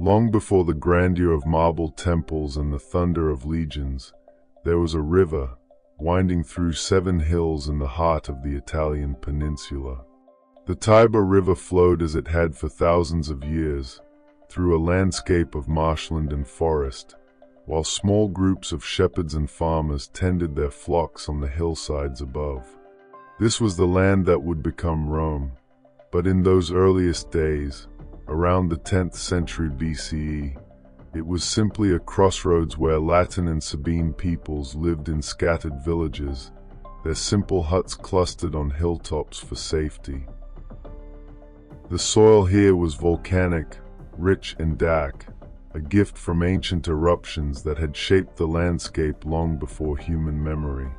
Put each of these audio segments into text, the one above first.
Long before the grandeur of marble temples and the thunder of legions, there was a river winding through 7 hills in the heart of the Italian peninsula. The Tiber River flowed as it had for thousands of years, through a landscape of marshland and forest, while small groups of shepherds and farmers tended their flocks on the hillsides above. This was the land that would become Rome, but in those earliest days, around the 10th century BCE, it was simply a crossroads where Latin and Sabine peoples lived in scattered villages, their simple huts clustered on hilltops for safety. The soil here was volcanic, rich and dark, a gift from ancient eruptions that had shaped the landscape long before human memory.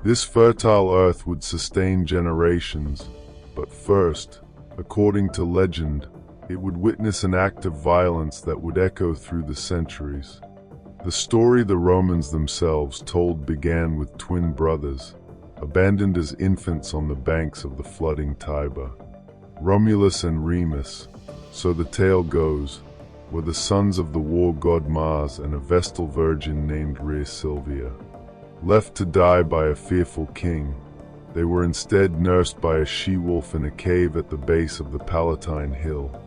This fertile earth would sustain generations, but first, according to legend, it would witness an act of violence that would echo through the centuries. The story the Romans themselves told began with twin brothers, abandoned as infants on the banks of the flooding Tiber. Romulus and Remus, so the tale goes, were the sons of the war god Mars and a Vestal virgin named Rhea Silvia. Left to die by a fearful king, they were instead nursed by a she-wolf in a cave at the base of the Palatine Hill,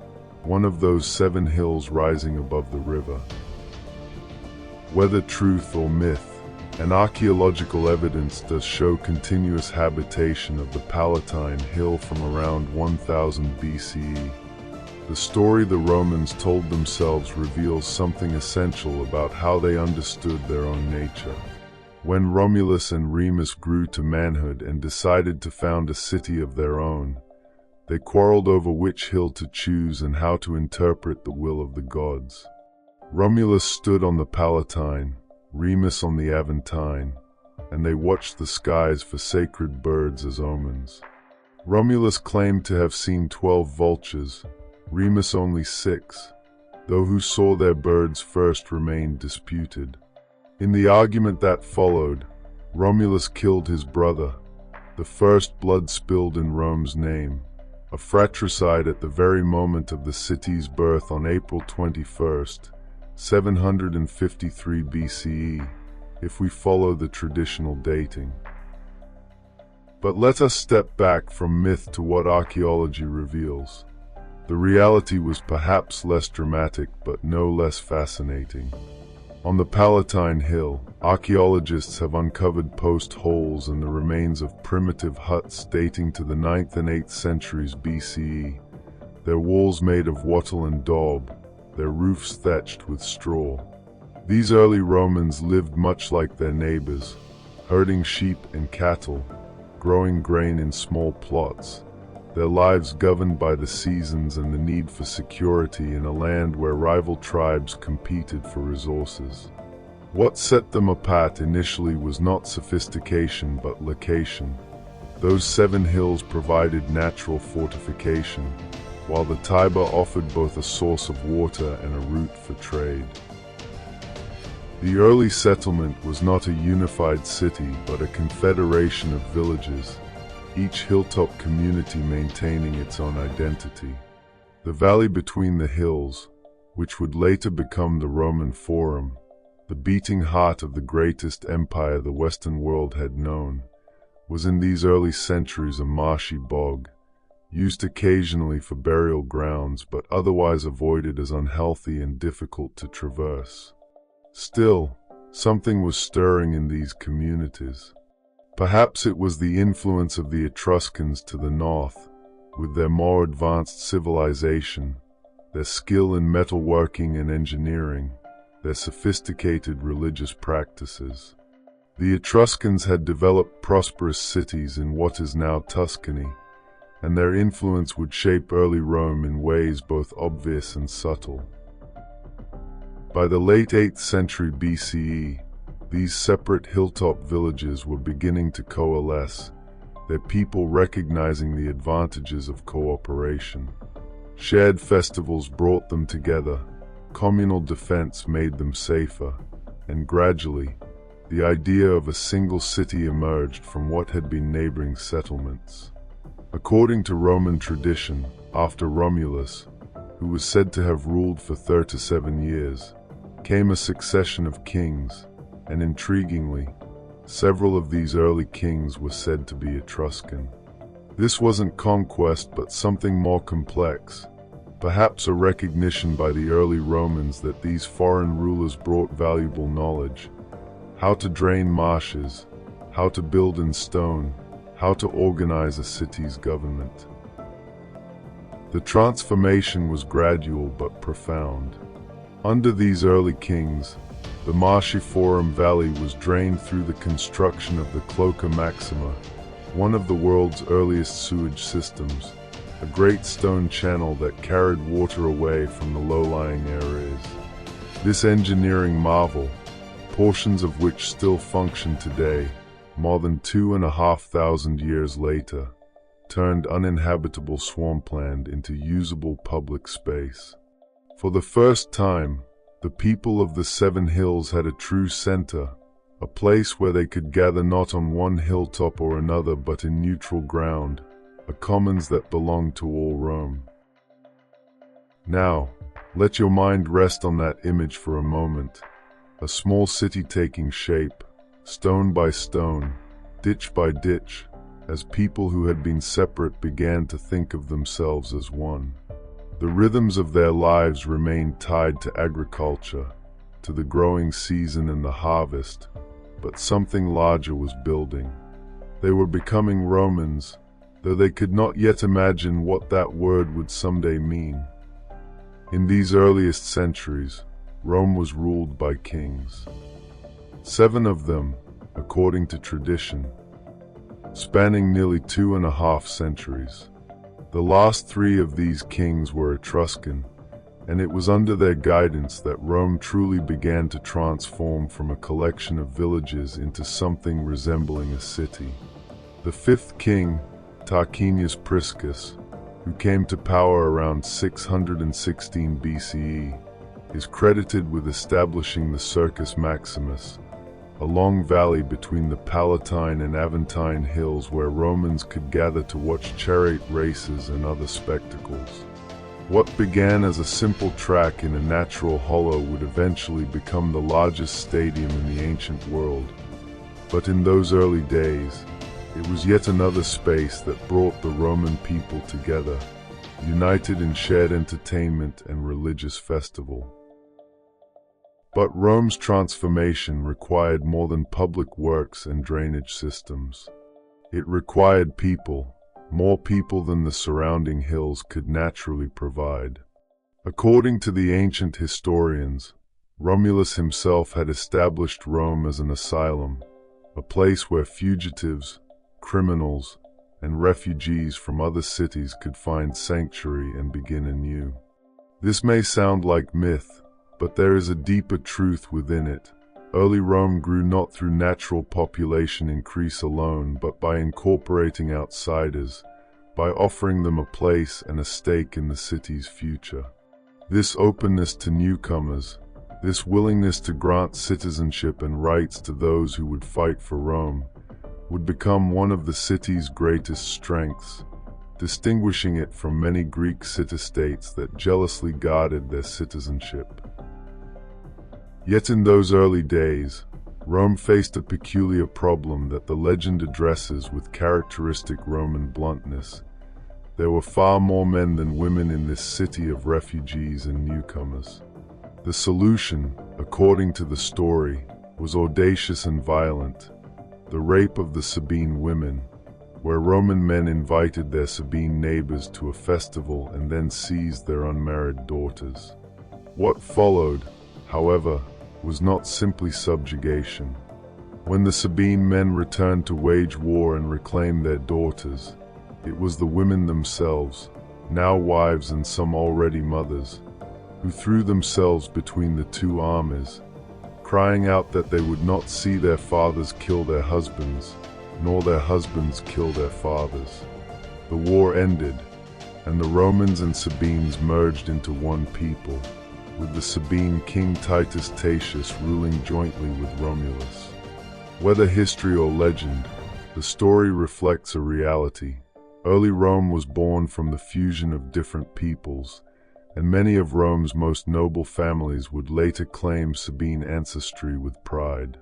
one of those 7 hills rising above the river. Whether truth or myth, an archaeological evidence does show continuous habitation of the Palatine Hill from around 1000 BCE. The story the Romans told themselves reveals something essential about how they understood their own nature. When Romulus and Remus grew to manhood and decided to found a city of their own, they quarreled over which hill to choose and how to interpret the will of the gods. Romulus stood on the Palatine, Remus on the Aventine, and they watched the skies for sacred birds as omens. Romulus claimed to have seen 12 vultures, Remus only 6, though who saw their birds first remained disputed. In the argument that followed, Romulus killed his brother, the first blood spilled in Rome's name, a fratricide at the very moment of the city's birth on April 21st, 753 BCE, if we follow the traditional dating. But let us step back from myth to what archaeology reveals. The reality was perhaps less dramatic, but no less fascinating. On the Palatine Hill, archaeologists have uncovered post holes and the remains of primitive huts dating to the 9th and 8th centuries BCE, their walls made of wattle and daub, their roofs thatched with straw. These early Romans lived much like their neighbors, herding sheep and cattle, growing grain in small plots, their lives governed by the seasons and the need for security in a land where rival tribes competed for resources. What set them apart initially was not sophistication but location. Those 7 hills provided natural fortification, while the Tiber offered both a source of water and a route for trade. The early settlement was not a unified city but a confederation of villages, each hilltop community maintaining its own identity. The valley between the hills, which would later become the Roman Forum, the beating heart of the greatest empire the Western world had known, was in these early centuries a marshy bog, used occasionally for burial grounds but otherwise avoided as unhealthy and difficult to traverse. Still, something was stirring in these communities. Perhaps it was the influence of the Etruscans to the north, with their more advanced civilization, their skill in metalworking and engineering, their sophisticated religious practices. The Etruscans had developed prosperous cities in what is now Tuscany, and their influence would shape early Rome in ways both obvious and subtle. By the late 8th century BCE, these separate hilltop villages were beginning to coalesce, their people recognizing the advantages of cooperation. Shared festivals brought them together, communal defense made them safer, and gradually, the idea of a single city emerged from what had been neighboring settlements. According to Roman tradition, after Romulus, who was said to have ruled for 37 years, came a succession of kings, and intriguingly, several of these early kings were said to be Etruscan. This wasn't conquest but something more complex, perhaps a recognition by the early Romans that these foreign rulers brought valuable knowledge: how to drain marshes, how to build in stone, how to organize a city's government. The transformation was gradual but profound. Under these early kings, the marshy Forum Valley was drained through the construction of the Cloaca Maxima, one of the world's earliest sewage systems, a great stone channel that carried water away from the low-lying areas. This engineering marvel, portions of which still function today, more than 2,500 years later, turned uninhabitable swampland into usable public space. For the first time, the people of the Seven Hills had a true center, a place where they could gather not on one hilltop or another but in neutral ground, a commons that belonged to all Rome. Now, let your mind rest on that image for a moment. A small city taking shape, stone by stone, ditch by ditch, as people who had been separate began to think of themselves as one. The rhythms of their lives remained tied to agriculture, to the growing season and the harvest, but something larger was building. They were becoming Romans, though they could not yet imagine what that word would someday mean. In these earliest centuries, Rome was ruled by kings. 7 of them, according to tradition, spanning nearly 2.5 centuries. The last 3 of these kings were Etruscan, and it was under their guidance that Rome truly began to transform from a collection of villages into something resembling a city. The 5th king, Tarquinius Priscus, who came to power around 616 BCE, is credited with establishing the Circus Maximus, a long valley between the Palatine and Aventine hills where Romans could gather to watch chariot races and other spectacles. What began as a simple track in a natural hollow would eventually become the largest stadium in the ancient world. But in those early days, it was yet another space that brought the Roman people together, united in shared entertainment and religious festival. But Rome's transformation required more than public works and drainage systems. It required people, more people than the surrounding hills could naturally provide. According to the ancient historians, Romulus himself had established Rome as an asylum, a place where fugitives, criminals, and refugees from other cities could find sanctuary and begin anew. This may sound like myth, but there is a deeper truth within it. Early Rome grew not through natural population increase alone, but by incorporating outsiders, by offering them a place and a stake in the city's future. This openness to newcomers, this willingness to grant citizenship and rights to those who would fight for Rome, would become one of the city's greatest strengths, distinguishing it from many Greek city-states that jealously guarded their citizenship. Yet in those early days, Rome faced a peculiar problem that the legend addresses with characteristic Roman bluntness. There were far more men than women in this city of refugees and newcomers. The solution, according to the story, was audacious and violent: the rape of the Sabine women, where Roman men invited their Sabine neighbors to a festival and then seized their unmarried daughters. What followed, however, was not simply subjugation. When the Sabine men returned to wage war and reclaim their daughters, it was the women themselves, now wives and some already mothers, who threw themselves between the two armies, crying out that they would not see their fathers kill their husbands, nor their husbands kill their fathers. The war ended, and the Romans and Sabines merged into one people, with the Sabine king Titus Tatius ruling jointly with Romulus. Whether history or legend, the story reflects a reality. Early Rome was born from the fusion of different peoples, and many of Rome's most noble families would later claim Sabine ancestry with pride.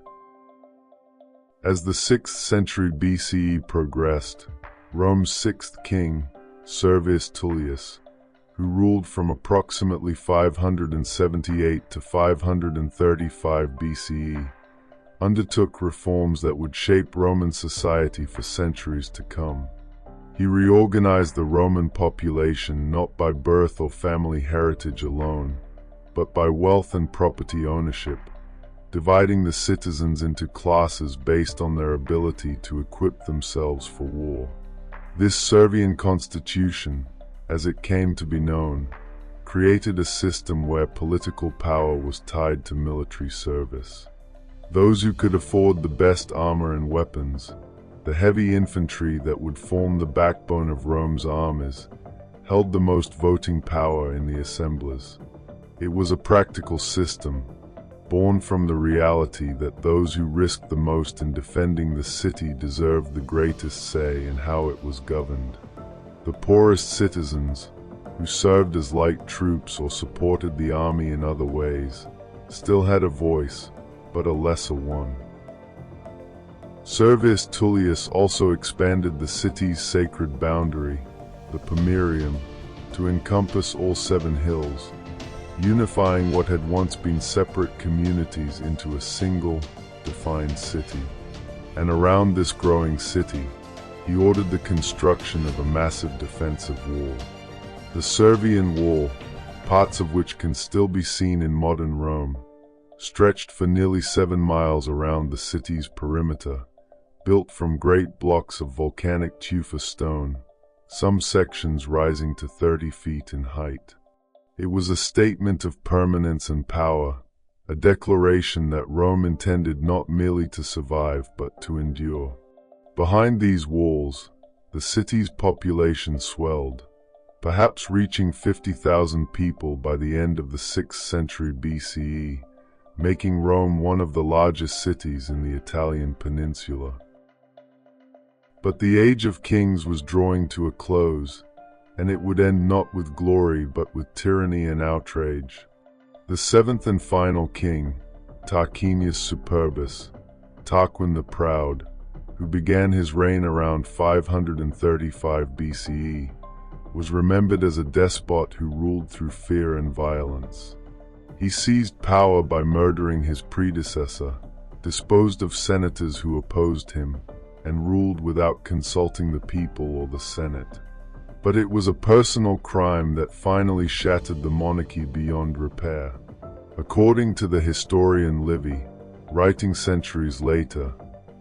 As the 6th century BCE progressed, Rome's 6th king, Servius Tullius, who ruled from approximately 578 to 535 BCE, undertook reforms that would shape Roman society for centuries to come. He reorganized the Roman population not by birth or family heritage alone, but by wealth and property ownership, dividing the citizens into classes based on their ability to equip themselves for war. This Servian constitution, as it came to be known, created a system where political power was tied to military service. Those who could afford the best armor and weapons, the heavy infantry that would form the backbone of Rome's armies, held the most voting power in the assemblies. It was a practical system, born from the reality that those who risked the most in defending the city deserved the greatest say in how it was governed. The poorest citizens, who served as light troops or supported the army in other ways, still had a voice, but a lesser one. Servius Tullius also expanded the city's sacred boundary, the Pomerium, to encompass all 7 hills, unifying what had once been separate communities into a single, defined city. And around this growing city, he ordered the construction of a massive defensive wall. The Servian Wall, parts of which can still be seen in modern Rome, stretched for nearly 7 miles around the city's perimeter, built from great blocks of volcanic tufa stone, some sections rising to 30 feet in height. It was a statement of permanence and power, a declaration that Rome intended not merely to survive but to endure. Behind these walls, the city's population swelled, perhaps reaching 50,000 people by the end of the 6th century BCE, making Rome one of the largest cities in the Italian peninsula. But the age of kings was drawing to a close, and it would end not with glory but with tyranny and outrage. The 7th and final king, Tarquinius Superbus, Tarquin the Proud, who began his reign around 535 BCE, was remembered as a despot who ruled through fear and violence. He seized power by murdering his predecessor, disposed of senators who opposed him, and ruled without consulting the people or the Senate. But it was a personal crime that finally shattered the monarchy beyond repair. According to the historian Livy, writing centuries later,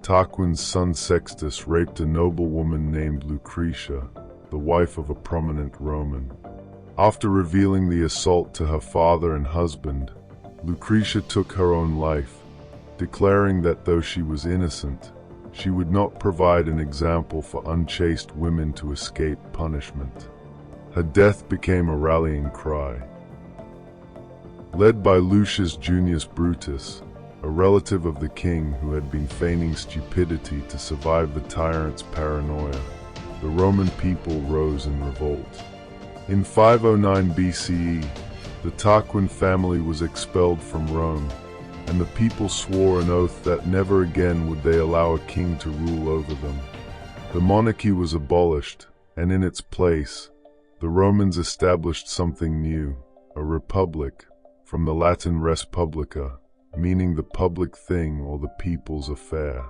Tarquin's son Sextus raped a noblewoman named Lucretia, the wife of a prominent Roman. After revealing the assault to her father and husband, Lucretia took her own life, declaring that though she was innocent, she would not provide an example for unchaste women to escape punishment. Her death became a rallying cry. Led by Lucius Junius Brutus, a relative of the king who had been feigning stupidity to survive the tyrant's paranoia, the Roman people rose in revolt. In 509 BCE, the Tarquin family was expelled from Rome, and the people swore an oath that never again would they allow a king to rule over them. The monarchy was abolished, and in its place, the Romans established something new, a republic, from the Latin res publica, meaning the public thing or the people's affair.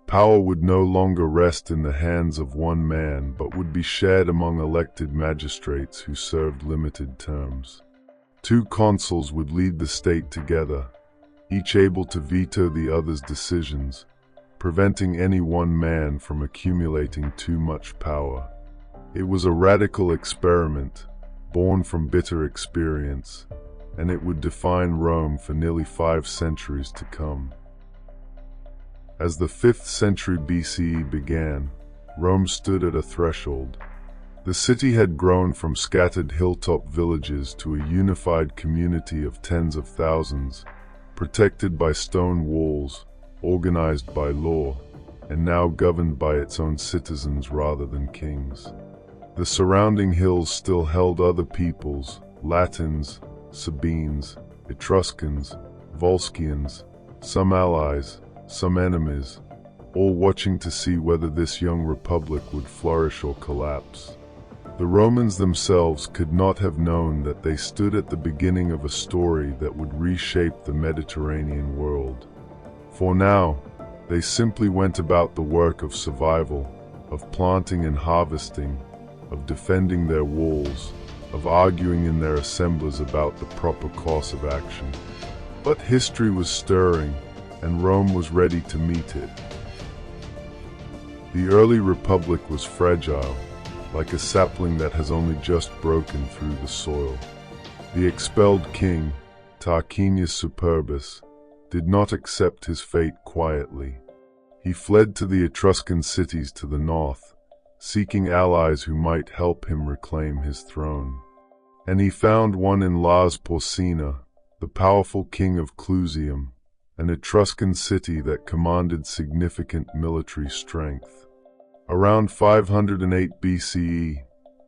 Power would no longer rest in the hands of one man, but would be shared among elected magistrates who served limited terms. 2 consuls would lead the state together, each able to veto the other's decisions, preventing any one man from accumulating too much power. It was a radical experiment, born from bitter experience, and it would define Rome for nearly 5 centuries to come. As the 5th century BCE began, Rome stood at a threshold. The city had grown from scattered hilltop villages to a unified community of tens of thousands, protected by stone walls, organized by law, and now governed by its own citizens rather than kings. The surrounding hills still held other peoples, Latins, Sabines, Etruscans, Volscians, some allies, some enemies, all watching to see whether this young republic would flourish or collapse. The Romans themselves could not have known that they stood at the beginning of a story that would reshape the Mediterranean world. For now, they simply went about the work of survival, of planting and harvesting, of defending their walls, of arguing in their assemblies about the proper course of action. But history was stirring, and Rome was ready to meet it. The early republic was fragile, like a sapling that has only just broken through the soil. The expelled king, Tarquinius Superbus, did not accept his fate quietly. He fled to the Etruscan cities to the north, seeking allies who might help him reclaim his throne. And he found one in Lars Porsena, the powerful king of Clusium, an Etruscan city that commanded significant military strength. Around 508 BCE,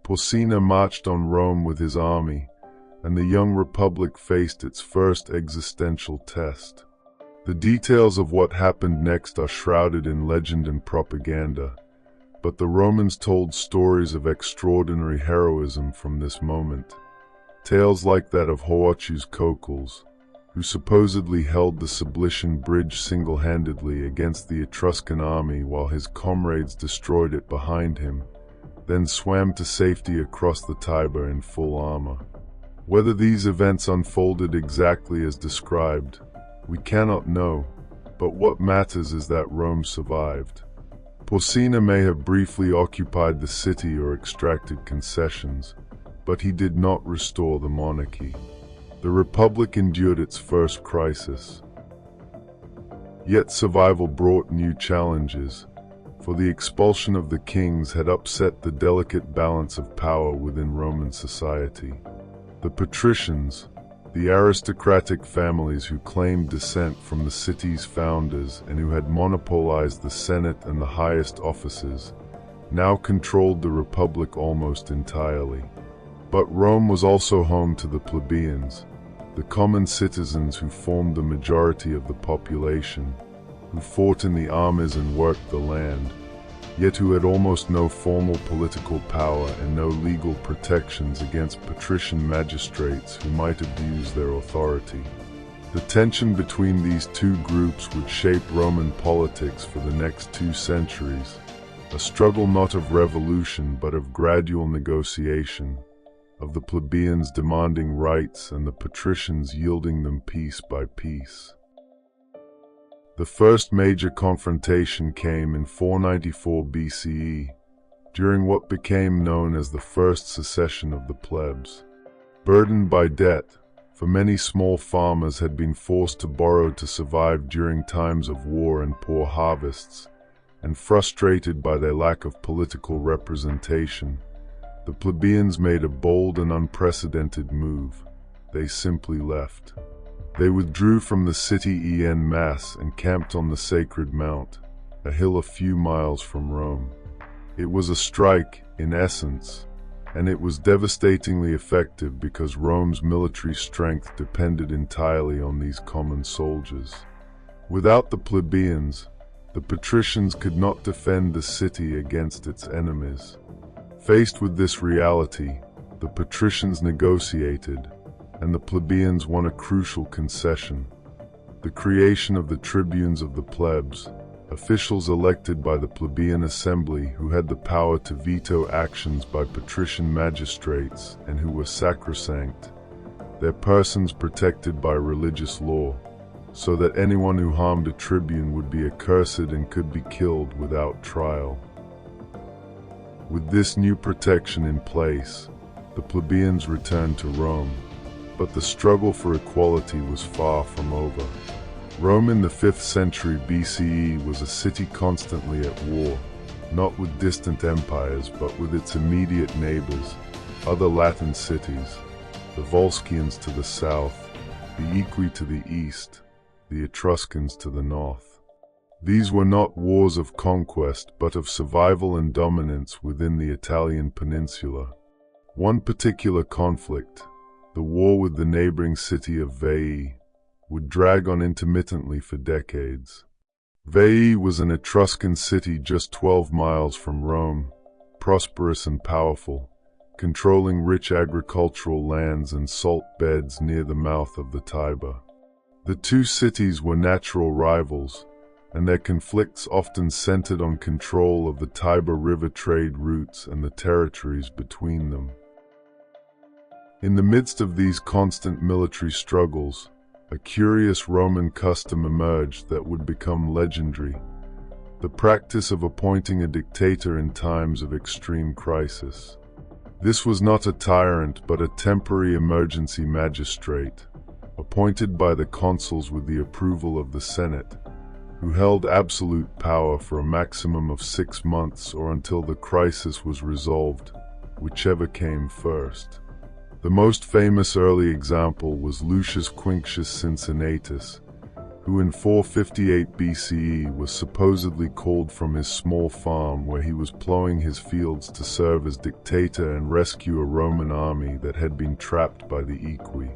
Porsena marched on Rome with his army, and the young republic faced its first existential test. The details of what happened next are shrouded in legend and propaganda, but the Romans told stories of extraordinary heroism from this moment. Tales like that of Horatius Cocles, who supposedly held the Sublician Bridge single-handedly against the Etruscan army while his comrades destroyed it behind him, then swam to safety across the Tiber in full armor. Whether these events unfolded exactly as described, we cannot know, but what matters is that Rome survived. Porsena may have briefly occupied the city or extracted concessions, but he did not restore the monarchy. The Republic endured its first crisis. Yet survival brought new challenges, for the expulsion of the kings had upset the delicate balance of power within Roman society. The patricians, the aristocratic families who claimed descent from the city's founders and who had monopolized the Senate and the highest offices, now controlled the Republic almost entirely. But Rome was also home to the plebeians, the common citizens who formed the majority of the population, who fought in the armies and worked the land, yet who had almost no formal political power and no legal protections against patrician magistrates who might abuse their authority. The tension between these two groups would shape Roman politics for the next 2 centuries, a struggle not of revolution but of gradual negotiation, of the plebeians demanding rights and the patricians yielding them piece by piece. The first major confrontation came in 494 BCE, during what became known as the First Secession of the Plebs. Burdened by debt, for many small farmers had been forced to borrow to survive during times of war and poor harvests, and frustrated by their lack of political representation, the plebeians made a bold and unprecedented move. They simply left. They withdrew from the city en masse and camped on the Sacred Mount, a hill a few miles from Rome. It was a strike, in essence, and it was devastatingly effective because Rome's military strength depended entirely on these common soldiers. Without the plebeians, the patricians could not defend the city against its enemies. Faced with this reality, the patricians negotiated, and the plebeians won a crucial concession: the creation of the tribunes of the plebs, officials elected by the plebeian assembly who had the power to veto actions by patrician magistrates and who were sacrosanct, their persons protected by religious law, so that anyone who harmed a tribune would be accursed and could be killed without trial. With this new protection in place, the plebeians returned to Rome, but the struggle for equality was far from over. Rome in the 5th century BCE was a city constantly at war, not with distant empires but with its immediate neighbors, other Latin cities, the Volscians to the south, the Equi to the east, the Etruscans to the north. These were not wars of conquest but of survival and dominance within the Italian peninsula. One particular conflict, the war with the neighboring city of Veii would drag on intermittently for decades. Veii was an Etruscan city just 12 miles from Rome, prosperous and powerful, controlling rich agricultural lands and salt beds near the mouth of the Tiber. The two cities were natural rivals, and their conflicts often centered on control of the Tiber River trade routes and the territories between them. In the midst of these constant military struggles, a curious Roman custom emerged that would become legendary: the practice of appointing a dictator in times of extreme crisis. This was not a tyrant but a temporary emergency magistrate, appointed by the consuls with the approval of the Senate, who held absolute power for a maximum of 6 months or until the crisis was resolved, whichever came first. The most famous early example was Lucius Quinctius Cincinnatus, who in 458 BCE was supposedly called from his small farm where he was plowing his fields to serve as dictator and rescue a Roman army that had been trapped by the Equi.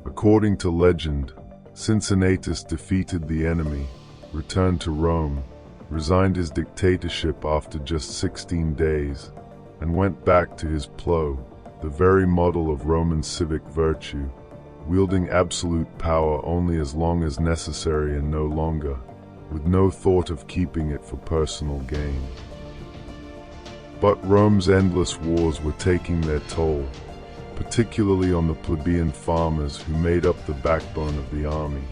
According to legend, Cincinnatus defeated the enemy, returned to Rome, resigned his dictatorship after just 16 days, and went back to his plow, the very model of Roman civic virtue, wielding absolute power only as long as necessary and no longer, with no thought of keeping it for personal gain. But Rome's endless wars were taking their toll, particularly on the plebeian farmers who made up the backbone of the army.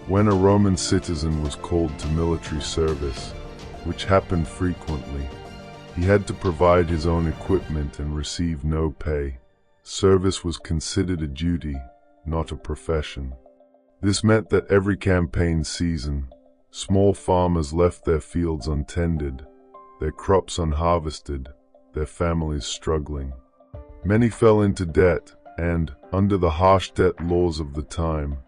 When a Roman citizen was called to military service, which happened frequently, he had to provide his own equipment and receive no pay. Service was considered a duty, not a profession. This meant that every campaign season, small farmers left their fields untended, their crops unharvested, their families struggling. Many fell into debt and, under the harsh debt laws of the time,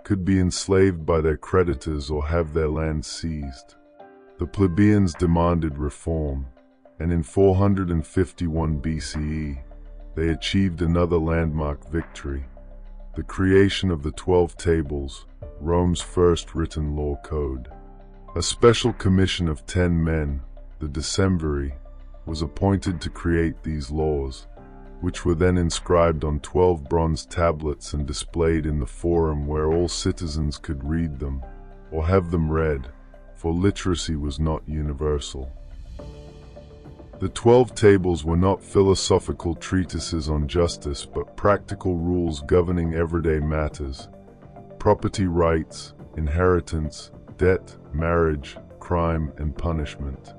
could be enslaved by their creditors or have their land seized. The plebeians demanded reform, and in 451 BCE, they achieved another landmark victory: the creation of the 12 Tables, Rome's first written law code. A special commission of 10 men, the Decemviri, was appointed to create these laws, which were then inscribed on 12 bronze tablets and displayed in the forum where all citizens could read them, or have them read, for literacy was not universal. The 12 Tables were not philosophical treatises on justice but practical rules governing everyday matters: property rights, inheritance, debt, marriage, crime, and punishment.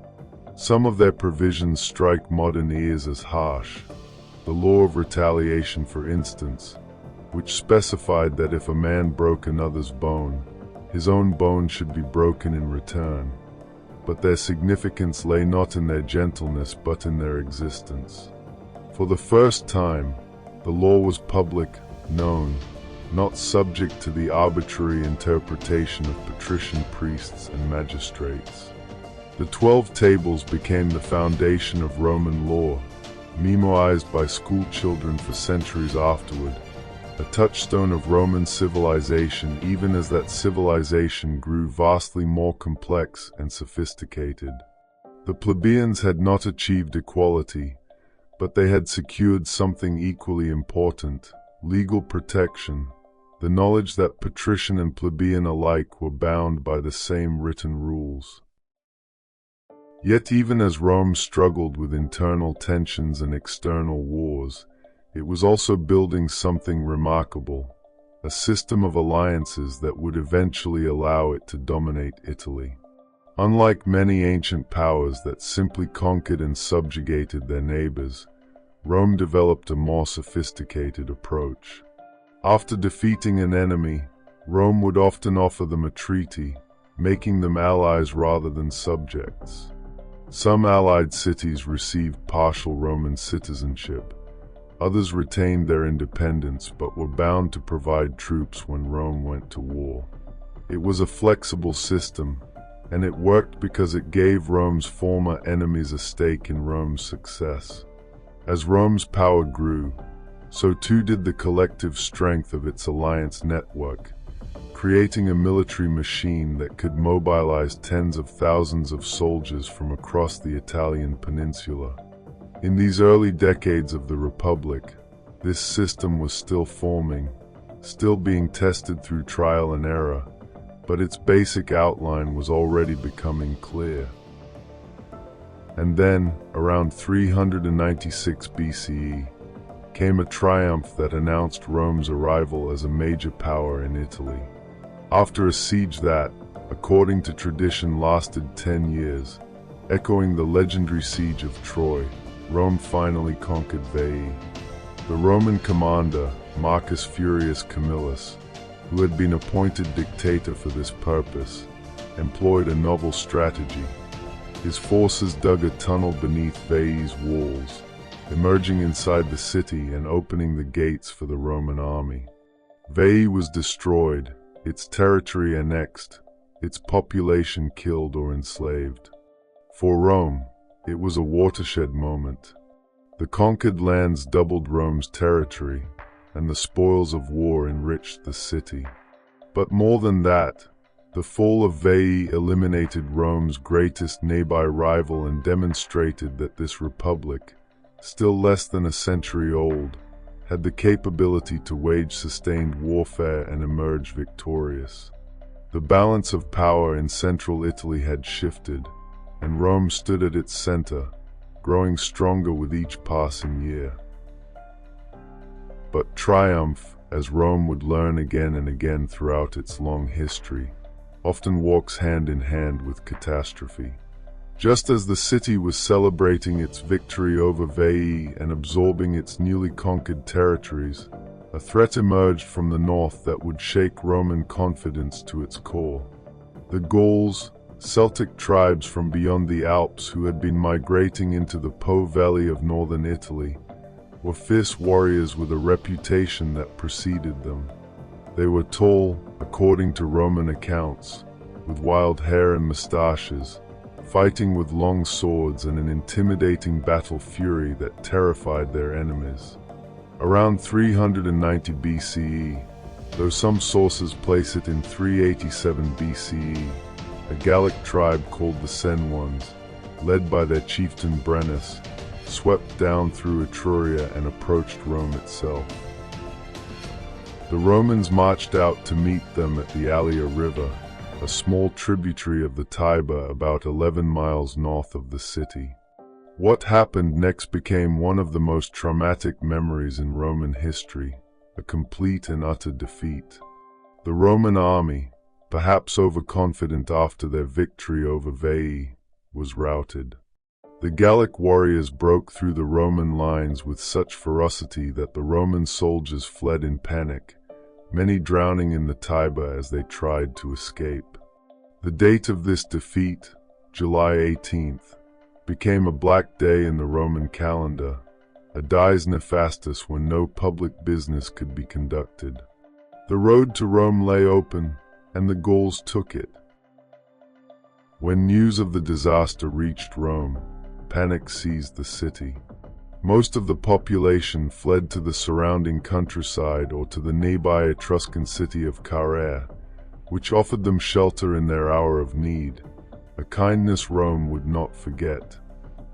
Some of their provisions strike modern ears as harsh. The law of retaliation, for instance, which specified that if a man broke another's bone, his own bone should be broken in return. But their significance lay not in their gentleness but in their existence. For the first time, the law was public, known, not subject to the arbitrary interpretation of patrician priests and magistrates. The 12 Tables became the foundation of Roman law, memoized by school children for centuries afterward, a touchstone of Roman civilization even as that civilization grew vastly more complex and sophisticated. The plebeians had not achieved equality, but they had secured something equally important: legal protection, the knowledge that patrician and plebeian alike were bound by the same written rules. Yet even as Rome struggled with internal tensions and external wars, it was also building something remarkable: a system of alliances that would eventually allow it to dominate Italy. Unlike many ancient powers that simply conquered and subjugated their neighbors, Rome developed a more sophisticated approach. After defeating an enemy, Rome would often offer them a treaty, making them allies rather than subjects. Some allied cities received partial Roman citizenship. Others retained their independence but were bound to provide troops when Rome went to war. It was a flexible system, and it worked because it gave Rome's former enemies a stake in Rome's success. As Rome's power grew, so too did the collective strength of its alliance network, creating a military machine that could mobilize tens of thousands of soldiers from across the Italian peninsula. In these early decades of the Republic, this system was still forming, still being tested through trial and error, but its basic outline was already becoming clear. And then, around 396 BCE, came a triumph that announced Rome's arrival as a major power in Italy. After a siege that, according to tradition, lasted 10 years, echoing the legendary siege of Troy, Rome finally conquered Veii. The Roman commander, Marcus Furius Camillus, who had been appointed dictator for this purpose, employed a novel strategy. His forces dug a tunnel beneath Veii's walls, emerging inside the city and opening the gates for the Roman army. Veii was destroyed, its territory annexed, its population killed or enslaved. For Rome, it was a watershed moment. The conquered lands doubled Rome's territory, and the spoils of war enriched the city. But more than that, the fall of Veii eliminated Rome's greatest nearby rival and demonstrated that this republic, still less than a century old, had the capability to wage sustained warfare and emerge victorious. The balance of power in central Italy had shifted, and Rome stood at its center, growing stronger with each passing year. But triumph, as Rome would learn again and again throughout its long history, often walks hand in hand with catastrophe. Just as the city was celebrating its victory over Veii and absorbing its newly conquered territories, a threat emerged from the north that would shake Roman confidence to its core. The Gauls, Celtic tribes from beyond the Alps who had been migrating into the Po Valley of northern Italy, were fierce warriors with a reputation that preceded them. They were tall, according to Roman accounts, with wild hair and mustaches, fighting with long swords and an intimidating battle fury that terrified their enemies. Around 390 BCE, though some sources place it in 387 BCE, a Gallic tribe called the Senones, led by their chieftain Brennus, swept down through Etruria and approached Rome itself. The Romans marched out to meet them at the Allia River, a small tributary of the Tiber about 11 miles north of the city. What happened next became one of the most traumatic memories in Roman history, a complete and utter defeat. The Roman army, perhaps overconfident after their victory over Veii, was routed. The Gallic warriors broke through the Roman lines with such ferocity that the Roman soldiers fled in panic, many drowning in the Tiber as they tried to escape. The date of this defeat, July 18th, became a black day in the Roman calendar, a dies nefastus when no public business could be conducted. The road to Rome lay open, and the Gauls took it. When news of the disaster reached Rome, panic seized the city. Most of the population fled to the surrounding countryside or to the nearby Etruscan city of Carrhae, which offered them shelter in their hour of need, a kindness Rome would not forget.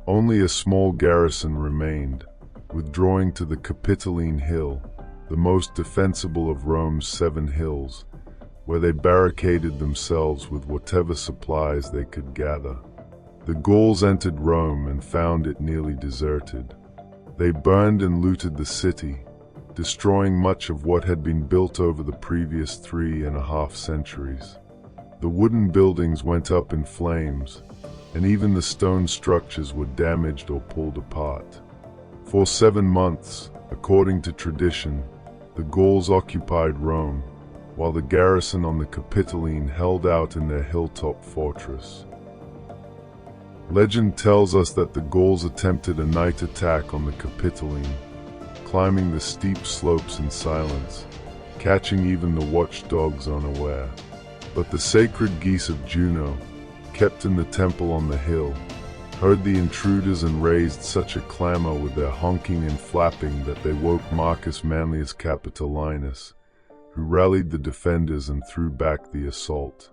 Only a small garrison remained, withdrawing to the Capitoline Hill, the most defensible of Rome's 7 hills, where they barricaded themselves with whatever supplies they could gather. The Gauls entered Rome and found it nearly deserted. They burned and looted the city, destroying much of what had been built over the previous 3.5 centuries. The wooden buildings went up in flames, and even the stone structures were damaged or pulled apart. For 7 months, according to tradition, the Gauls occupied Rome, while the garrison on the Capitoline held out in their hilltop fortress. Legend tells us that the Gauls attempted a night attack on the Capitoline, climbing the steep slopes in silence, catching even the watchdogs unaware. But the sacred geese of Juno, kept in the temple on the hill, heard the intruders and raised such a clamor with their honking and flapping that they woke Marcus Manlius Capitolinus, who rallied the defenders and threw back the assault.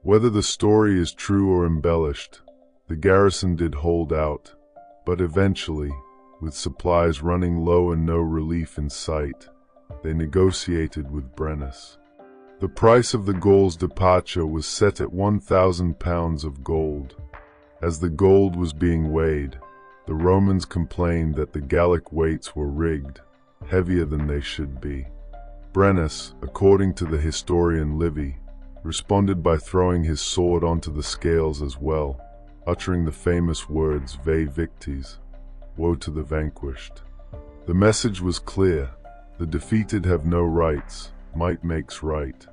Whether the story is true or embellished, the garrison did hold out, but eventually, with supplies running low and no relief in sight, they negotiated with Brennus. The price of the Gauls' departure was set at 1,000 pounds of gold. As the gold was being weighed, the Romans complained that the Gallic weights were rigged, heavier than they should be. Brennus, according to the historian Livy, responded by throwing his sword onto the scales as well, uttering the famous words "Vae victis," woe to the vanquished. The message was clear: the defeated have no rights, might makes right.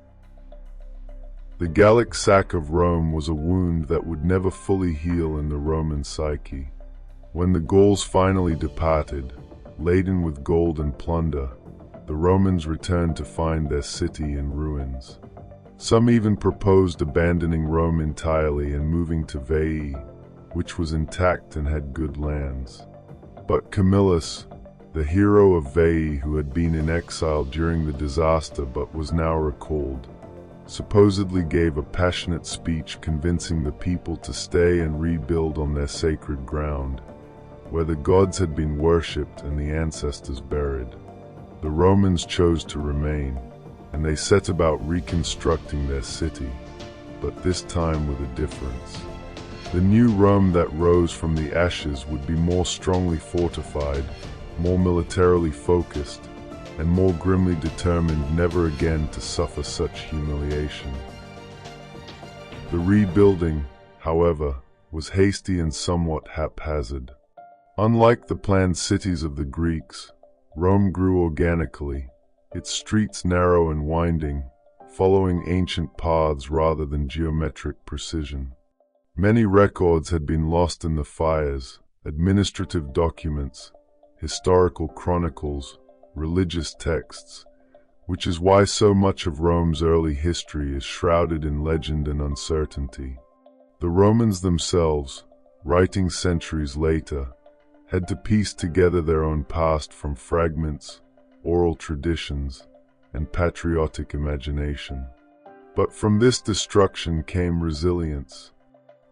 The Gallic sack of Rome was a wound that would never fully heal in the Roman psyche. When the Gauls finally departed, laden with gold and plunder, the Romans returned to find their city in ruins. Some even proposed abandoning Rome entirely and moving to Veii, which was intact and had good lands. But Camillus, the hero of Veii who had been in exile during the disaster but was now recalled, supposedly gave a passionate speech convincing the people to stay and rebuild on their sacred ground, where the gods had been worshipped and the ancestors buried. The Romans chose to remain, and they set about reconstructing their city, but this time with a difference. The new Rome that rose from the ashes would be more strongly fortified, more militarily focused, and more grimly determined never again to suffer such humiliation. The rebuilding, however, was hasty and somewhat haphazard. Unlike the planned cities of the Greeks, Rome grew organically, its streets narrow and winding, following ancient paths rather than geometric precision. Many records had been lost in the fires: administrative documents, historical chronicles, religious texts, which is why so much of Rome's early history is shrouded in legend and uncertainty. The Romans themselves, writing centuries later, had to piece together their own past from fragments, oral traditions, and patriotic imagination. But from this destruction came resilience.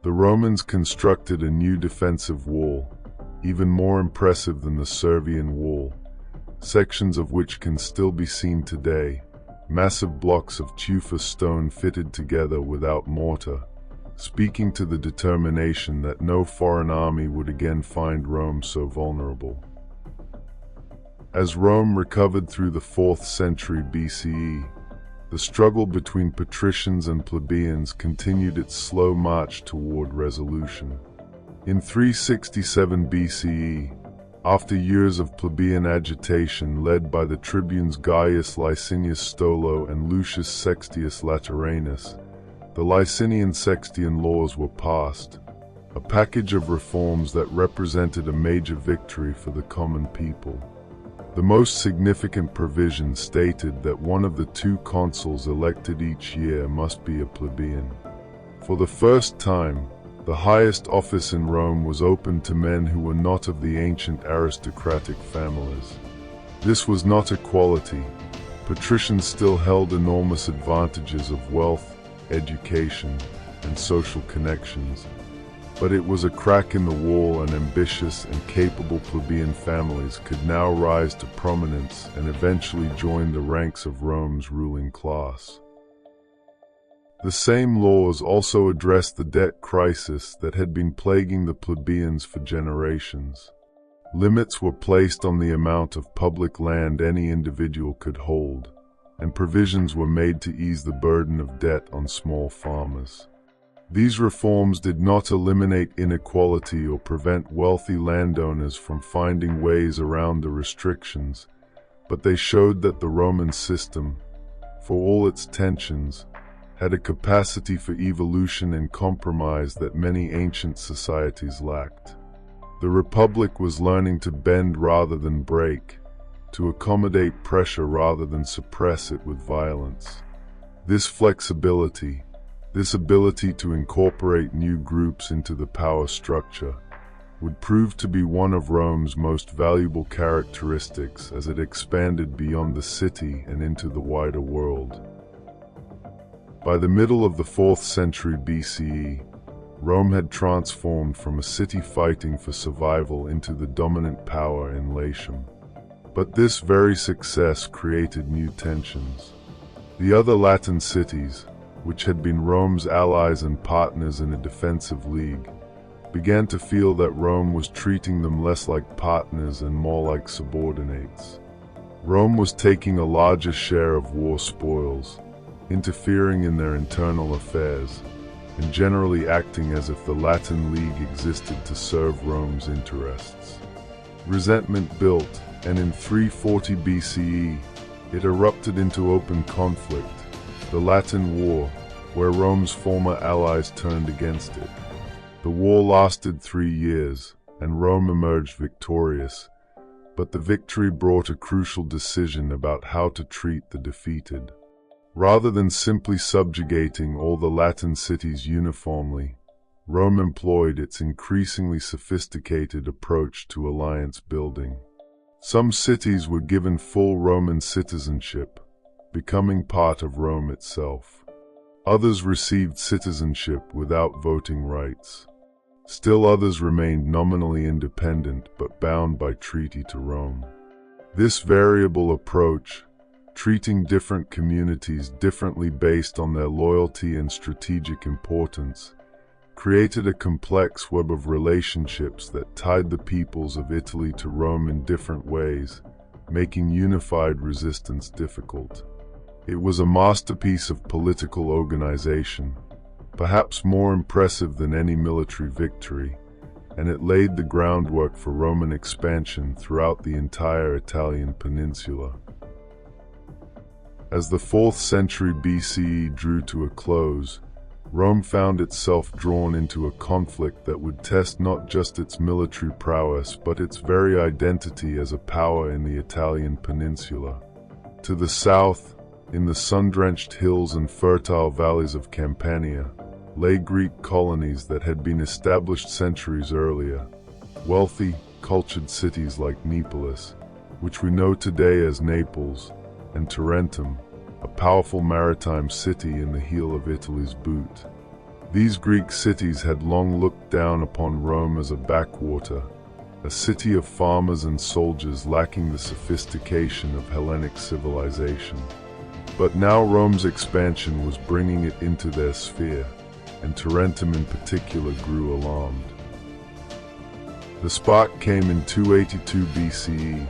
The Romans constructed a new defensive wall, even more impressive than the Servian wall, sections of which can still be seen today, massive blocks of tufa stone fitted together without mortar, speaking to the determination that no foreign army would again find Rome so vulnerable. As Rome recovered through the 4th century BCE, the struggle between patricians and plebeians continued its slow march toward resolution. In 367 BCE, after years of plebeian agitation led by the tribunes Gaius Licinius Stolo and Lucius Sextius Lateranus, the Licinian Sextian laws were passed, a package of reforms that represented a major victory for the common people. The most significant provision stated that one of the 2 consuls elected each year must be a plebeian. For the first time, the highest office in Rome was open to men who were not of the ancient aristocratic families. This was not equality. Patricians still held enormous advantages of wealth, education, and social connections, but it was a crack in the wall, and ambitious and capable plebeian families could now rise to prominence and eventually join the ranks of Rome's ruling class. The same laws also addressed the debt crisis that had been plaguing the plebeians for generations. Limits were placed on the amount of public land any individual could hold, and provisions were made to ease the burden of debt on small farmers. These reforms did not eliminate inequality or prevent wealthy landowners from finding ways around the restrictions, but they showed that the Roman system, for all its tensions, had a capacity for evolution and compromise that many ancient societies lacked. The Republic was learning to bend rather than break, to accommodate pressure rather than suppress it with violence. This flexibility, this ability to incorporate new groups into the power structure, would prove to be one of Rome's most valuable characteristics as it expanded beyond the city and into the wider world. By the middle of the 4th century BCE, Rome had transformed from a city fighting for survival into the dominant power in Latium. But this very success created new tensions. The other Latin cities, which had been Rome's allies and partners in a defensive league, began to feel that Rome was treating them less like partners and more like subordinates. Rome was taking a larger share of war spoils, interfering in their internal affairs, and generally acting as if the Latin League existed to serve Rome's interests. Resentment built, and in 340 BCE, it erupted into open conflict, the Latin War, where Rome's former allies turned against it. The war lasted 3 years, and Rome emerged victorious, but the victory brought a crucial decision about how to treat the defeated. Rather than simply subjugating all the Latin cities uniformly, Rome employed its increasingly sophisticated approach to alliance building. Some cities were given full Roman citizenship, becoming part of Rome itself. Others received citizenship without voting rights. Still others remained nominally independent but bound by treaty to Rome. This variable approach, treating different communities differently based on their loyalty and strategic importance, created a complex web of relationships that tied the peoples of Italy to Rome in different ways, making unified resistance difficult. It was a masterpiece of political organization, perhaps more impressive than any military victory, and it laid the groundwork for Roman expansion throughout the entire Italian peninsula. As the 4th century BCE drew to a close, Rome found itself drawn into a conflict that would test not just its military prowess but its very identity as a power in the Italian peninsula. To the south, in the sun-drenched hills and fertile valleys of Campania, lay Greek colonies that had been established centuries earlier, wealthy, cultured cities like Neapolis, which we know today as Naples, and Tarentum, a powerful maritime city in the heel of Italy's boot. These Greek cities had long looked down upon Rome as a backwater, a city of farmers and soldiers lacking the sophistication of Hellenic civilization. But now Rome's expansion was bringing it into their sphere, and Tarentum in particular grew alarmed. The spark came in 282 BCE,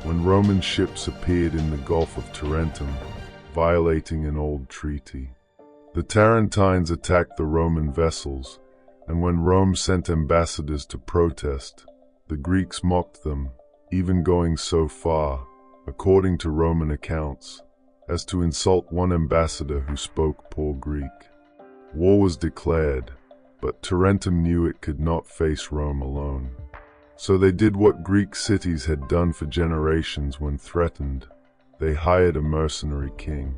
when Roman ships appeared in the Gulf of Tarentum, violating an old treaty. The Tarentines attacked the Roman vessels, and when Rome sent ambassadors to protest, the Greeks mocked them, even going so far, according to Roman accounts, as to insult one ambassador who spoke poor Greek. War was declared, but Tarentum knew it could not face Rome alone. So they did what Greek cities had done for generations when threatened. They hired a mercenary king.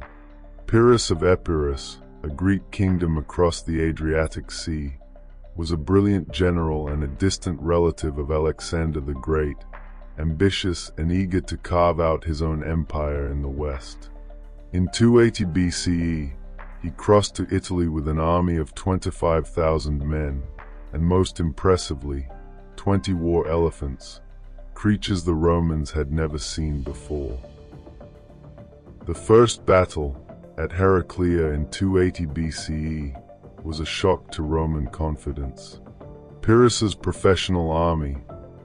Pyrrhus of Epirus, a Greek kingdom across the Adriatic Sea, was a brilliant general and a distant relative of Alexander the Great, ambitious and eager to carve out his own empire in the West. In 280 BCE, he crossed to Italy with an army of 25,000 men, and most impressively, 20 war elephants, creatures the Romans had never seen before. The first battle, at Heraclea in 280 BCE, was a shock to Roman confidence. Pyrrhus's professional army,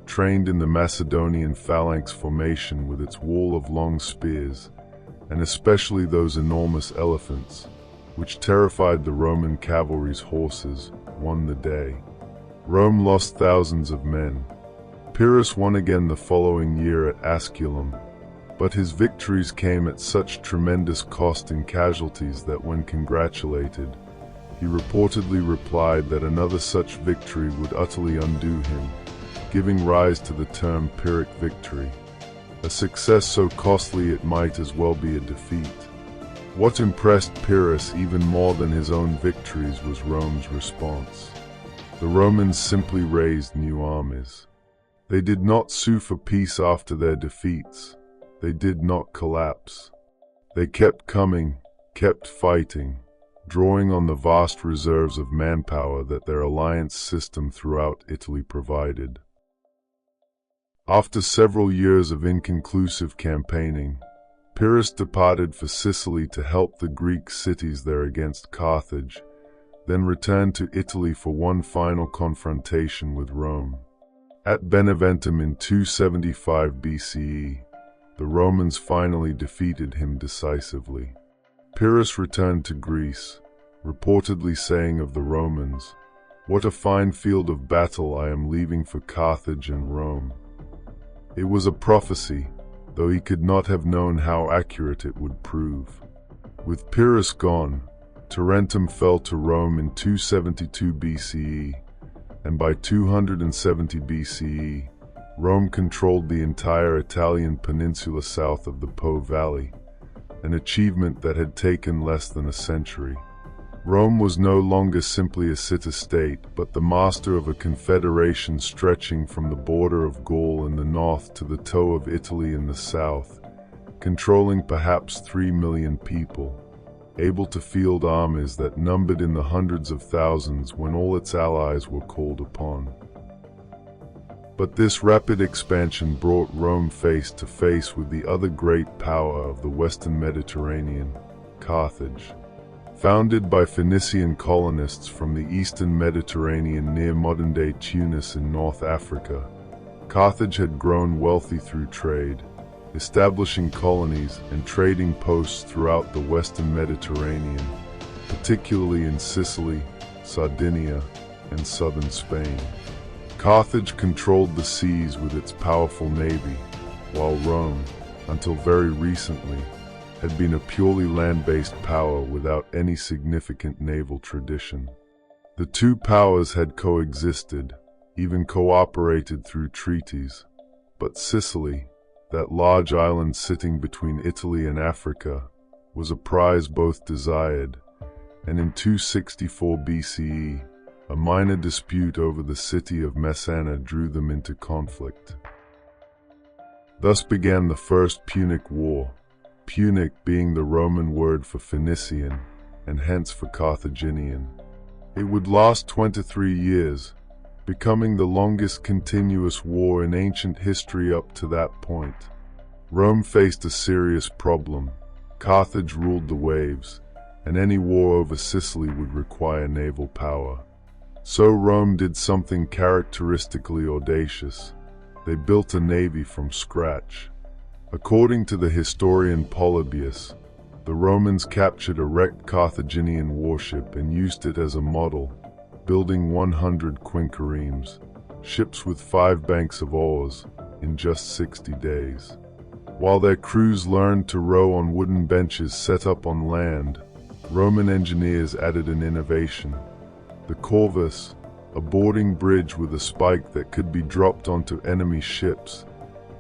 trained in the Macedonian phalanx formation with its wall of long spears, and especially those enormous elephants, which terrified the Roman cavalry's horses, won the day. Rome lost thousands of men. Pyrrhus won again the following year at Asculum, but his victories came at such tremendous cost in casualties that when congratulated, he reportedly replied that another such victory would utterly undo him, giving rise to the term Pyrrhic victory, a success so costly it might as well be a defeat. What impressed Pyrrhus even more than his own victories was Rome's response. The Romans simply raised new armies. They did not sue for peace after their defeats. They did not collapse. They kept coming, kept fighting, drawing on the vast reserves of manpower that their alliance system throughout Italy provided. After several years of inconclusive campaigning, Pyrrhus departed for Sicily to help the Greek cities there against Carthage, then returned to Italy for one final confrontation with Rome. At Beneventum in 275 BCE, the Romans finally defeated him decisively. Pyrrhus returned to Greece, reportedly saying of the Romans, "What a fine field of battle I am leaving for Carthage and Rome." It was a prophecy, though he could not have known how accurate it would prove. With Pyrrhus gone, Tarentum fell to Rome in 272 BCE, and by 270 BCE, Rome controlled the entire Italian peninsula south of the Po Valley, an achievement that had taken less than a century. Rome was no longer simply a city-state, but the master of a confederation stretching from the border of Gaul in the north to the toe of Italy in the south, controlling perhaps 3 million people, able to field armies that numbered in the hundreds of thousands when all its allies were called upon. But this rapid expansion brought Rome face to face with the other great power of the Western Mediterranean, Carthage. Founded by Phoenician colonists from the eastern Mediterranean near modern-day Tunis in North Africa, Carthage had grown wealthy through trade, establishing colonies and trading posts throughout the Western Mediterranean, particularly in Sicily, Sardinia, and southern Spain. Carthage controlled the seas with its powerful navy, while Rome, until very recently, had been a purely land-based power without any significant naval tradition. The two powers had coexisted, even cooperated through treaties, but Sicily, that large island sitting between Italy and Africa, was a prize both desired, and in 264 BCE, a minor dispute over the city of Messana drew them into conflict. Thus began the First Punic War, Punic being the Roman word for Phoenician, and hence for Carthaginian. It would last 23 years, becoming the longest continuous war in ancient history up to that point. Rome faced a serious problem. Carthage ruled the waves, and any war over Sicily would require naval power. So Rome did something characteristically audacious. They built a navy from scratch. According to the historian Polybius, the Romans captured a wrecked Carthaginian warship and used it as a model, building 100 quinqueremes, ships with 5 banks of oars, in just 60 days. While their crews learned to row on wooden benches set up on land, Roman engineers added an innovation: the corvus, a boarding bridge with a spike that could be dropped onto enemy ships,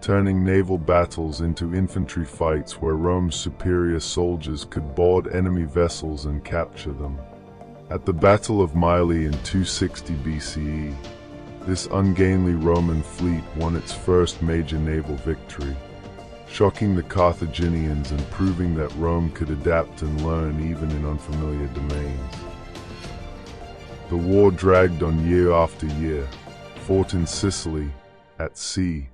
turning naval battles into infantry fights where Rome's superior soldiers could board enemy vessels and capture them. At the Battle of Mylae in 260 BCE, this ungainly Roman fleet won its first major naval victory, shocking the Carthaginians and proving that Rome could adapt and learn even in unfamiliar domains. The war dragged on year after year, fought in Sicily, at sea,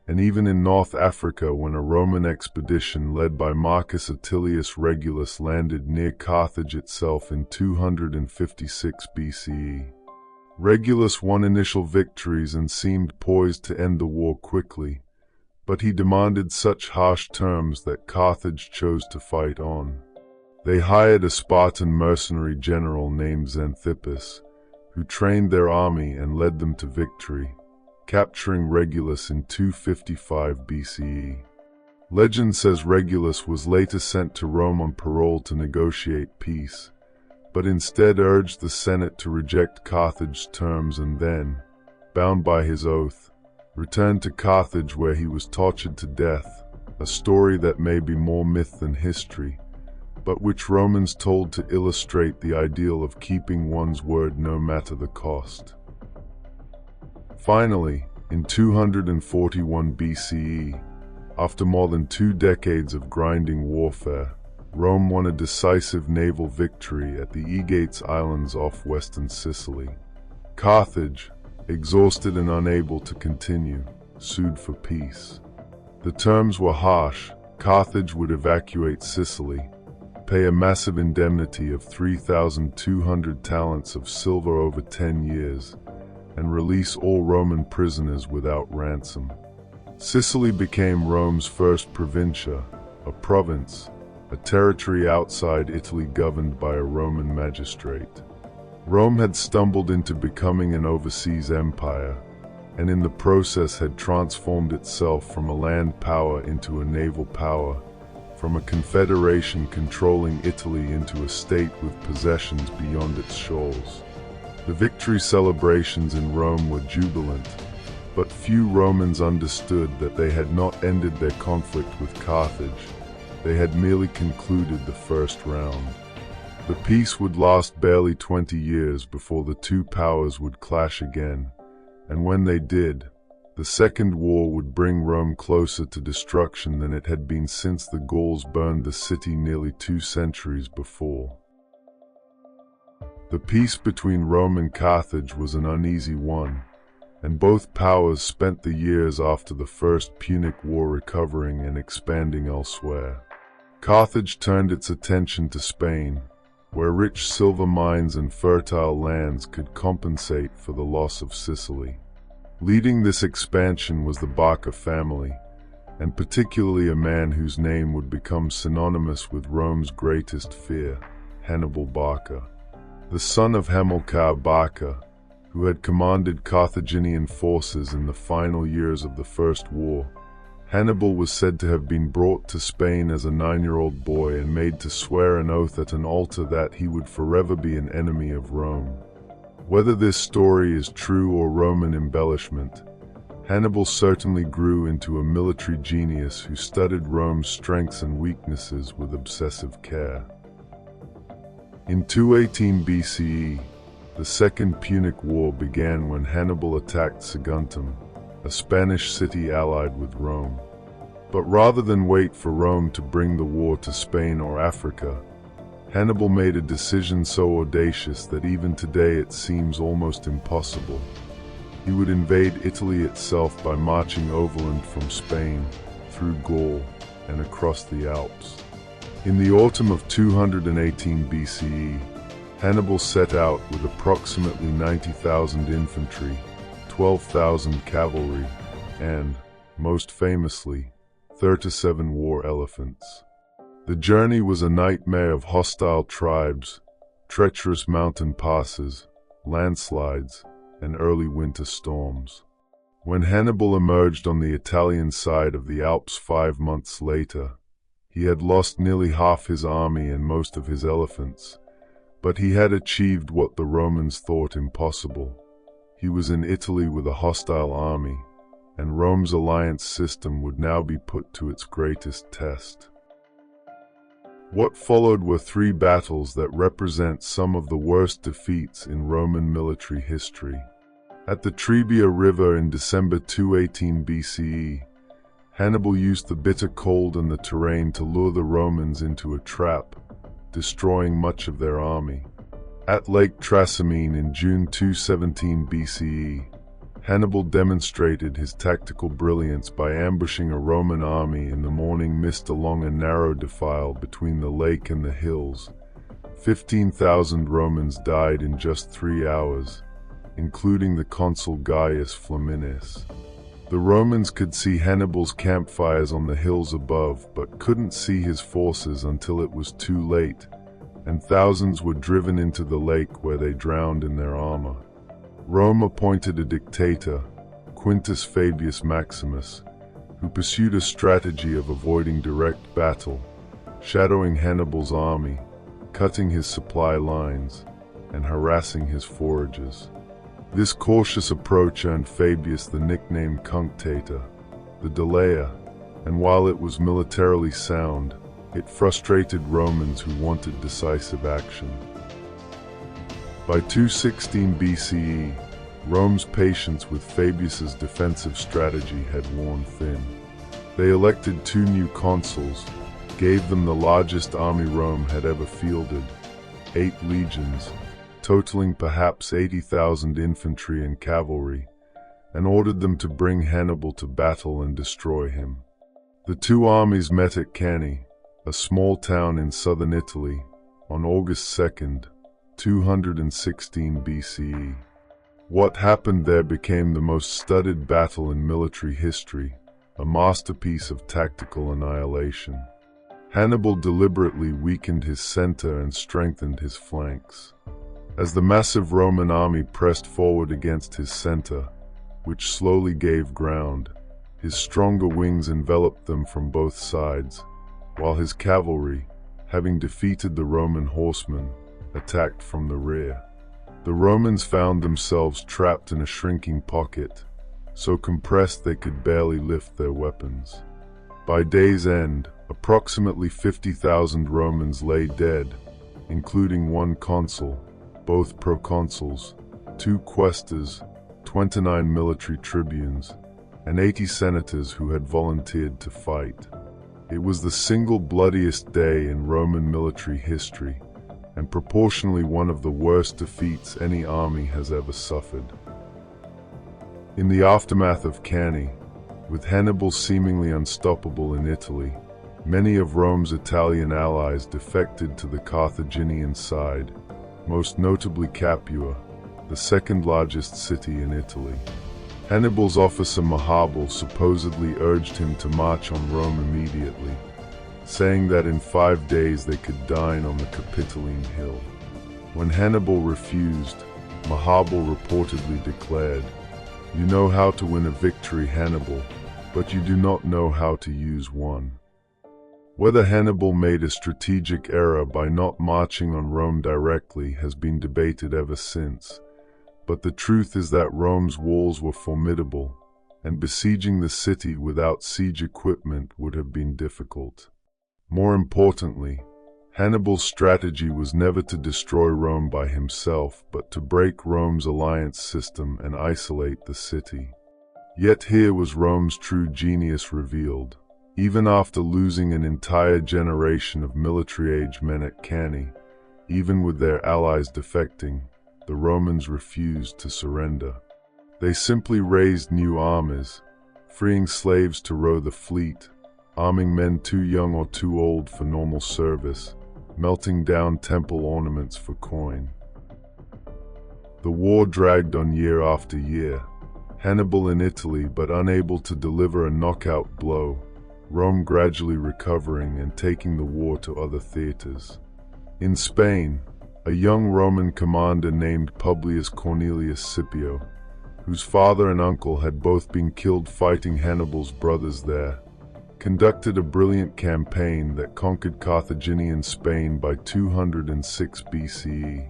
and even in North Africa when a Roman expedition led by Marcus Atilius Regulus landed near Carthage itself in 256 BCE. Regulus won initial victories and seemed poised to end the war quickly, but he demanded such harsh terms that Carthage chose to fight on. They hired a Spartan mercenary general named Xanthippus, who trained their army and led them to victory, capturing Regulus in 255 BCE. Legend says Regulus was later sent to Rome on parole to negotiate peace, but instead urged the Senate to reject Carthage's terms and then, bound by his oath, returned to Carthage where he was tortured to death, a story that may be more myth than history, but which Romans told to illustrate the ideal of keeping one's word no matter the cost. Finally, in 241 BCE, after more than 2 decades of grinding warfare, Rome won a decisive naval victory at the Aegates Islands off western Sicily. Carthage, exhausted and unable to continue, sued for peace. The terms were harsh. Carthage would evacuate Sicily, pay a massive indemnity of 3,200 talents of silver over 10 years, and release all Roman prisoners without ransom. Sicily became Rome's first provincia, a province, a territory outside Italy governed by a Roman magistrate. Rome had stumbled into becoming an overseas empire, and in the process had transformed itself from a land power into a naval power, from a confederation controlling Italy into a state with possessions beyond its shores. The victory celebrations in Rome were jubilant, but few Romans understood that they had not ended their conflict with Carthage. They had merely concluded the first round. The peace would last barely 20 years before the two powers would clash again, and when they did, the Second War would bring Rome closer to destruction than it had been since the Gauls burned the city nearly 2 centuries before. The peace between Rome and Carthage was an uneasy one, and both powers spent the years after the First Punic War recovering and expanding elsewhere. Carthage turned its attention to Spain, where rich silver mines and fertile lands could compensate for the loss of Sicily. Leading this expansion was the Barca family, and particularly a man whose name would become synonymous with Rome's greatest fear, Hannibal Barca. The son of Hamilcar Barca, who had commanded Carthaginian forces in the final years of the First War, Hannibal was said to have been brought to Spain as a 9-year-old boy and made to swear an oath at an altar that he would forever be an enemy of Rome. Whether this story is true or Roman embellishment, Hannibal certainly grew into a military genius who studied Rome's strengths and weaknesses with obsessive care. In 218 BCE, the Second Punic War began when Hannibal attacked Saguntum, a Spanish city allied with Rome. But rather than wait for Rome to bring the war to Spain or Africa, Hannibal made a decision so audacious that even today it seems almost impossible. He would invade Italy itself by marching overland from Spain, through Gaul, and across the Alps. In the autumn of 218 BCE, Hannibal set out with approximately 90,000 infantry, 12,000 cavalry, and, most famously, 37 war elephants. The journey was a nightmare of hostile tribes, treacherous mountain passes, landslides, and early winter storms. When Hannibal emerged on the Italian side of the Alps 5 months later, he had lost nearly half his army and most of his elephants, but he had achieved what the Romans thought impossible. He was in Italy with a hostile army, and Rome's alliance system would now be put to its greatest test. What followed were 3 battles that represent some of the worst defeats in Roman military history. At the Trebia River in December 218 BCE, Hannibal used the bitter cold and the terrain to lure the Romans into a trap, destroying much of their army. At Lake Trasimene in June 217 BCE, Hannibal demonstrated his tactical brilliance by ambushing a Roman army in the morning mist along a narrow defile between the lake and the hills. 15,000 Romans died in just 3 hours, including the consul Gaius Flaminius. The Romans could see Hannibal's campfires on the hills above, but couldn't see his forces until it was too late, and thousands were driven into the lake where they drowned in their armor. Rome appointed a dictator, Quintus Fabius Maximus, who pursued a strategy of avoiding direct battle, shadowing Hannibal's army, cutting his supply lines, and harassing his foragers. This cautious approach earned Fabius the nickname Cunctator, the delayer, and while it was militarily sound, it frustrated Romans who wanted decisive action. By 216 BCE, Rome's patience with Fabius's defensive strategy had worn thin. They elected 2 new consuls, gave them the largest army Rome had ever fielded, 8 legions, totaling perhaps 80,000 infantry and cavalry, and ordered them to bring Hannibal to battle and destroy him. The 2 armies met at Cannae, a small town in southern Italy, on August 2nd, 216 BCE. What happened there became the most studied battle in military history, a masterpiece of tactical annihilation. Hannibal deliberately weakened his center and strengthened his flanks. As the massive Roman army pressed forward against his center, which slowly gave ground, his stronger wings enveloped them from both sides, while his cavalry, having defeated the Roman horsemen, attacked from the rear. The Romans found themselves trapped in a shrinking pocket, so compressed they could barely lift their weapons. By day's end, approximately 50,000 Romans lay dead, including 1 consul, both proconsuls, 2 quaestors, 29 military tribunes, and 80 senators who had volunteered to fight. It was the single bloodiest day in Roman military history, and proportionally one of the worst defeats any army has ever suffered. In the aftermath of Cannae, with Hannibal seemingly unstoppable in Italy, many of Rome's Italian allies defected to the Carthaginian side, most notably Capua, the second largest city in Italy. Hannibal's officer Hannibal supposedly urged him to march on Rome immediately, saying that in 5 days they could dine on the Capitoline Hill. When Hannibal refused, Hannibal reportedly declared, "You know how to win a victory, Hannibal, but you do not know how to use one." Whether Hannibal made a strategic error by not marching on Rome directly has been debated ever since, but the truth is that Rome's walls were formidable, and besieging the city without siege equipment would have been difficult. More importantly, Hannibal's strategy was never to destroy Rome by himself, but to break Rome's alliance system and isolate the city. Yet here was Rome's true genius revealed. Even after losing an entire generation of military-age men at Cannae, even with their allies defecting, the Romans refused to surrender. They simply raised new armies, freeing slaves to row the fleet, arming men too young or too old for normal service, melting down temple ornaments for coin. The war dragged on year after year, Hannibal in Italy but unable to deliver a knockout blow, Rome gradually recovering and taking the war to other theaters. In Spain, a young Roman commander named Publius Cornelius Scipio, whose father and uncle had both been killed fighting Hannibal's brothers there, conducted a brilliant campaign that conquered Carthaginian Spain by 206 BCE.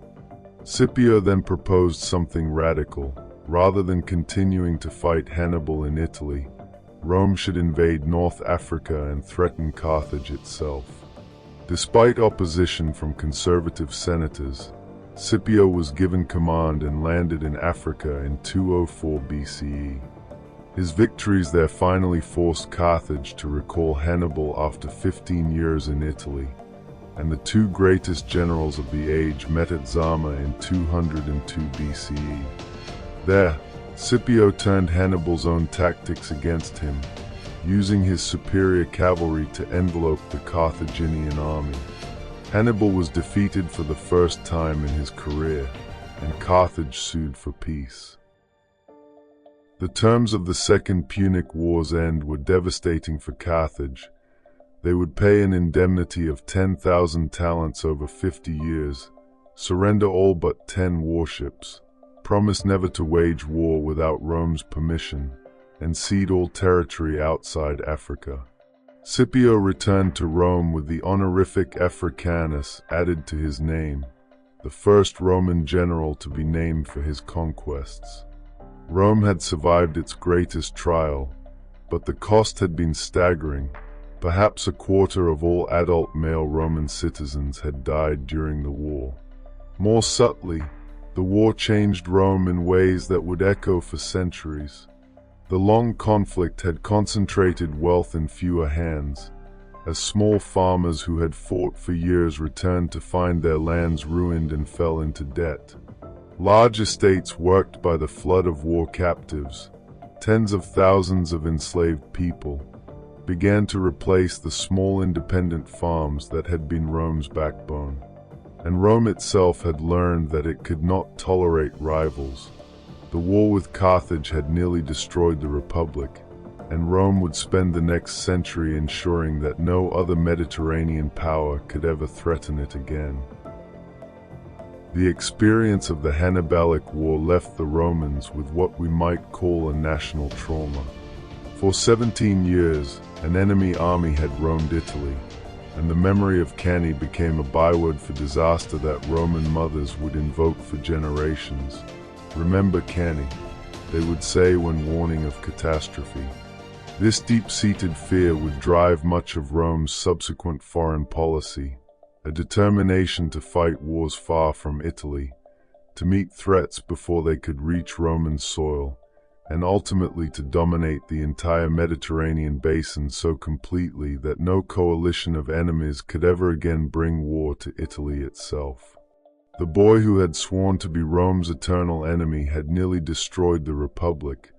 Scipio then proposed something radical. Rather than continuing to fight Hannibal in Italy, Rome should invade North Africa and threaten Carthage itself. Despite opposition from conservative senators, Scipio was given command and landed in Africa in 204 BCE. His victories there finally forced Carthage to recall Hannibal after 15 years in Italy, and the 2 greatest generals of the age met at Zama in 202 BCE. There, Scipio turned Hannibal's own tactics against him, using his superior cavalry to envelope the Carthaginian army. Hannibal was defeated for the first time in his career, and Carthage sued for peace. The terms of the Second Punic War's end were devastating for Carthage. They would pay an indemnity of 10,000 talents over 50 years, surrender all but 10 warships, promise never to wage war without Rome's permission, and cede all territory outside Africa. Scipio returned to Rome with the honorific Africanus added to his name, the first Roman general to be named for his conquests. Rome had survived its greatest trial, but the cost had been staggering. Perhaps a quarter of all adult male Roman citizens had died during the war. More subtly, The war changed Rome in ways that would echo for centuries. The long conflict had concentrated wealth in fewer hands, as small farmers who had fought for years returned to find their lands ruined and fell into debt. Large estates worked by the flood of war captives, tens of thousands of enslaved people, began to replace the small independent farms that had been Rome's backbone. And Rome itself had learned that it could not tolerate rivals. The war with Carthage had nearly destroyed the Republic, and Rome would spend the next century ensuring that no other Mediterranean power could ever threaten it again. The experience of the Hannibalic War left the Romans with what we might call a national trauma. For 17 years, an enemy army had roamed Italy, and the memory of Cannae became a byword for disaster that Roman mothers would invoke for generations. "Remember Cannae," they would say when warning of catastrophe. This deep-seated fear would drive much of Rome's subsequent foreign policy, a determination to fight wars far from Italy, to meet threats before they could reach Roman soil, and ultimately to dominate the entire Mediterranean basin so completely that no coalition of enemies could ever again bring war to Italy itself. The boy who had sworn to be Rome's eternal enemy had nearly destroyed the Republic,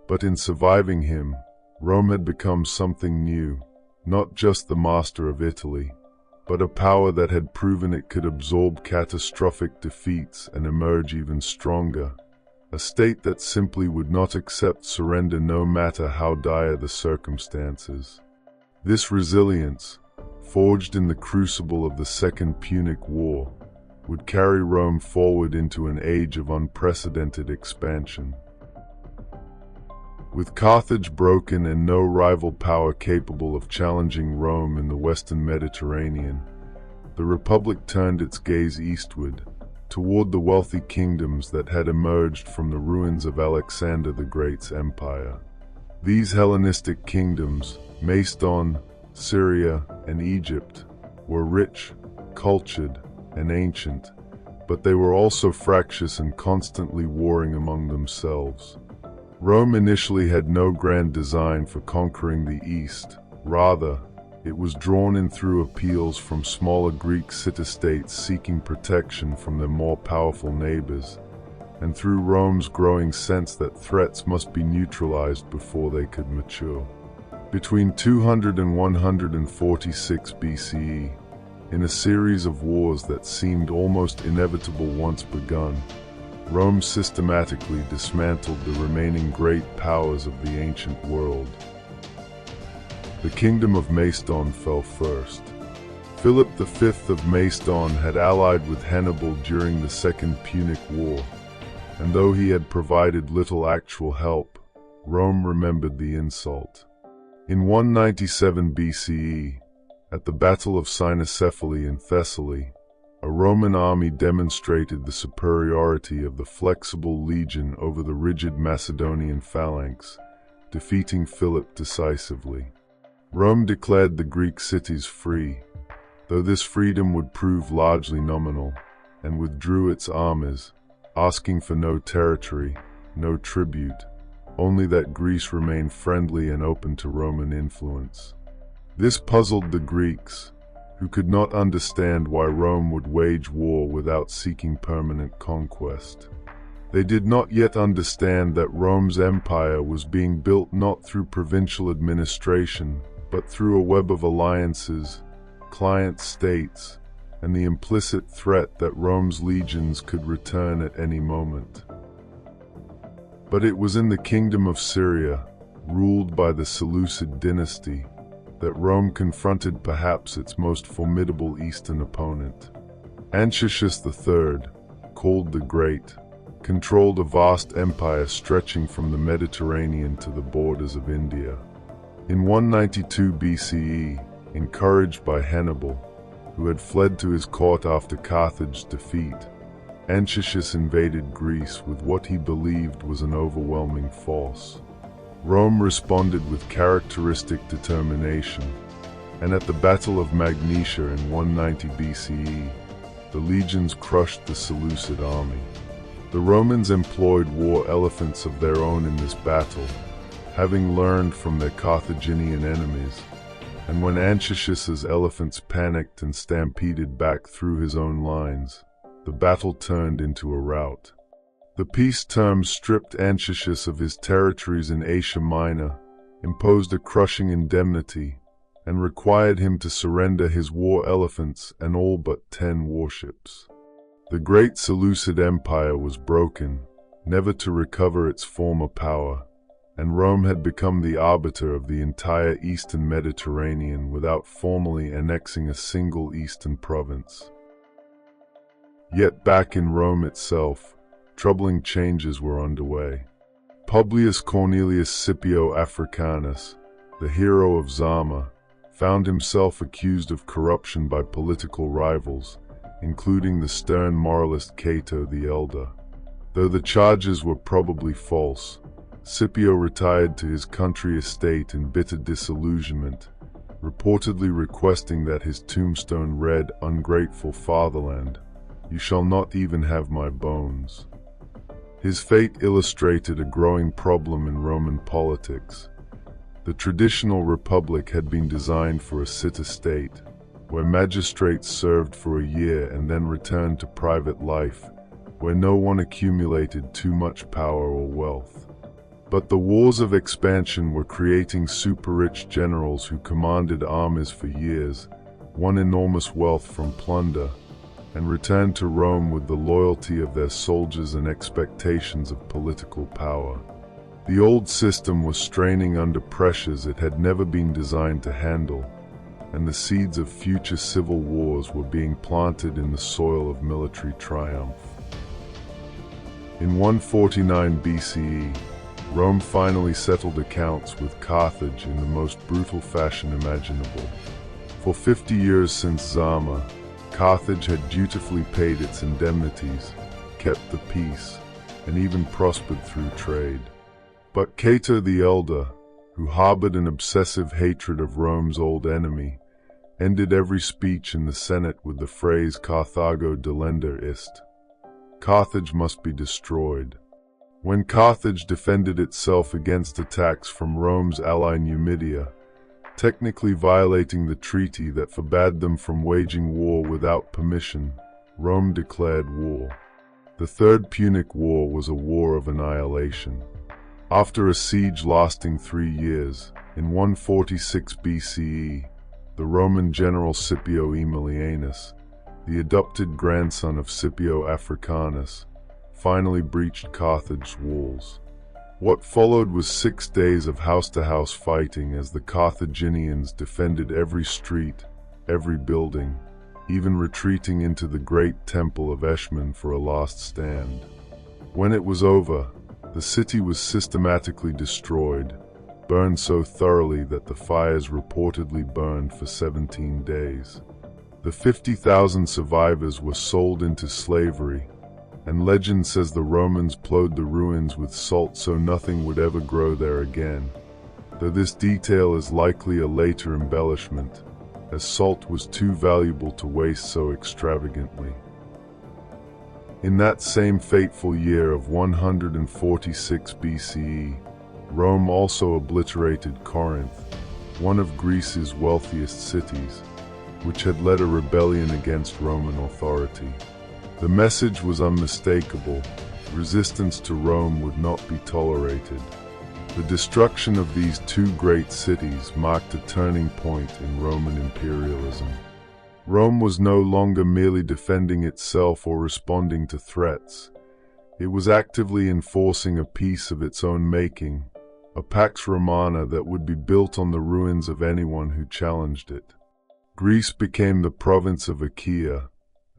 but in surviving him, Rome had become something new, not just the master of Italy, but a power that had proven it could absorb catastrophic defeats and emerge even stronger. A state that simply would not accept surrender no matter how dire the circumstances. This resilience, forged in the crucible of the Second Punic War, would carry Rome forward into an age of unprecedented expansion. With Carthage broken and no rival power capable of challenging Rome in the Western Mediterranean, the Republic turned its gaze eastward, toward the wealthy kingdoms that had emerged from the ruins of Alexander the Great's empire. These Hellenistic kingdoms, Macedon, Syria, and Egypt, were rich, cultured, and ancient, but they were also fractious and constantly warring among themselves. Rome initially had no grand design for conquering the East. Rather, it was drawn in through appeals from smaller Greek city-states seeking protection from their more powerful neighbors, and through Rome's growing sense that threats must be neutralized before they could mature. Between 200 and 146 BCE, in a series of wars that seemed almost inevitable once begun, Rome systematically dismantled the remaining great powers of the ancient world. The kingdom of Macedon fell first. Philip V of Macedon had allied with Hannibal during the Second Punic War, and though he had provided little actual help, Rome remembered the insult. In 197 BCE, at the Battle of Cynocephaly in Thessaly, a Roman army demonstrated the superiority of the flexible legion over the rigid Macedonian phalanx, defeating Philip decisively. Rome declared the Greek cities free, though this freedom would prove largely nominal, and withdrew its armies, asking for no territory, no tribute, only that Greece remain friendly and open to Roman influence. This puzzled the Greeks, who could not understand why Rome would wage war without seeking permanent conquest. They did not yet understand that Rome's empire was being built not through provincial administration, but through a web of alliances, client states, and the implicit threat that Rome's legions could return at any moment. But it was in the kingdom of Syria, ruled by the Seleucid dynasty, that Rome confronted perhaps its most formidable eastern opponent. Antiochus III, called the Great, controlled a vast empire stretching from the Mediterranean to the borders of India. In 192 BCE, encouraged by Hannibal, who had fled to his court after Carthage's defeat, Antiochus invaded Greece with what he believed was an overwhelming force. Rome responded with characteristic determination, and at the Battle of Magnesia in 190 BCE, the legions crushed the Seleucid army. The Romans employed war elephants of their own in this battle, having learned from their Carthaginian enemies, and when Anchius's elephants panicked and stampeded back through his own lines, the battle turned into a rout. The peace terms stripped Anchius of his territories in Asia Minor, imposed a crushing indemnity, and required him to surrender his war elephants and all but 10 warships. The great Seleucid Empire was broken, never to recover its former power, and Rome had become the arbiter of the entire eastern Mediterranean without formally annexing a single eastern province. Yet back in Rome itself, troubling changes were underway. Publius Cornelius Scipio Africanus, the hero of Zama, found himself accused of corruption by political rivals, including the stern moralist Cato the Elder. Though the charges were probably false, Scipio retired to his country estate in bitter disillusionment, reportedly requesting that his tombstone read, "Ungrateful fatherland, you shall not even have my bones." His fate illustrated a growing problem in Roman politics. The traditional republic had been designed for a city-state, where magistrates served for a year and then returned to private life, where no one accumulated too much power or wealth. But the wars of expansion were creating super-rich generals who commanded armies for years, won enormous wealth from plunder, and returned to Rome with the loyalty of their soldiers and expectations of political power. The old system was straining under pressures it had never been designed to handle, and the seeds of future civil wars were being planted in the soil of military triumph. In 149 BCE, Rome finally settled accounts with Carthage in the most brutal fashion imaginable. For 50 years since Zama, Carthage had dutifully paid its indemnities, kept the peace, and even prospered through trade. But Cato the Elder, who harbored an obsessive hatred of Rome's old enemy, ended every speech in the Senate with the phrase "Carthago delenda ist." Carthage must be destroyed. When Carthage defended itself against attacks from Rome's ally Numidia, technically violating the treaty that forbade them from waging war without permission, Rome declared war. The Third Punic War was a war of annihilation. After a siege lasting 3 years, in 146 BCE, the Roman general Scipio Aemilianus, the adopted grandson of Scipio Africanus, finally breached Carthage's walls. What followed was 6 days of house-to-house fighting as the Carthaginians defended every street, every building, even retreating into the great temple of Eshmun for a last stand. When it was over, the city was systematically destroyed, burned so thoroughly that the fires reportedly burned for 17 days. The 50,000 survivors were sold into slavery, and legend says the Romans plowed the ruins with salt so nothing would ever grow there again, though this detail is likely a later embellishment, as salt was too valuable to waste so extravagantly. In that same fateful year of 146 BCE, Rome also obliterated Corinth, one of Greece's wealthiest cities, which had led a rebellion against Roman authority. The message was unmistakable: resistance to Rome would not be tolerated. The destruction of these 2 great cities marked a turning point in Roman imperialism. Rome was no longer merely defending itself or responding to threats. It was actively enforcing a peace of its own making, a Pax Romana that would be built on the ruins of anyone who challenged it. Greece became the province of Achaia,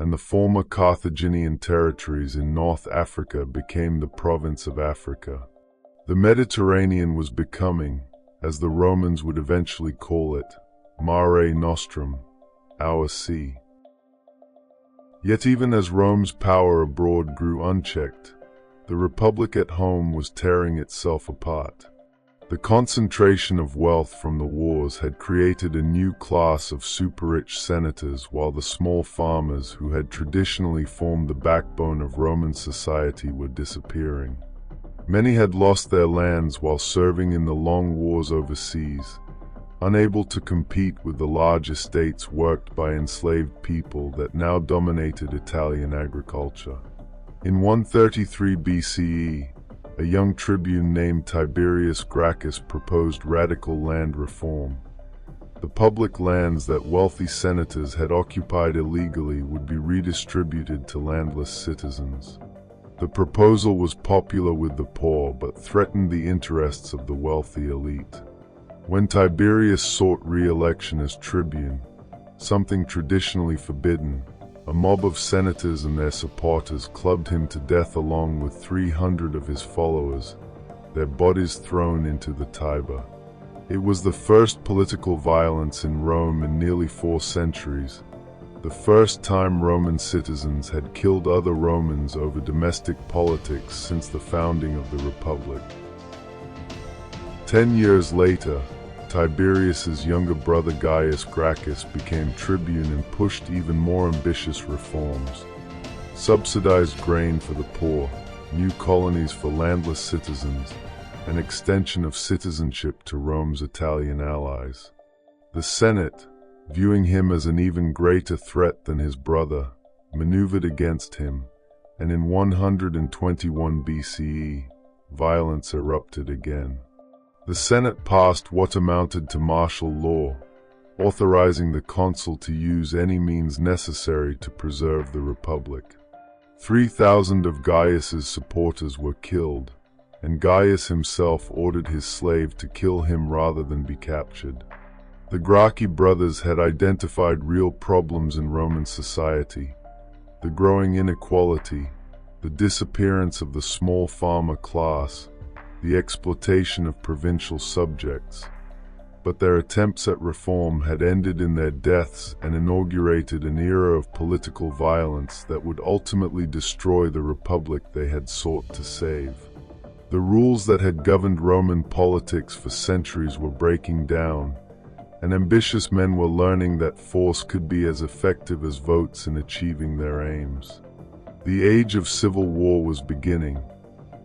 and the former Carthaginian territories in North Africa became the province of Africa. The Mediterranean was becoming, as the Romans would eventually call it, Mare Nostrum, our sea. Yet even as Rome's power abroad grew unchecked, the Republic at home was tearing itself apart. The concentration of wealth from the wars had created a new class of super-rich senators, while the small farmers who had traditionally formed the backbone of Roman society were disappearing. Many had lost their lands while serving in the long wars overseas, unable to compete with the large estates worked by enslaved people that now dominated Italian agriculture. In 133 BCE, a young tribune named Tiberius Gracchus proposed radical land reform. The public lands that wealthy senators had occupied illegally would be redistributed to landless citizens. The proposal was popular with the poor but threatened the interests of the wealthy elite. When Tiberius sought re-election as tribune, something traditionally forbidden, a mob of senators and their supporters clubbed him to death along with 300 of his followers, their bodies thrown into the Tiber. It was the first political violence in Rome in nearly 4 centuries, the first time Roman citizens had killed other Romans over domestic politics since the founding of the Republic. 10 years later, Tiberius's younger brother Gaius Gracchus became tribune and pushed even more ambitious reforms. Subsidized grain for the poor, new colonies for landless citizens, an extension of citizenship to Rome's Italian allies. The Senate, viewing him as an even greater threat than his brother, maneuvered against him, and in 121 BCE, violence erupted again. The Senate passed what amounted to martial law, authorizing the consul to use any means necessary to preserve the Republic. 3,000 of Gaius's supporters were killed, and Gaius himself ordered his slave to kill him rather than be captured. The Gracchi brothers had identified real problems in Roman society: the growing inequality, the disappearance of the small farmer class, the exploitation of provincial subjects. But their attempts at reform had ended in their deaths and inaugurated an era of political violence that would ultimately destroy the republic they had sought to save. The rules that had governed Roman politics for centuries were breaking down, and ambitious men were learning that force could be as effective as votes in achieving their aims. The age of civil war was beginning,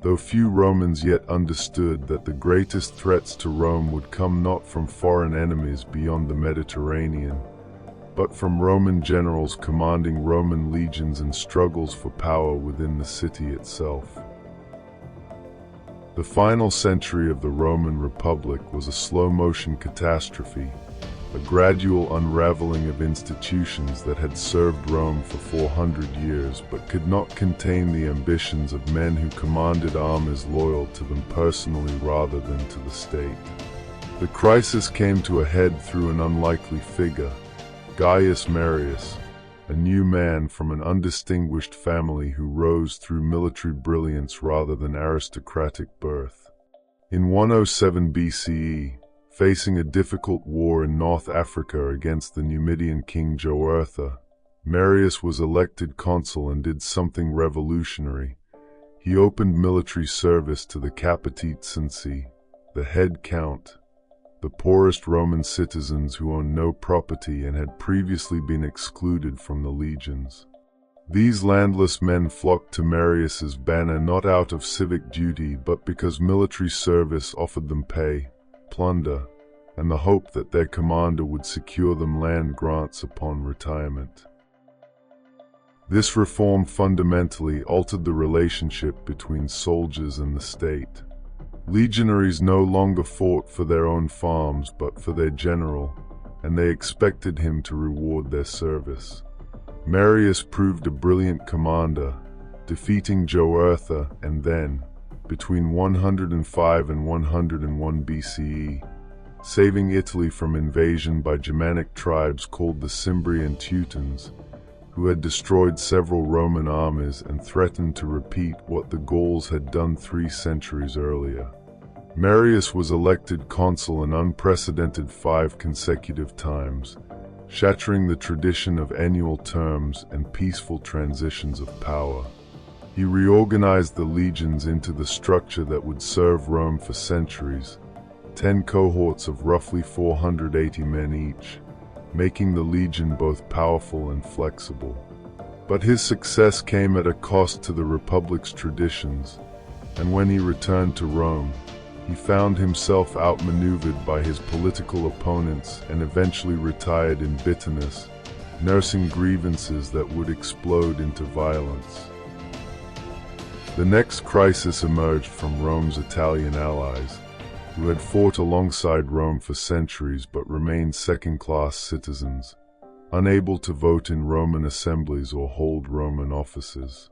though few Romans yet understood that the greatest threats to Rome would come not from foreign enemies beyond the Mediterranean, but from Roman generals commanding Roman legions and struggles for power within the city itself. The final century of the Roman Republic was a slow-motion catastrophe, a gradual unraveling of institutions that had served Rome for 400 years but could not contain the ambitions of men who commanded armies loyal to them personally rather than to the state. The crisis came to a head through an unlikely figure, Gaius Marius, a new man from an undistinguished family who rose through military brilliance rather than aristocratic birth. In 107 BCE, facing a difficult war in North Africa against the Numidian king Jugurtha, Marius was elected consul and did something revolutionary. He opened military service to the Capititensi, the head count, the poorest Roman citizens who owned no property and had previously been excluded from the legions. These landless men flocked to Marius's banner not out of civic duty but because military service offered them pay, plunder, and the hope that their commander would secure them land grants upon retirement. This reform fundamentally altered the relationship between soldiers and the state. Legionaries no longer fought for their own farms but for their general, and they expected him to reward their service. Marius proved a brilliant commander, defeating Jugurtha and then, between 105 and 101 BCE, saving Italy from invasion by Germanic tribes called the Cimbrian Teutons, who had destroyed several Roman armies and threatened to repeat what the Gauls had done 3 centuries earlier. Marius was elected consul an unprecedented 5 consecutive times, shattering the tradition of annual terms and peaceful transitions of power. He reorganized the legions into the structure that would serve Rome for centuries, 10 cohorts of roughly 480 men each, making the legion both powerful and flexible. But his success came at a cost to the Republic's traditions, and when he returned to Rome, he found himself outmaneuvered by his political opponents and eventually retired in bitterness, nursing grievances that would explode into violence. The next crisis emerged from Rome's Italian allies, who had fought alongside Rome for centuries but remained second-class citizens, unable to vote in Roman assemblies or hold Roman offices.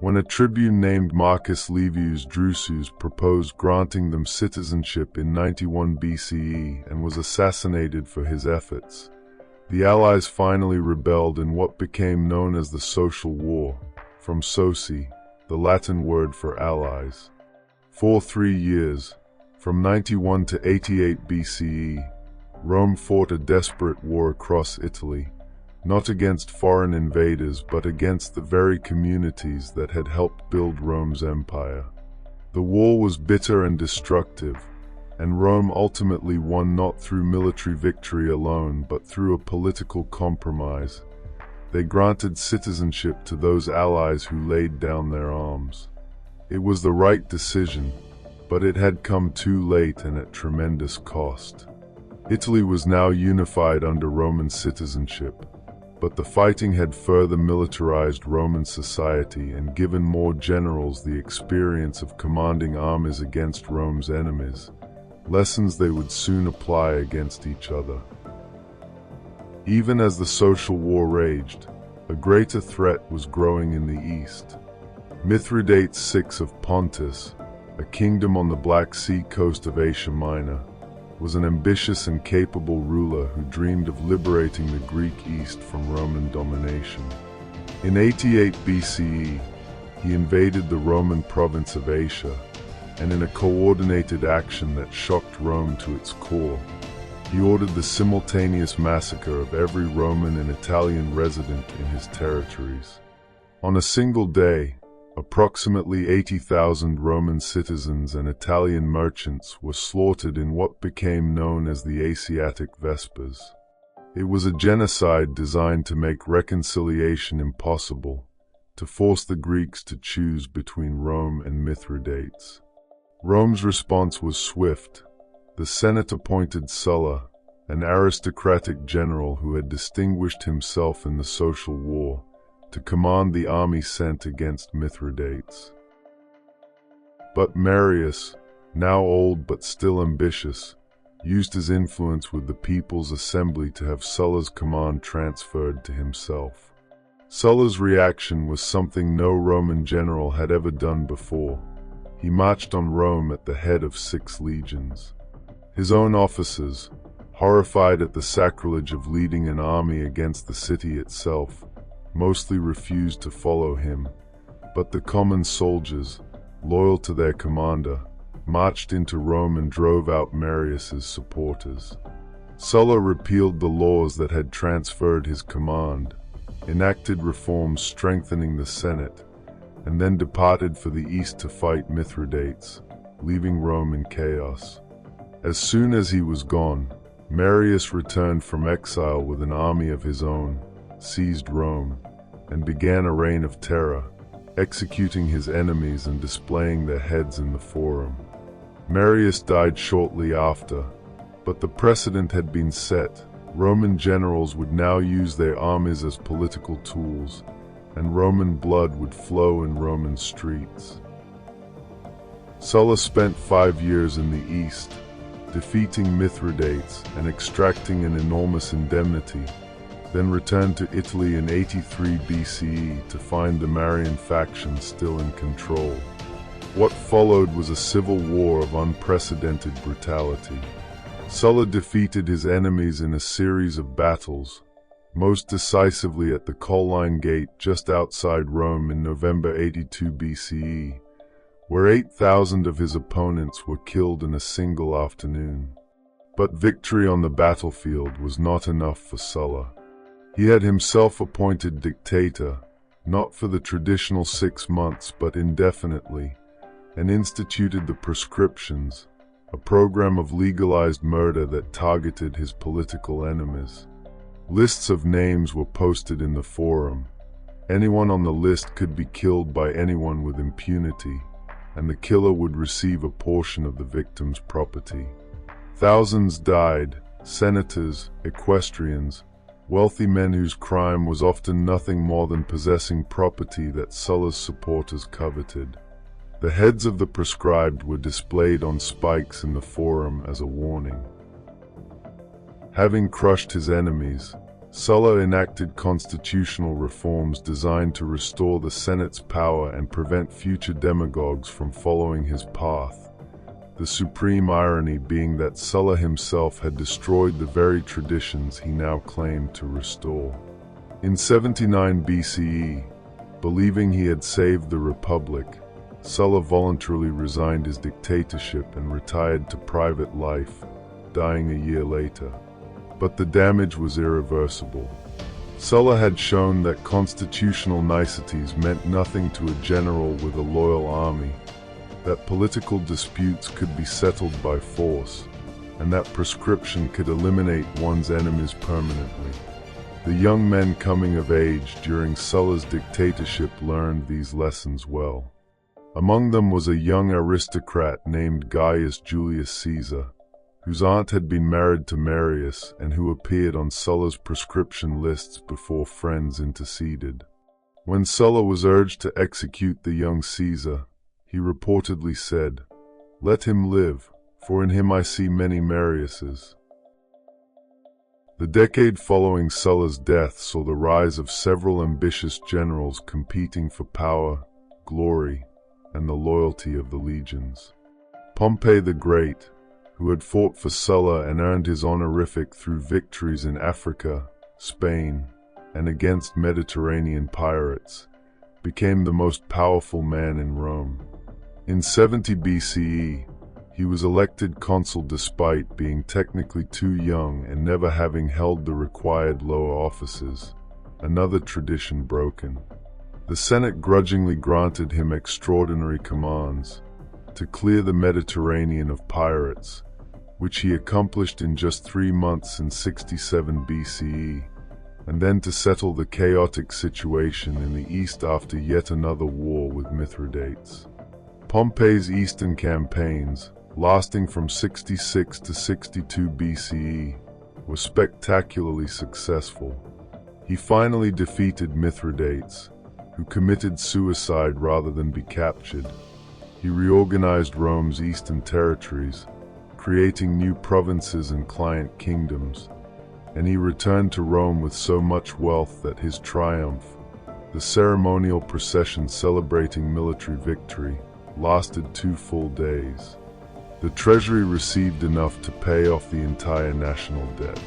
When a tribune named Marcus Livius Drusus proposed granting them citizenship in 91 BCE and was assassinated for his efforts, the allies finally rebelled in what became known as the Social War, from soci, the Latin word for allies. For 3 years, from 91 to 88 BCE, Rome fought a desperate war across Italy, not against foreign invaders but against the very communities that had helped build Rome's empire. The war was bitter and destructive, and Rome ultimately won not through military victory alone but through a political compromise. They granted citizenship to those allies who laid down their arms. It was the right decision, but it had come too late and at tremendous cost. Italy was now unified under Roman citizenship, but the fighting had further militarized Roman society and given more generals the experience of commanding armies against Rome's enemies, lessons they would soon apply against each other. Even as the social war raged, a greater threat was growing in the east. Mithridates VI of Pontus, a kingdom on the Black Sea coast of Asia Minor, was an ambitious and capable ruler who dreamed of liberating the Greek East from Roman domination. In 88 BCE, he invaded the Roman province of Asia, and in a coordinated action that shocked Rome to its core, he ordered the simultaneous massacre of every Roman and Italian resident in his territories. On a single day, approximately 80,000 Roman citizens and Italian merchants were slaughtered in what became known as the Asiatic Vespers. It was a genocide designed to make reconciliation impossible, to force the Greeks to choose between Rome and Mithridates. Rome's response was swift. The Senate appointed Sulla, an aristocratic general who had distinguished himself in the social war, to command the army sent against Mithridates. But Marius, now old but still ambitious, used his influence with the People's Assembly to have Sulla's command transferred to himself. Sulla's reaction was something no Roman general had ever done before. He marched on Rome at the head of 6 legions. His own officers, horrified at the sacrilege of leading an army against the city itself, mostly refused to follow him, but the common soldiers, loyal to their commander, marched into Rome and drove out Marius's supporters. Sulla repealed the laws that had transferred his command, enacted reforms strengthening the Senate, and then departed for the east to fight Mithridates, leaving Rome in chaos. As soon as he was gone, Marius returned from exile with an army of his own, seized Rome, and began a reign of terror, executing his enemies and displaying their heads in the Forum. Marius died shortly after, but the precedent had been set. Roman generals would now use their armies as political tools, and Roman blood would flow in Roman streets. Sulla spent 5 years in the east, defeating Mithridates and extracting an enormous indemnity, then returned to Italy in 83 BCE to find the Marian faction still in control. What followed was a civil war of unprecedented brutality. Sulla defeated his enemies in a series of battles, most decisively at the Colline Gate just outside Rome in November 82 BCE, where 8,000 of his opponents were killed in a single afternoon. But victory on the battlefield was not enough for Sulla. He had himself appointed dictator, not for the traditional 6 months but indefinitely, and instituted the proscriptions, a program of legalized murder that targeted his political enemies. Lists of names were posted in the forum. Anyone on the list could be killed by anyone with impunity, and the killer would receive a portion of the victim's property. Thousands died: senators, equestrians, wealthy men whose crime was often nothing more than possessing property that Sulla's supporters coveted. The heads of the proscribed were displayed on spikes in the forum as a warning. Having crushed his enemies, Sulla enacted constitutional reforms designed to restore the Senate's power and prevent future demagogues from following his path. The supreme irony being that Sulla himself had destroyed the very traditions he now claimed to restore. In 79 BCE, believing he had saved the Republic, Sulla voluntarily resigned his dictatorship and retired to private life, dying a year later. But the damage was irreversible. Sulla had shown that constitutional niceties meant nothing to a general with a loyal army, that political disputes could be settled by force, and that proscription could eliminate one's enemies permanently. The young men coming of age during Sulla's dictatorship learned these lessons well. Among them was a young aristocrat named Gaius Julius Caesar, whose aunt had been married to Marius and who appeared on Sulla's proscription lists before friends interceded. When Sulla was urged to execute the young Caesar, he reportedly said, "Let him live, for in him I see many Mariuses." The decade following Sulla's death saw the rise of several ambitious generals competing for power, glory, and the loyalty of the legions. Pompey the Great, who had fought for Sulla and earned his honorific through victories in Africa, Spain, and against Mediterranean pirates, became the most powerful man in Rome. In 70 BCE, he was elected consul despite being technically too young and never having held the required lower offices, another tradition broken. The Senate grudgingly granted him extraordinary commands to clear the Mediterranean of pirates, which he accomplished in just 3 months in 67 BCE, and then to settle the chaotic situation in the east after yet another war with Mithridates. Pompey's eastern campaigns, lasting from 66 to 62 BCE, were spectacularly successful. He finally defeated Mithridates, who committed suicide rather than be captured. He reorganized Rome's eastern territories, creating new provinces and client kingdoms, and he returned to Rome with so much wealth that his triumph, the ceremonial procession celebrating military victory, lasted 2 full days. The treasury received enough to pay off the entire national debt.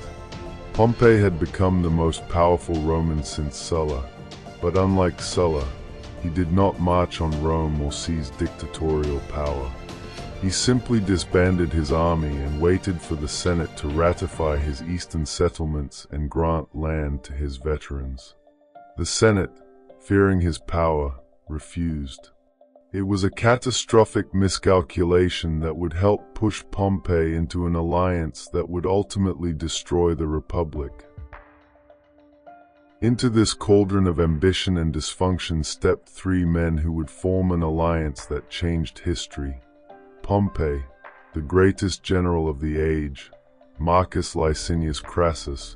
Pompey had become the most powerful Roman since Sulla, but unlike Sulla, he did not march on Rome or seize dictatorial power. He simply disbanded his army and waited for the Senate to ratify his eastern settlements and grant land to his veterans. The Senate, fearing his power, refused. It was a catastrophic miscalculation that would help push Pompey into an alliance that would ultimately destroy the Republic. Into this cauldron of ambition and dysfunction stepped 3 men who would form an alliance that changed history. Pompey, the greatest general of the age, Marcus Licinius Crassus,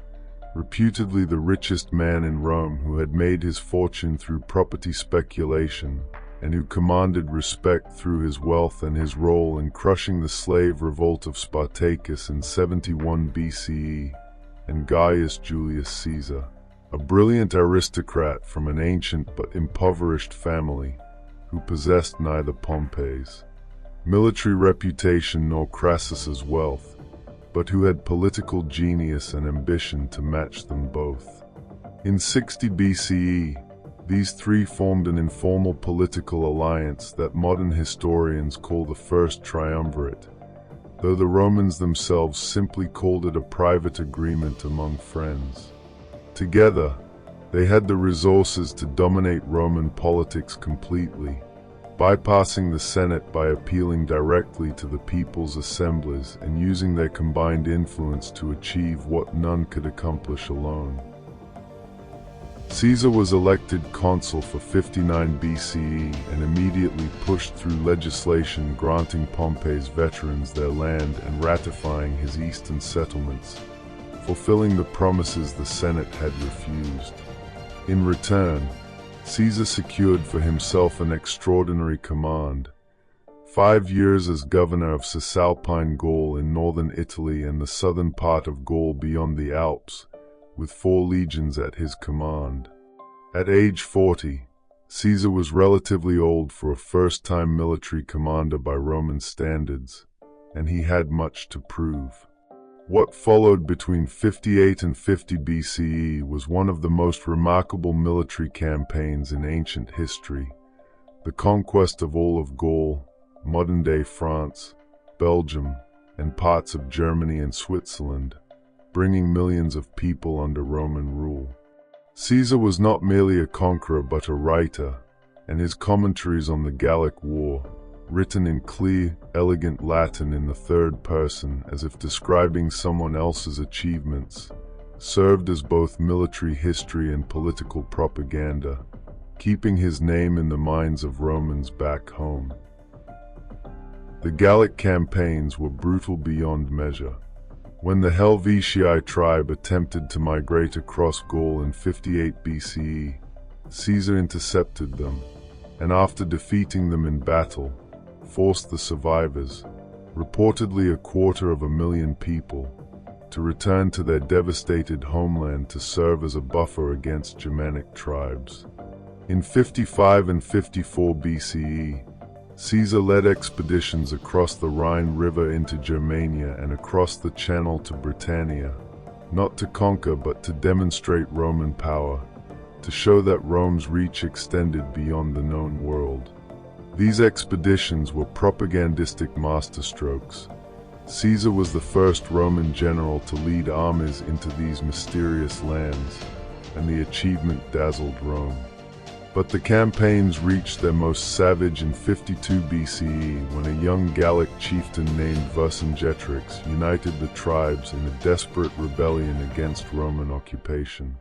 reputedly the richest man in Rome who had made his fortune through property speculation, and who commanded respect through his wealth and his role in crushing the slave revolt of Spartacus in 71 BCE, and Gaius Julius Caesar, a brilliant aristocrat from an ancient but impoverished family, who possessed neither Pompey's military reputation nor Crassus's wealth, but who had political genius and ambition to match them both. In 60 BCE, these 3 formed an informal political alliance that modern historians call the First Triumvirate, though the Romans themselves simply called it a private agreement among friends. Together, they had the resources to dominate Roman politics completely, bypassing the Senate by appealing directly to the people's assemblies and using their combined influence to achieve what none could accomplish alone. Caesar was elected consul for 59 BCE and immediately pushed through legislation granting Pompey's veterans their land and ratifying his eastern settlements, fulfilling the promises the Senate had refused. In return, Caesar secured for himself an extraordinary command: 5 years as governor of Cisalpine Gaul in northern Italy and the southern part of Gaul beyond the Alps, with 4 legions at his command. At age 40, Caesar was relatively old for a first-time military commander by Roman standards, and he had much to prove. What followed between 58 and 50 BCE was one of the most remarkable military campaigns in ancient history: the conquest of all of Gaul, modern-day France, Belgium, and parts of Germany and Switzerland, bringing millions of people under Roman rule. Caesar was not merely a conqueror but a writer, and his commentaries on the Gallic War, written in clear, elegant Latin in the third person as if describing someone else's achievements, served as both military history and political propaganda, keeping his name in the minds of Romans back home. The Gallic campaigns were brutal beyond measure. When the Helvetii tribe attempted to migrate across Gaul in 58 BCE, Caesar intercepted them, and after defeating them in battle, forced the survivors, reportedly 250,000 people, to return to their devastated homeland to serve as a buffer against Germanic tribes. In 55 and 54 BCE, Caesar led expeditions across the Rhine River into Germania and across the Channel to Britannia, not to conquer but to demonstrate Roman power, to show that Rome's reach extended beyond the known world. These expeditions were propagandistic masterstrokes. Caesar was the first Roman general to lead armies into these mysterious lands, and the achievement dazzled Rome. But the campaigns reached their most savage in 52 BCE when a young Gallic chieftain named Vercingetorix united the tribes in a desperate rebellion against Roman occupation.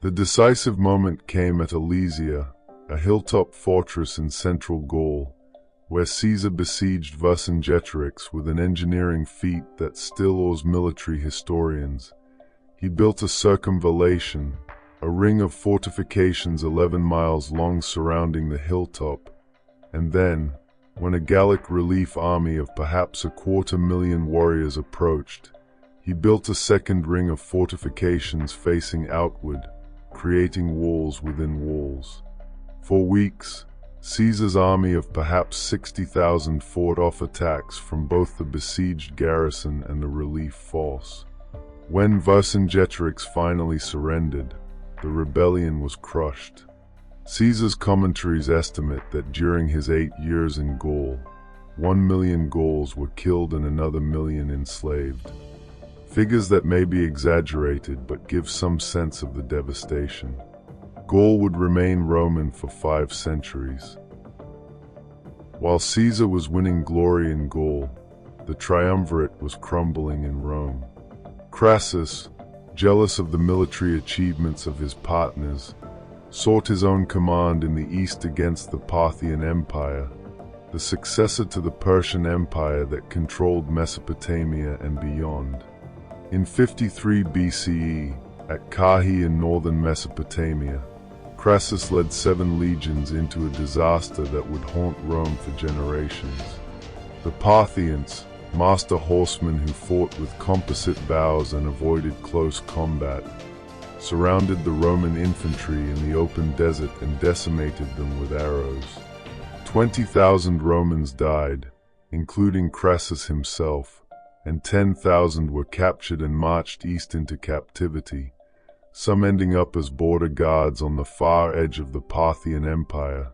The decisive moment came at Alesia, a hilltop fortress in central Gaul, where Caesar besieged Vercingetorix with an engineering feat that still awes military historians. He built a circumvallation, a ring of fortifications 11 miles long surrounding the hilltop, and then, when a Gallic relief army of perhaps 250,000 warriors approached, he built a second ring of fortifications facing outward, creating walls within walls. For weeks, Caesar's army of perhaps 60,000 fought off attacks from both the besieged garrison and the relief force. When Vercingetorix finally surrendered, the rebellion was crushed. Caesar's commentaries estimate that during his 8 years in Gaul, 1 million Gauls were killed and another million enslaved. Figures that may be exaggerated but give some sense of the devastation. Gaul would remain Roman for 5 centuries. While Caesar was winning glory in Gaul, the triumvirate was crumbling in Rome. Crassus, jealous of the military achievements of his partners, sought his own command in the east against the Parthian Empire, the successor to the Persian Empire that controlled Mesopotamia and beyond. In 53 BCE, at Carrhae in northern Mesopotamia, Crassus led 7 legions into a disaster that would haunt Rome for generations. The Parthians, master horsemen who fought with composite bows and avoided close combat, surrounded the Roman infantry in the open desert and decimated them with arrows. 20,000 Romans died, including Crassus himself, and 10,000 were captured and marched east into captivity, some ending up as border guards on the far edge of the Parthian Empire,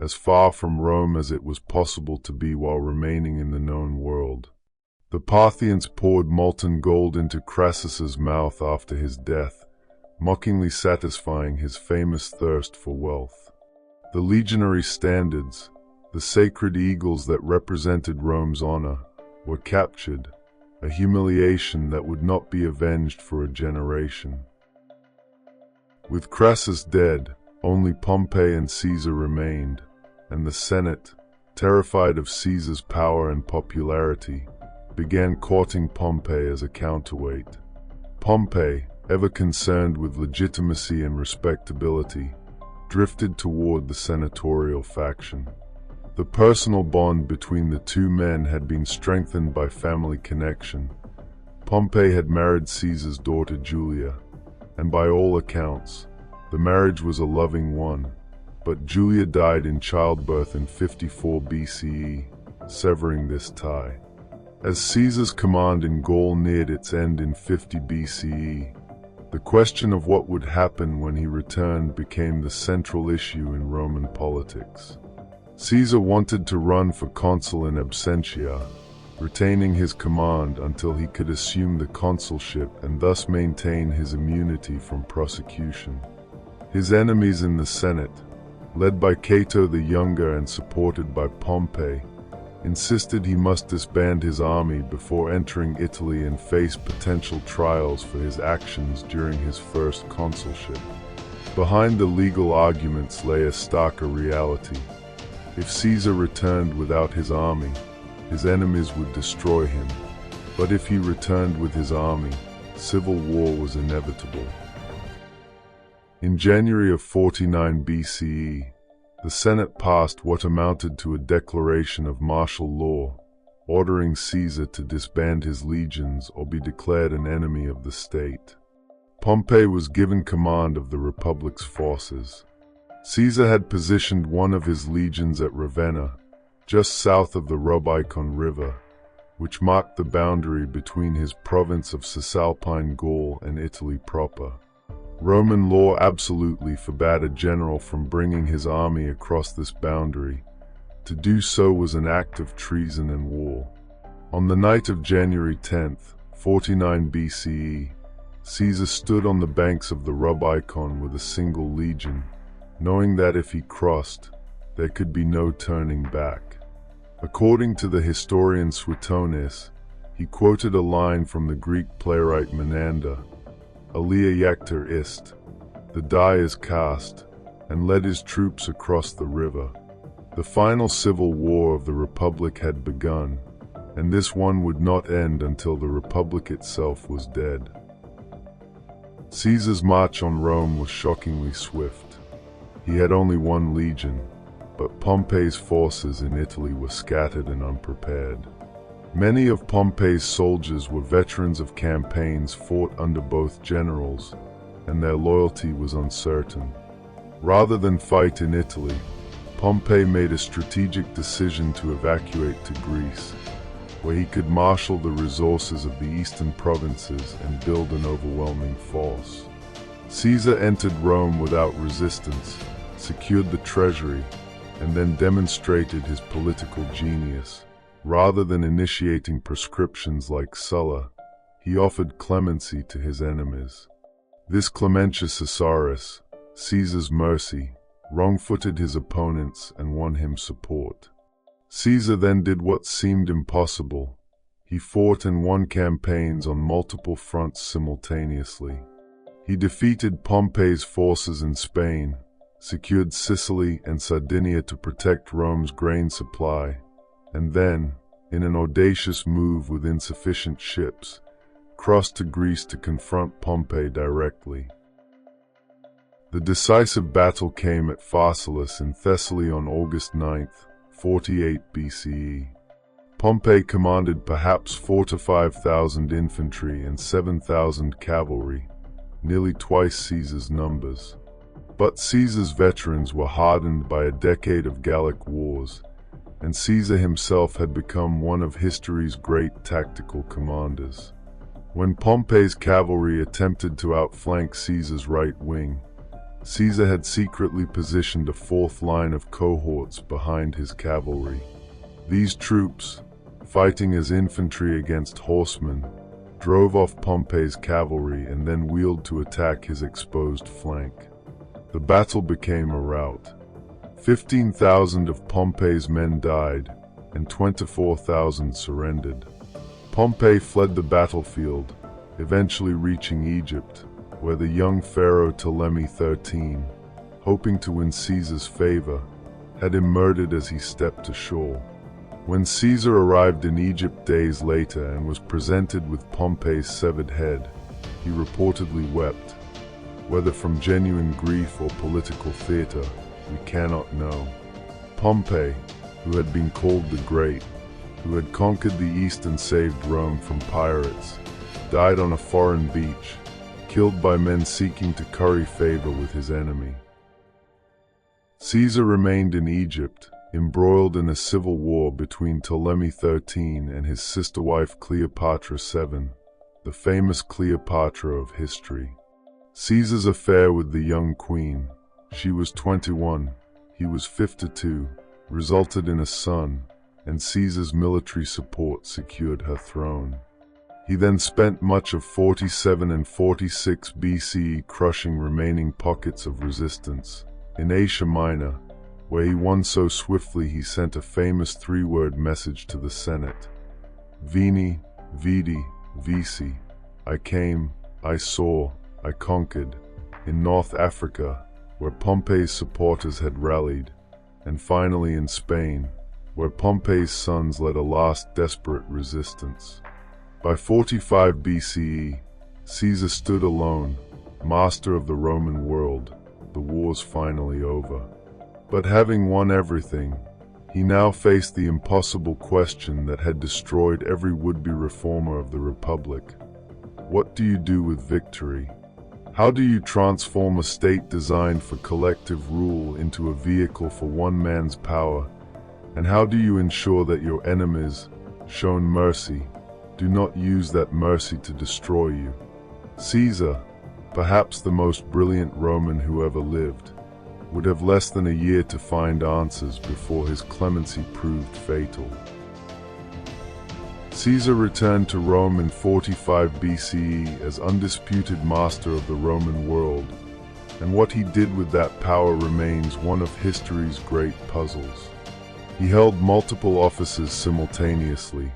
as far from Rome as it was possible to be while remaining in the known world. The Parthians poured molten gold into Crassus's mouth after his death, mockingly satisfying his famous thirst for wealth. The legionary standards, The sacred eagles that represented Rome's honor were captured, a humiliation that would not be avenged for a generation. With Crassus dead, only Pompey and Caesar remained, and the Senate, terrified of Caesar's power and popularity, began courting Pompey as a counterweight. Pompey, ever concerned with legitimacy and respectability, drifted toward the senatorial faction. The personal bond between the two men had been strengthened by family connection. Pompey had married Caesar's daughter Julia, and by all accounts, the marriage was a loving one, but Julia died in childbirth in 54 BCE, severing this tie. As Caesar's command in Gaul neared its end in 50 BCE, the question of what would happen when he returned became the central issue in Roman politics. Caesar wanted to run for consul in absentia, retaining his command until he could assume the consulship and thus maintain his immunity from prosecution. His enemies in the Senate, led by Cato the Younger and supported by Pompey, insisted he must disband his army before entering Italy and face potential trials for his actions during his first consulship. Behind the legal arguments lay a starker reality. If Caesar returned without his army, his enemies would destroy him. But if he returned with his army, civil war was inevitable. In January of 49 BCE, the Senate passed what amounted to a declaration of martial law, ordering Caesar to disband his legions or be declared an enemy of the state. Pompey was given command of the Republic's forces. Caesar had positioned one of his legions at Ravenna, just south of the Rubicon River, which marked the boundary between his province of Cisalpine Gaul and Italy proper. Roman law absolutely forbade a general from bringing his army across this boundary. To do so was an act of treason and war. On the night of January 10th, 49 BCE, Caesar stood on the banks of the Rubicon with a single legion, knowing that if he crossed, there could be no turning back. According to the historian Suetonius, he quoted a line from the Greek playwright Menander, "Alia iactor ist," the die is cast, and led his troops across the river. The final civil war of the Republic had begun, and this one would not end until the Republic itself was dead. Caesar's march on Rome was shockingly swift. He had only one legion, but Pompey's forces in Italy were scattered and unprepared. Many of Pompey's soldiers were veterans of campaigns fought under both generals, and their loyalty was uncertain. Rather than fight in Italy, Pompey made a strategic decision to evacuate to Greece, where he could marshal the resources of the eastern provinces and build an overwhelming force. Caesar entered Rome without resistance, secured the treasury, and then demonstrated his political genius. Rather than initiating proscriptions like Sulla, he offered clemency to his enemies. This Clementia Caesaris, Caesar's mercy, wrong-footed his opponents and won him support. Caesar then did what seemed impossible. He fought and won campaigns on multiple fronts simultaneously. He defeated Pompey's forces in Spain, secured Sicily and Sardinia to protect Rome's grain supply, and then, in an audacious move with insufficient ships, crossed to Greece to confront Pompey directly. The decisive battle came at Pharsalus in Thessaly on August 9th, 48 BCE. Pompey commanded perhaps 4,000 to 5,000 infantry and 7,000 cavalry, nearly twice Caesar's numbers. But Caesar's veterans were hardened by a decade of Gallic wars, and Caesar himself had become one of history's great tactical commanders. When Pompey's cavalry attempted to outflank Caesar's right wing, Caesar had secretly positioned a fourth line of cohorts behind his cavalry. These troops, fighting as infantry against horsemen, drove off Pompey's cavalry and then wheeled to attack his exposed flank. The battle became a rout. 15,000 of Pompey's men died, and 24,000 surrendered. Pompey fled the battlefield, eventually reaching Egypt, where the young pharaoh Ptolemy XIII, hoping to win Caesar's favor, had him murdered as he stepped ashore. When Caesar arrived in Egypt days later and was presented with Pompey's severed head, he reportedly wept. Whether from genuine grief or political theater, we cannot know. Pompey, who had been called the Great, who had conquered the East and saved Rome from pirates, died on a foreign beach, killed by men seeking to curry favor with his enemy. Caesar remained in Egypt, embroiled in a civil war between Ptolemy XIII and his sister wife Cleopatra VII, the famous Cleopatra of history. Caesar's affair with the young queen, she was 21, he was 52, resulted in a son, and Caesar's military support secured her throne. He then spent much of 47 and 46 BCE crushing remaining pockets of resistance in Asia Minor, where he won so swiftly he sent a famous three-word message to the Senate: Veni, Vidi, Vici. I came, I saw, I conquered, in North Africa, where Pompey's supporters had rallied, and finally in Spain, where Pompey's sons led a last desperate resistance. By 45 BCE, Caesar stood alone, master of the Roman world. The war's finally over. But having won everything, he now faced the impossible question that had destroyed every would-be reformer of the Republic. What do you do with victory? How do you transform a state designed for collective rule into a vehicle for one man's power? And how do you ensure that your enemies, shown mercy, do not use that mercy to destroy you? Caesar, perhaps the most brilliant Roman who ever lived, would have less than a year to find answers before his clemency proved fatal. Caesar returned to Rome in 45 BCE as undisputed master of the Roman world, and what he did with that power remains one of history's great puzzles. He held multiple offices simultaneously: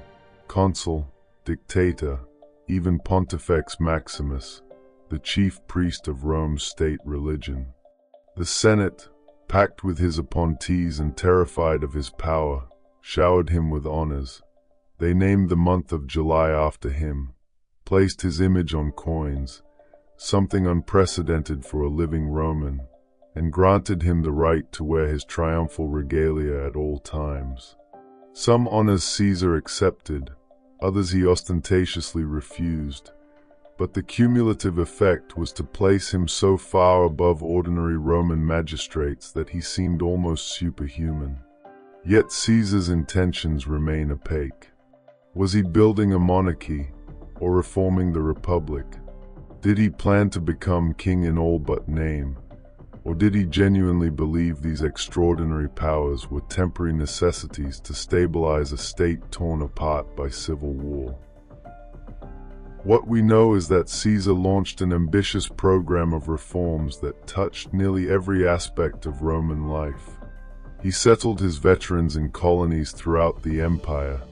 consul, dictator, even Pontifex Maximus, the chief priest of Rome's state religion. The Senate, packed with his appointees and terrified of his power, showered him with honors. They named the month of July after him, placed his image on coins, something unprecedented for a living Roman, and granted him the right to wear his triumphal regalia at all times. Some honors Caesar accepted, others he ostentatiously refused, but the cumulative effect was to place him so far above ordinary Roman magistrates that he seemed almost superhuman. Yet Caesar's intentions remain opaque. Was he building a monarchy, or reforming the Republic? Did he plan to become king in all but name? Or did he genuinely believe these extraordinary powers were temporary necessities to stabilize a state torn apart by civil war? What we know is that Caesar launched an ambitious program of reforms that touched nearly every aspect of Roman life. He settled his veterans in colonies throughout the empire,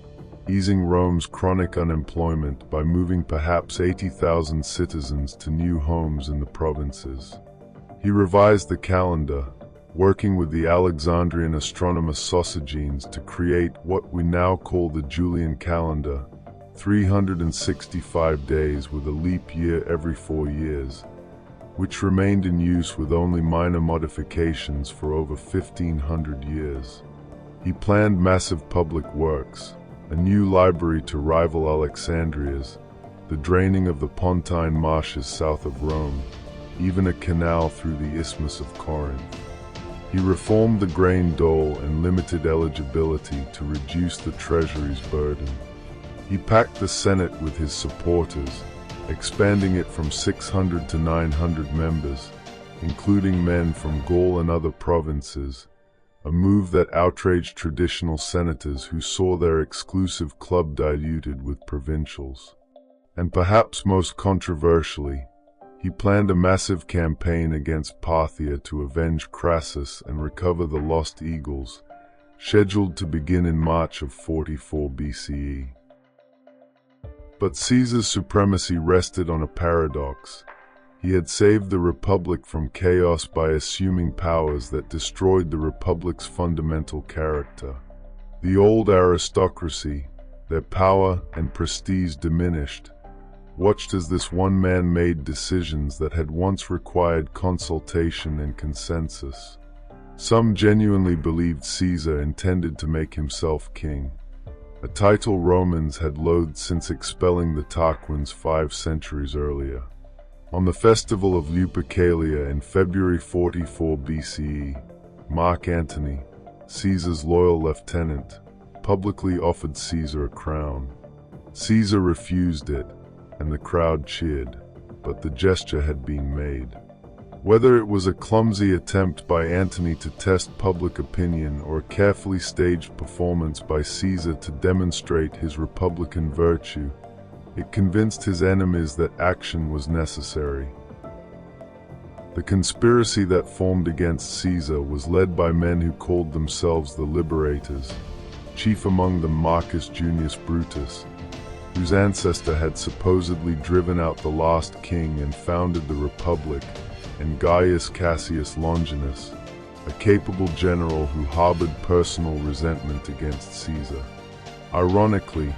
easing Rome's chronic unemployment by moving perhaps 80,000 citizens to new homes in the provinces. He revised the calendar, working with the Alexandrian astronomer Sosigenes to create what we now call the Julian calendar, 365 days with a leap year every 4 years, which remained in use with only minor modifications for over 1,500 years. He planned massive public works, a new library to rival Alexandria's, the draining of the Pontine marshes south of Rome, even a canal through the Isthmus of Corinth. He reformed the grain dole and limited eligibility to reduce the treasury's burden. He packed the Senate with his supporters, expanding it from 600 to 900 members, including men from Gaul and other provinces, a move that outraged traditional senators who saw their exclusive club diluted with provincials. And perhaps most controversially, He planned a massive campaign against Parthia to avenge Crassus and recover the lost eagles, scheduled to begin in March of 44 BCE. But Caesar's supremacy rested on a paradox. He had saved the Republic from chaos by assuming powers that destroyed the Republic's fundamental character. The old aristocracy, their power and prestige diminished, watched as this one man made decisions that had once required consultation and consensus. Some genuinely believed Caesar intended to make himself king, a title Romans had loathed since expelling the Tarquins 5 centuries earlier. On the festival of Lupercalia in February 44 BCE, Mark Antony, Caesar's loyal lieutenant, publicly offered Caesar a crown. Caesar refused it, and the crowd cheered, but the gesture had been made. Whether it was a clumsy attempt by Antony to test public opinion or a carefully staged performance by Caesar to demonstrate his republican virtue, it convinced his enemies that action was necessary. The conspiracy that formed against Caesar was led by men who called themselves the Liberators, chief among them Marcus Junius Brutus, whose ancestor had supposedly driven out the last king and founded the Republic, and Gaius Cassius Longinus, a capable general who harbored personal resentment against Caesar. Ironically,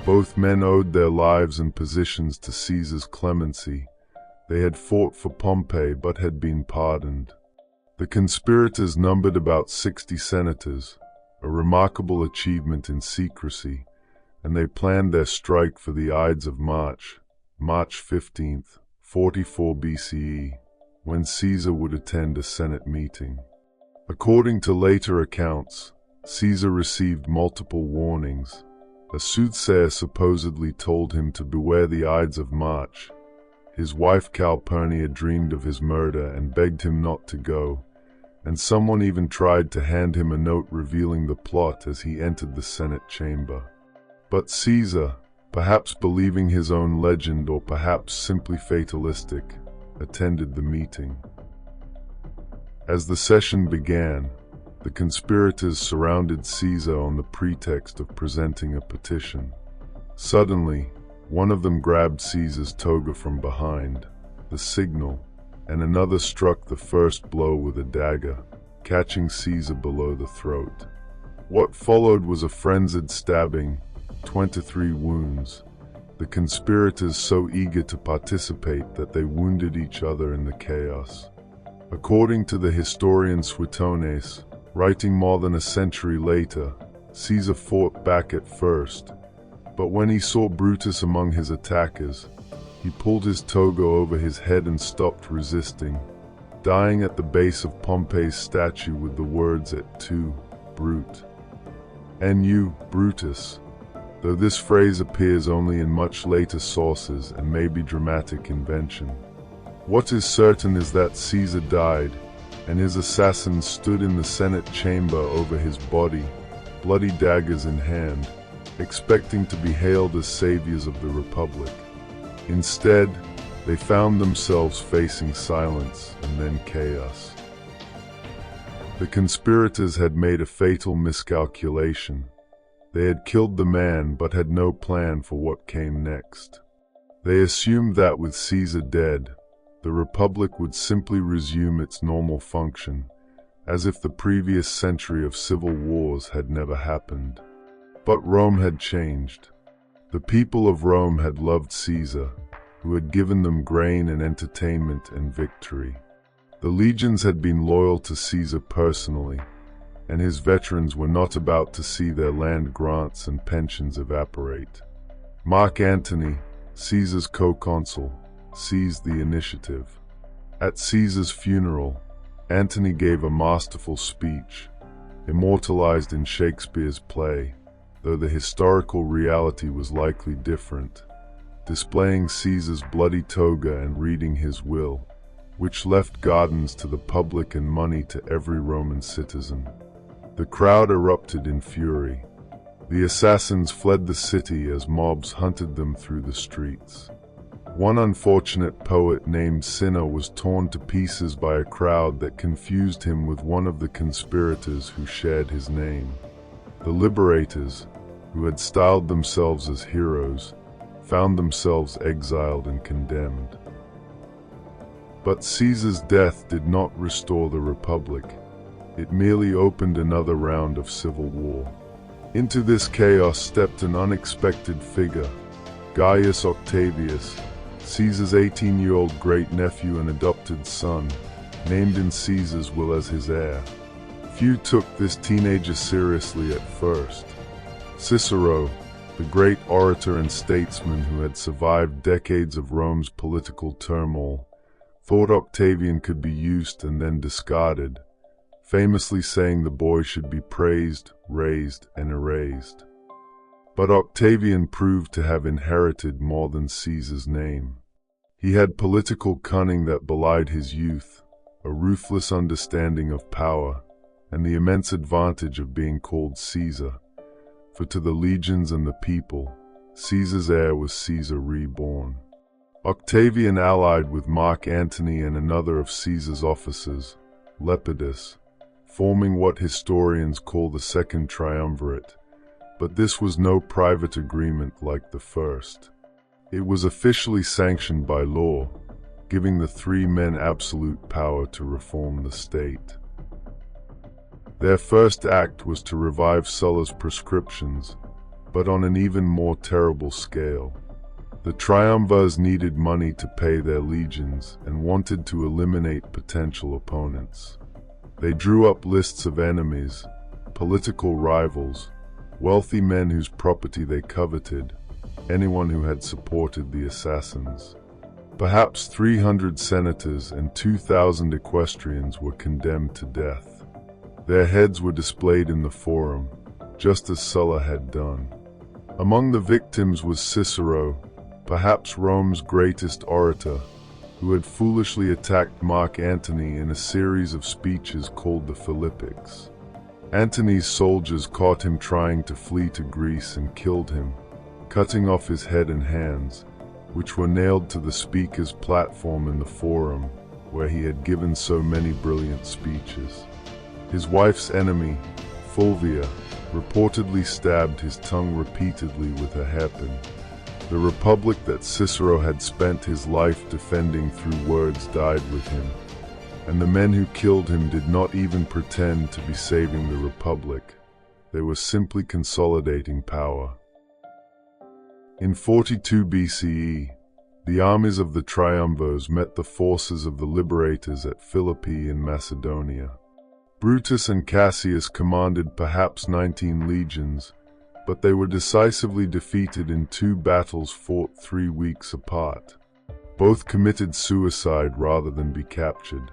both men owed their lives and positions to Caesar's clemency. They had fought for Pompey but had been pardoned. The conspirators numbered about 60 senators, a remarkable achievement in secrecy, and they planned their strike for the Ides of March 15th, 44 BCE, when Caesar would attend a Senate meeting. According to later accounts, Caesar received multiple warnings. A soothsayer supposedly told him to beware the Ides of March. His wife Calpurnia dreamed of his murder and begged him not to go, and someone even tried to hand him a note revealing the plot as he entered the Senate chamber. But Caesar, perhaps believing his own legend or perhaps simply fatalistic, attended the meeting. As the session began, the conspirators surrounded Caesar on the pretext of presenting a petition. Suddenly, one of them grabbed Caesar's toga from behind, the signal, and another struck the first blow with a dagger, catching Caesar below the throat. What followed was a frenzied stabbing, 23 wounds, the conspirators so eager to participate that they wounded each other in the chaos. According to the historian Suetonius, writing more than a century later, Caesar fought back at first, but when he saw Brutus among his attackers, he pulled his toga over his head and stopped resisting, dying at the base of Pompey's statue with the words "Et tu, Brute," and "You, Brutus," though this phrase appears only in much later sources and may be dramatic invention. What is certain is that Caesar died, and his assassins stood in the Senate chamber over his body, bloody daggers in hand, expecting to be hailed as saviors of the Republic. Instead, they found themselves facing silence and then chaos. The conspirators had made a fatal miscalculation. They had killed the man but had no plan for what came next. They assumed that with Caesar dead, the Republic would simply resume its normal function, as if the previous century of civil wars had never happened. But Rome had changed. The people of Rome had loved Caesar, who had given them grain and entertainment and victory. The legions had been loyal to Caesar personally, and his veterans were not about to see their land grants and pensions evaporate. Mark Antony, Caesar's co-consul, seized the initiative. At Caesar's funeral, Antony gave a masterful speech, immortalized in Shakespeare's play, though the historical reality was likely different, displaying Caesar's bloody toga and reading his will, which left gardens to the public and money to every Roman citizen. The crowd erupted in fury. The assassins fled the city as mobs hunted them through the streets. One unfortunate poet named Cinna was torn to pieces by a crowd that confused him with one of the conspirators who shared his name. The liberators, who had styled themselves as heroes, found themselves exiled and condemned. But Caesar's death did not restore the Republic. It merely opened another round of civil war. Into this chaos stepped an unexpected figure, Gaius Octavius, Caesar's 18-year-old great-nephew and adopted son, named in Caesar's will as his heir. Few took this teenager seriously at first. Cicero, the great orator and statesman who had survived decades of Rome's political turmoil, thought Octavian could be used and then discarded, famously saying the boy should be praised, raised, and erased. But Octavian proved to have inherited more than Caesar's name. He had political cunning that belied his youth, a ruthless understanding of power, and the immense advantage of being called Caesar. For to the legions and the people, Caesar's heir was Caesar reborn. Octavian allied with Mark Antony and another of Caesar's officers, Lepidus, forming what historians call the Second Triumvirate, but this was no private agreement like the first. It was officially sanctioned by law, giving the three men absolute power to reform the state. Their first act was to revive Sulla's prescriptions, but on an even more terrible scale. The triumvirs needed money to pay their legions and wanted to eliminate potential opponents. They drew up lists of enemies, political rivals, wealthy men whose property they coveted, anyone who had supported the assassins. Perhaps 300 senators and 2,000 equestrians were condemned to death. Their heads were displayed in the forum, just as Sulla had done. Among the victims was Cicero, perhaps Rome's greatest orator, who had foolishly attacked Mark Antony in a series of speeches called the Philippics. Antony's soldiers caught him trying to flee to Greece and killed him, cutting off his head and hands, which were nailed to the speaker's platform in the forum, where he had given so many brilliant speeches. His wife's enemy, Fulvia, reportedly stabbed his tongue repeatedly with a hairpin. The republic that Cicero had spent his life defending through words died with him, and the men who killed him did not even pretend to be saving the republic. They were simply consolidating power. In 42 BCE, the armies of the triumvirs met the forces of the liberators at Philippi in Macedonia. Brutus and Cassius commanded perhaps 19 legions, but they were decisively defeated in 2 battles fought 3 weeks apart. Both committed suicide rather than be captured.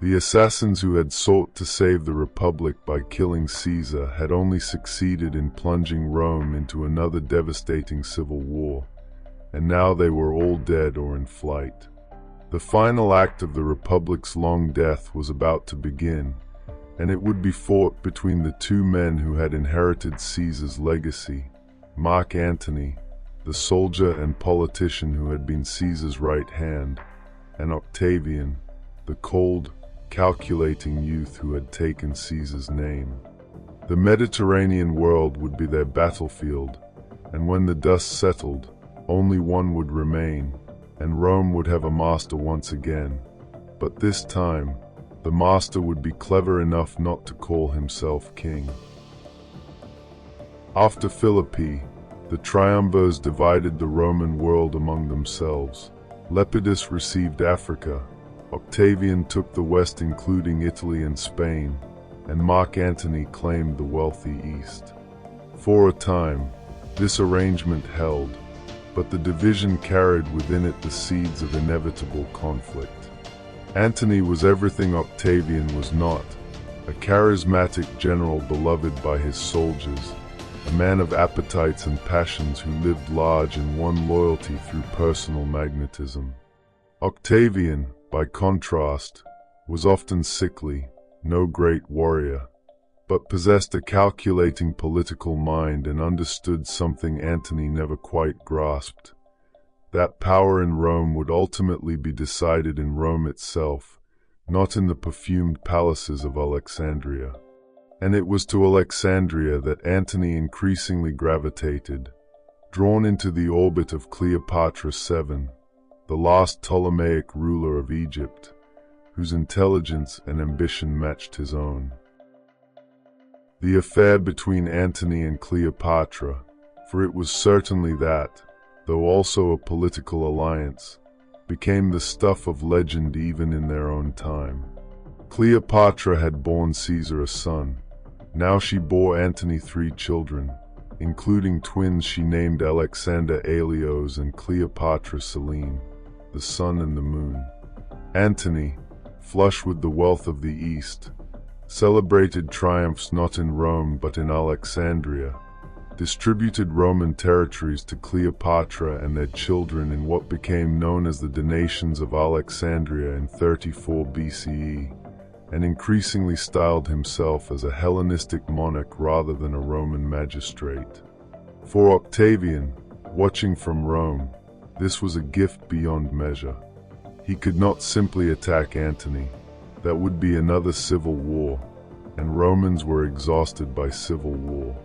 The assassins who had sought to save the Republic by killing Caesar had only succeeded in plunging Rome into another devastating civil war, and now they were all dead or in flight. The final act of the Republic's long death was about to begin, and it would be fought between the 2 men who had inherited Caesar's legacy, Mark Antony, the soldier and politician who had been Caesar's right hand, and Octavian, the cold, calculating youth who had taken Caesar's name. The Mediterranean world would be their battlefield, and when the dust settled, only one would remain, and Rome would have a master once again. But this time, the master would be clever enough not to call himself king. After Philippi, the triumvirs divided the Roman world among themselves. Lepidus received Africa, Octavian took the west including Italy and Spain, and Mark Antony claimed the wealthy east. For a time, this arrangement held, but the division carried within it the seeds of inevitable conflict. Antony was everything Octavian was not, a charismatic general beloved by his soldiers, a man of appetites and passions who lived large and won loyalty through personal magnetism. Octavian, by contrast, was often sickly, no great warrior, but possessed a calculating political mind and understood something Antony never quite grasped. that power in Rome would ultimately be decided in Rome itself, not in the perfumed palaces of Alexandria. And it was to Alexandria that Antony increasingly gravitated, drawn into the orbit of Cleopatra VII, the last Ptolemaic ruler of Egypt, whose intelligence and ambition matched his own. The affair between Antony and Cleopatra, for it was certainly that, though also a political alliance, became the stuff of legend even in their own time. Cleopatra had borne Caesar a son. Now she bore Antony 3 children, including twins she named Alexander Aelios and Cleopatra Selene, the sun and the moon. Antony, flush with the wealth of the East, celebrated triumphs not in Rome but in Alexandria, distributed Roman territories to Cleopatra and their children in what became known as the Donations of Alexandria in 34 BCE, and increasingly styled himself as a Hellenistic monarch rather than a Roman magistrate. For Octavian, watching from Rome, this was a gift beyond measure. He could not simply attack Antony. That would be another civil war, and Romans were exhausted by civil war.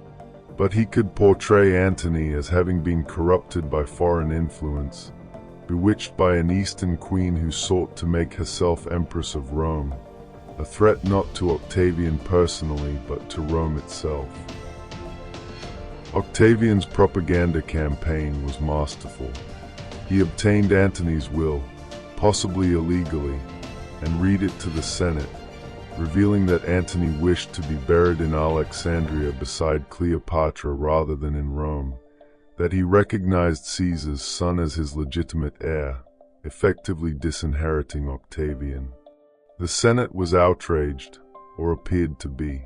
But he could portray Antony as having been corrupted by foreign influence, bewitched by an Eastern queen who sought to make herself Empress of Rome, a threat not to Octavian personally but to Rome itself. Octavian's propaganda campaign was masterful. He obtained Antony's will, possibly illegally, and read it to the Senate, revealing that Antony wished to be buried in Alexandria beside Cleopatra rather than in Rome, that he recognized Caesar's son as his legitimate heir, effectively disinheriting Octavian. The Senate was outraged, or appeared to be.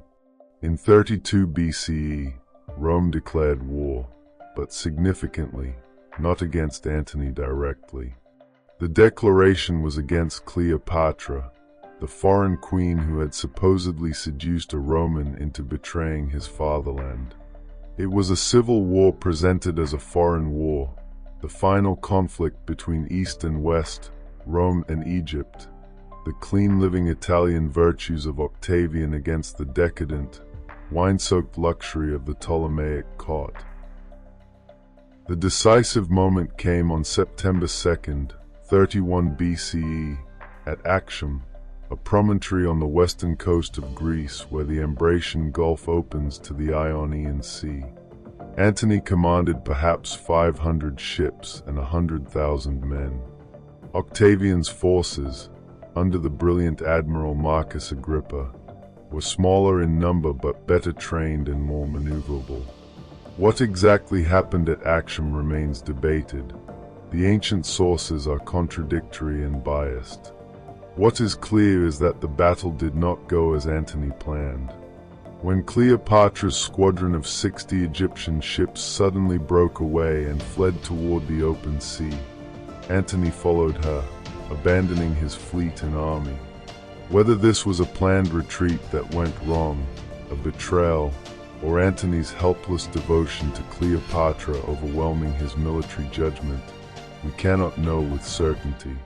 In 32 BCE, Rome declared war, but significantly, not against Antony directly. The declaration was against Cleopatra, the foreign queen who had supposedly seduced a Roman into betraying his fatherland. It was a civil war presented as a foreign war, the final conflict between East and West, Rome and Egypt, the clean-living Italian virtues of Octavian against the decadent, wine-soaked luxury of the Ptolemaic court. The decisive moment came on September 2nd, 31 BCE, at Actium, a promontory on the western coast of Greece where the Ambracian Gulf opens to the Ionian Sea. Antony commanded perhaps 500 ships and 100,000 men. Octavian's forces, under the brilliant Admiral Marcus Agrippa, were smaller in number but better trained and more maneuverable. What exactly happened at Actium remains debated. The ancient sources are contradictory and biased. What is clear is that the battle did not go as Antony planned. When Cleopatra's squadron of 60 Egyptian ships suddenly broke away and fled toward the open sea, Antony followed her, abandoning his fleet and army. Whether this was a planned retreat that went wrong, a betrayal, or Antony's helpless devotion to Cleopatra overwhelming his military judgment, we cannot know with certainty.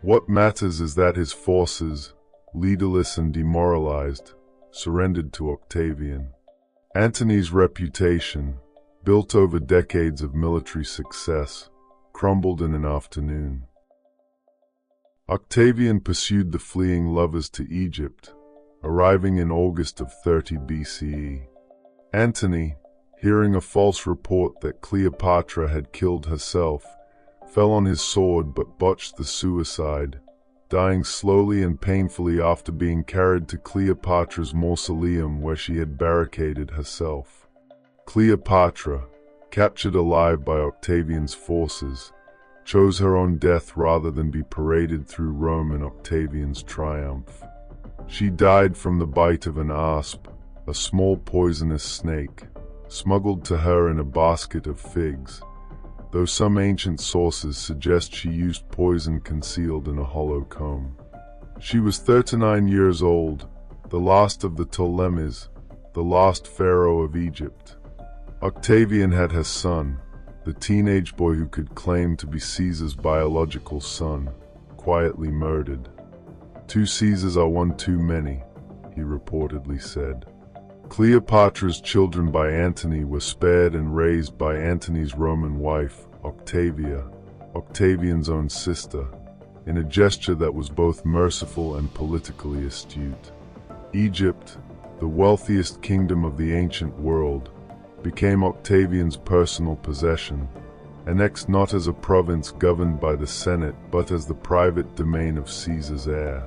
What matters is that his forces, leaderless and demoralized, surrendered to Octavian. Antony's reputation, built over decades of military success, crumbled in an afternoon. Octavian pursued the fleeing lovers to Egypt, arriving in August of 30 BCE. Antony, hearing a false report that Cleopatra had killed herself, fell on his sword but botched the suicide, dying slowly and painfully after being carried to Cleopatra's mausoleum where she had barricaded herself. Cleopatra, captured alive by Octavian's forces, chose her own death rather than be paraded through Rome in Octavian's triumph. She died from the bite of an asp, a small poisonous snake, smuggled to her in a basket of figs, though some ancient sources suggest she used poison concealed in a hollow comb. She was 39 years old, the last of the Ptolemies, the last pharaoh of Egypt. Octavian had her son, the teenage boy who could claim to be Caesar's biological son, quietly murdered. 2 Caesars are one too many, he reportedly said. Cleopatra's children by Antony were spared and raised by Antony's Roman wife, Octavia, Octavian's own sister, in a gesture that was both merciful and politically astute. Egypt, the wealthiest kingdom of the ancient world, became Octavian's personal possession, annexed not as a province governed by the Senate but as the private domain of Caesar's heir.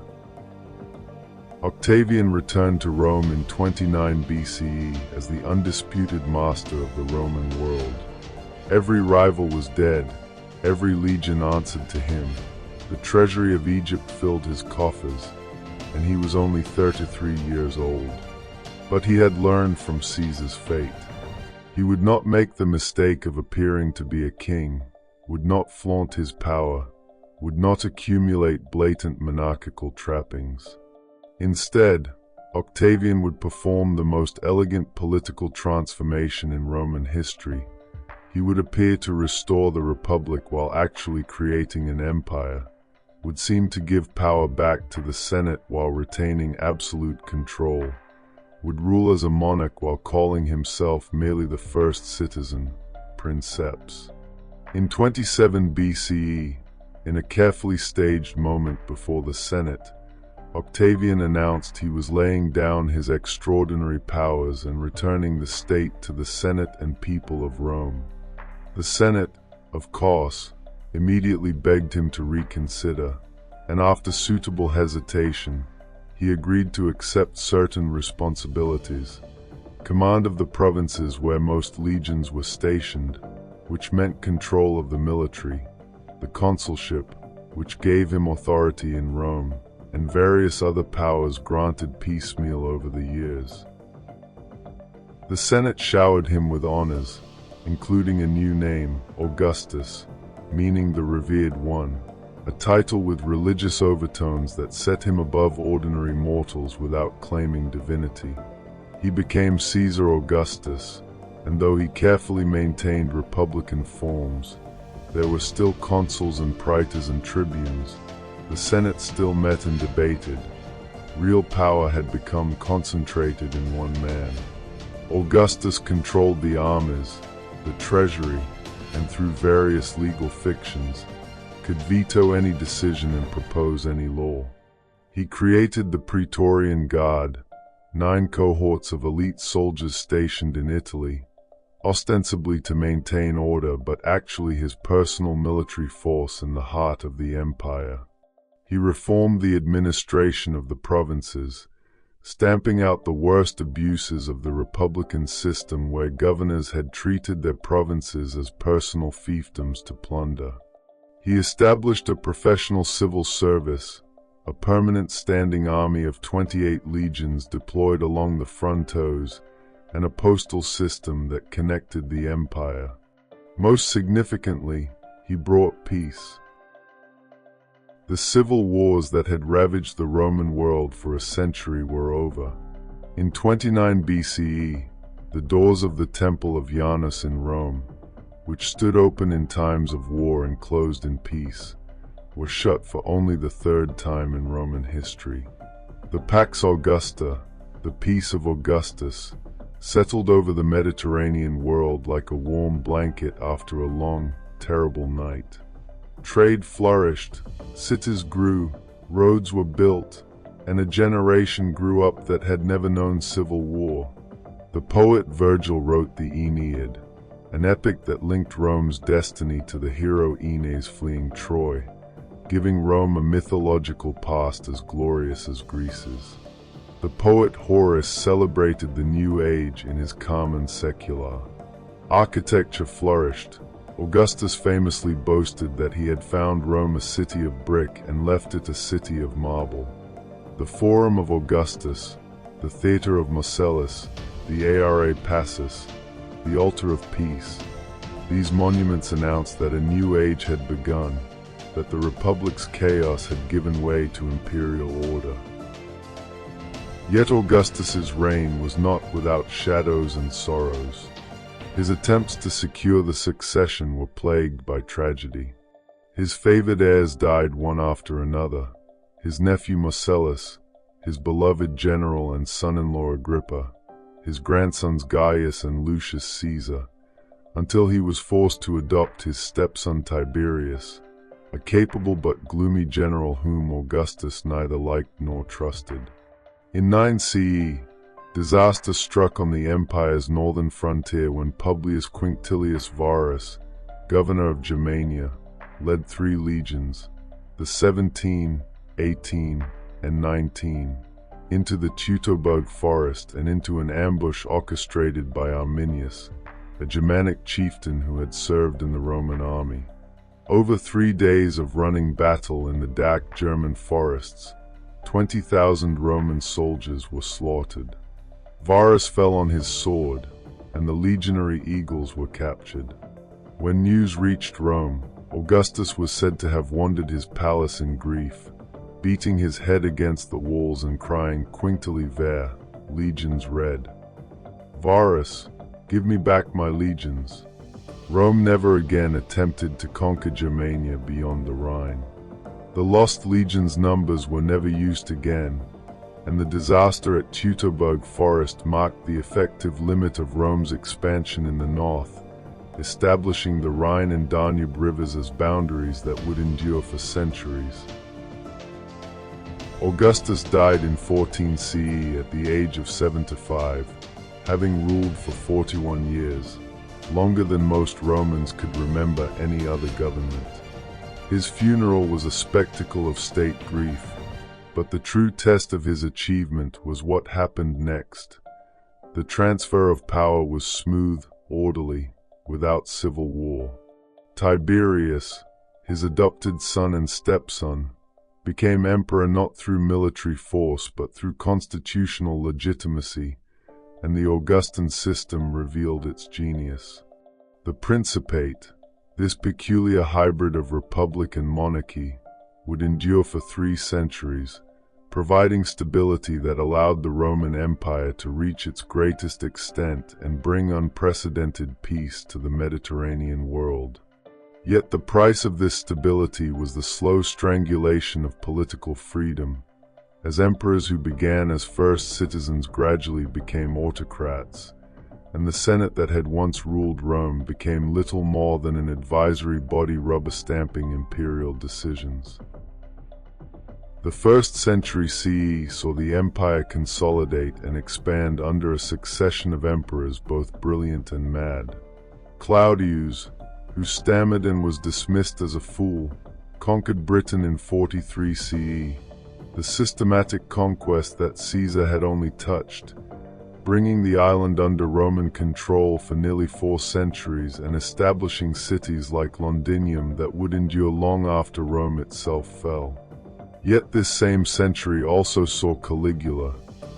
Octavian returned to Rome in 29 BCE as the undisputed master of the Roman world. Every rival was dead, every legion answered to him. The treasury of Egypt filled his coffers, and he was only 33 years old. But he had learned from Caesar's fate. He would not make the mistake of appearing to be a king, would not flaunt his power, would not accumulate blatant monarchical trappings. Instead, Octavian would perform the most elegant political transformation in Roman history. He would appear to restore the Republic while actually creating an empire, would seem to give power back to the Senate while retaining absolute control, would rule as a monarch while calling himself merely the first citizen, princeps. In 27 BCE, in a carefully staged moment before the Senate, Octavian announced he was laying down his extraordinary powers and returning the state to the Senate and people of Rome. The Senate, of course, immediately begged him to reconsider, and after suitable hesitation, he agreed to accept certain responsibilities: command of the provinces where most legions were stationed, which meant control of the military, the consulship, which gave him authority in Rome, and various other powers granted piecemeal over the years. The Senate showered him with honors, including a new name, Augustus, meaning the revered one, a title with religious overtones that set him above ordinary mortals without claiming divinity. He became Caesar Augustus, and though he carefully maintained republican forms, there were still consuls and praetors and tribunes. The Senate still met and debated. Real power had become concentrated in one man. Augustus controlled the armies, the treasury, and through various legal fictions, could veto any decision and propose any law. He created the Praetorian Guard, 9 cohorts of elite soldiers stationed in Italy, ostensibly to maintain order but actually his personal military force in the heart of the empire. He reformed the administration of the provinces, stamping out the worst abuses of the republican system where governors had treated their provinces as personal fiefdoms to plunder. He established a professional civil service, a permanent standing army of 28 legions deployed along the frontiers, and a postal system that connected the empire. Most significantly, he brought peace. The civil wars that had ravaged the Roman world for a century were over. In 29 BCE, the doors of the Temple of Janus in Rome, which stood open in times of war and closed in peace, were shut for only the 3rd time in Roman history. The Pax Augusta, the Peace of Augustus, settled over the Mediterranean world like a warm blanket after a long, terrible night. Trade flourished, cities grew, roads were built, and a generation grew up that had never known civil war. The poet Virgil wrote the Aeneid, an epic that linked Rome's destiny to the hero Aeneas fleeing Troy, giving Rome a mythological past as glorious as Greece's. The poet Horace celebrated the new age in his Carmen Secula. Architecture flourished. Augustus famously boasted that he had found Rome a city of brick and left it a city of marble. The Forum of Augustus, the Theatre of Marcellus, the Ara Pacis, the Altar of Peace. These monuments announced that a new age had begun, that the Republic's chaos had given way to imperial order. Yet Augustus's reign was not without shadows and sorrows. His attempts to secure the succession were plagued by tragedy. His favored heirs died one after another: his nephew Marcellus, his beloved general and son-in-law Agrippa, his grandsons Gaius and Lucius Caesar, until he was forced to adopt his stepson Tiberius, a capable but gloomy general whom Augustus neither liked nor trusted. In 9 CE, disaster struck on the empire's northern frontier when Publius Quinctilius Varus, governor of Germania, led 3 legions, the 17, 18, and 19, into the Teutoburg Forest and into an ambush orchestrated by Arminius, a Germanic chieftain who had served in the Roman army. Over 3 days of running battle in the dark German forests, 20,000 Roman soldiers were slaughtered. Varus fell on his sword, and the legionary eagles were captured. When news reached Rome, Augustus was said to have wandered his palace in grief, beating his head against the walls and crying, "Quinctili ver, legions red." Varus, give me back my legions. Rome never again attempted to conquer Germania beyond the Rhine. The lost legions' numbers were never used again, and the disaster at Teutoburg Forest marked the effective limit of Rome's expansion in the north, establishing the Rhine and Danube rivers as boundaries that would endure for centuries. Augustus died in 14 CE at the age of 75, having ruled for 41 years, longer than most Romans could remember any other government. His funeral was a spectacle of state grief, but the true test of his achievement was what happened next. The transfer of power was smooth, orderly, without civil war. Tiberius, his adopted son and stepson, became emperor not through military force but through constitutional legitimacy, and the Augustan system revealed its genius. The Principate, this peculiar hybrid of republic and monarchy, would endure for 3 centuries, providing stability that allowed the Roman Empire to reach its greatest extent and bring unprecedented peace to the Mediterranean world. Yet the price of this stability was the slow strangulation of political freedom, as emperors who began as first citizens gradually became autocrats, and the Senate that had once ruled Rome became little more than an advisory body rubber-stamping imperial decisions. The 1st century CE saw the empire consolidate and expand under a succession of emperors both brilliant and mad. Claudius, who stammered and was dismissed as a fool, conquered Britain in 43 CE, the systematic conquest that Caesar had only touched, bringing the island under Roman control for nearly 4 centuries and establishing cities like Londinium that would endure long after Rome itself fell. Yet this same century also saw Caligula,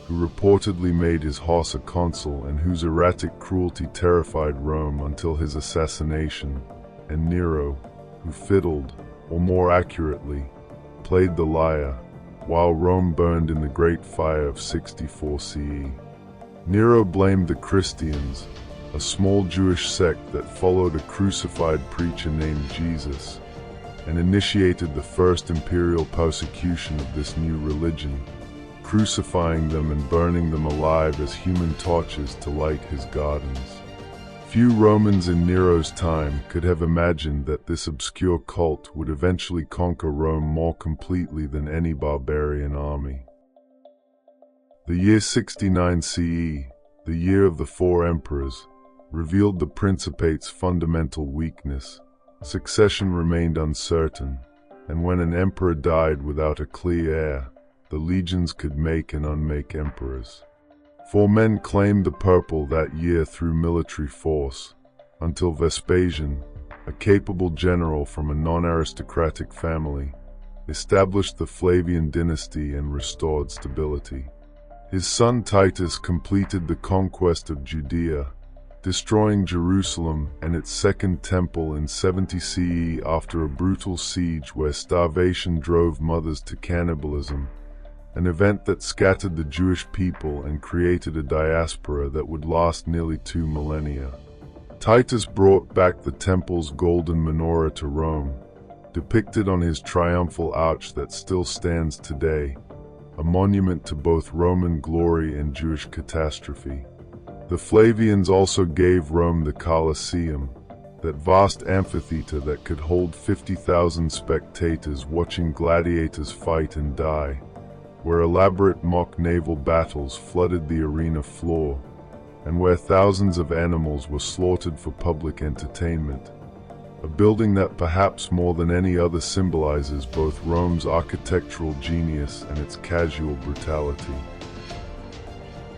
who reportedly made his horse a consul and whose erratic cruelty terrified Rome until his assassination, and Nero, who fiddled, or more accurately, played the lyre, while Rome burned in the Great Fire of 64 CE. Nero blamed the Christians, a small Jewish sect that followed a crucified preacher named Jesus, and initiated the first imperial persecution of this new religion, crucifying them and burning them alive as human torches to light his gardens. Few Romans in Nero's time could have imagined that this obscure cult would eventually conquer Rome more completely than any barbarian army. The year 69 CE, the year of the 4 emperors, revealed the Principate's fundamental weakness. Succession remained uncertain, and when an emperor died without a clear heir, the legions could make and unmake emperors. 4 men claimed the purple that year through military force, until Vespasian, a capable general from a non-aristocratic family, established the Flavian dynasty and restored stability. His son Titus completed the conquest of Judea, destroying Jerusalem and its second temple in 70 CE after a brutal siege where starvation drove mothers to cannibalism, an event that scattered the Jewish people and created a diaspora that would last nearly 2 millennia. Titus brought back the temple's golden menorah to Rome, depicted on his triumphal arch that still stands today, a monument to both Roman glory and Jewish catastrophe. The Flavians also gave Rome the Colosseum, that vast amphitheater that could hold 50,000 spectators watching gladiators fight and die, where elaborate mock naval battles flooded the arena floor, and where thousands of animals were slaughtered for public entertainment. A building that perhaps more than any other symbolizes both Rome's architectural genius and its casual brutality.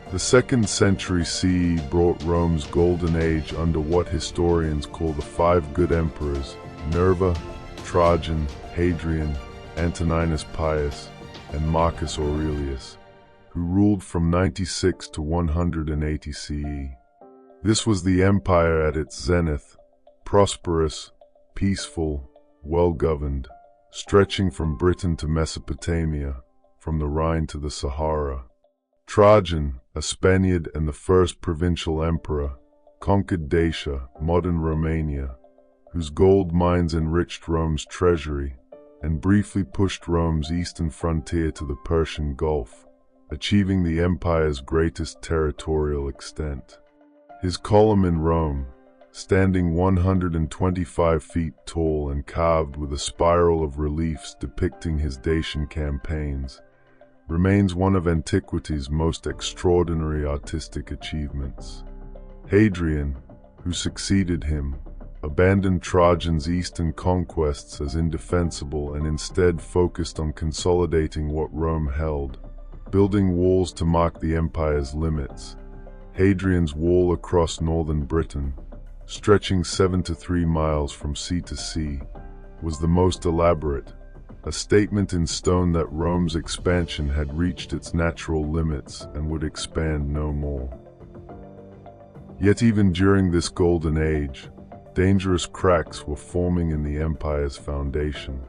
The 2nd century CE brought Rome's golden age under what historians call the 5 good emperors: Nerva, Trajan, Hadrian, Antoninus Pius, and Marcus Aurelius, who ruled from 96 to 180 CE. This was the empire at its zenith, prosperous, peaceful, well-governed, stretching from Britain to Mesopotamia, from the Rhine to the Sahara. Trajan, a Spaniard and the first provincial emperor, conquered Dacia, modern Romania, whose gold mines enriched Rome's treasury, and briefly pushed Rome's eastern frontier to the Persian Gulf, achieving the empire's greatest territorial extent. His column in Rome, standing 125 feet tall and carved with a spiral of reliefs depicting his Dacian campaigns, remains one of antiquity's most extraordinary artistic achievements. Hadrian, who succeeded him, abandoned Trajan's eastern conquests as indefensible and instead focused on consolidating what Rome held, building walls to mark the empire's limits. Hadrian's wall across northern Britain, stretching 7 to 3 miles from sea to sea, was the most elaborate, a statement in stone that Rome's expansion had reached its natural limits and would expand no more. Yet even during this golden age, dangerous cracks were forming in the empire's foundation.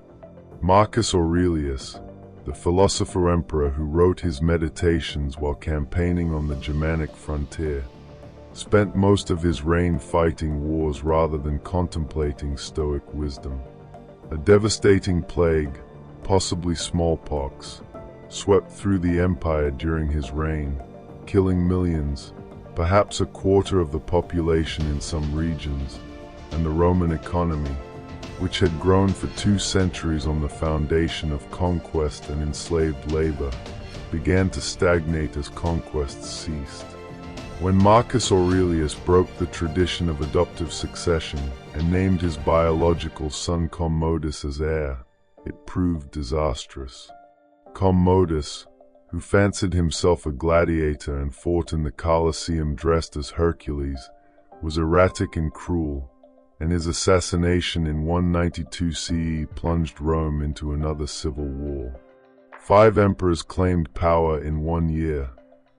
Marcus Aurelius, the philosopher-emperor who wrote his Meditations while campaigning on the Germanic frontier, spent most of his reign fighting wars rather than contemplating Stoic wisdom. A devastating plague, possibly smallpox, swept through the empire during his reign, killing millions, perhaps a quarter of the population in some regions, and the Roman economy, which had grown for 2 centuries on the foundation of conquest and enslaved labor, began to stagnate as conquests ceased. When Marcus Aurelius broke the tradition of adoptive succession and named his biological son Commodus as heir, it proved disastrous. Commodus, who fancied himself a gladiator and fought in the Colosseum dressed as Hercules, was erratic and cruel, and his assassination in 192 CE plunged Rome into another civil war. 5 emperors claimed power in 1 year,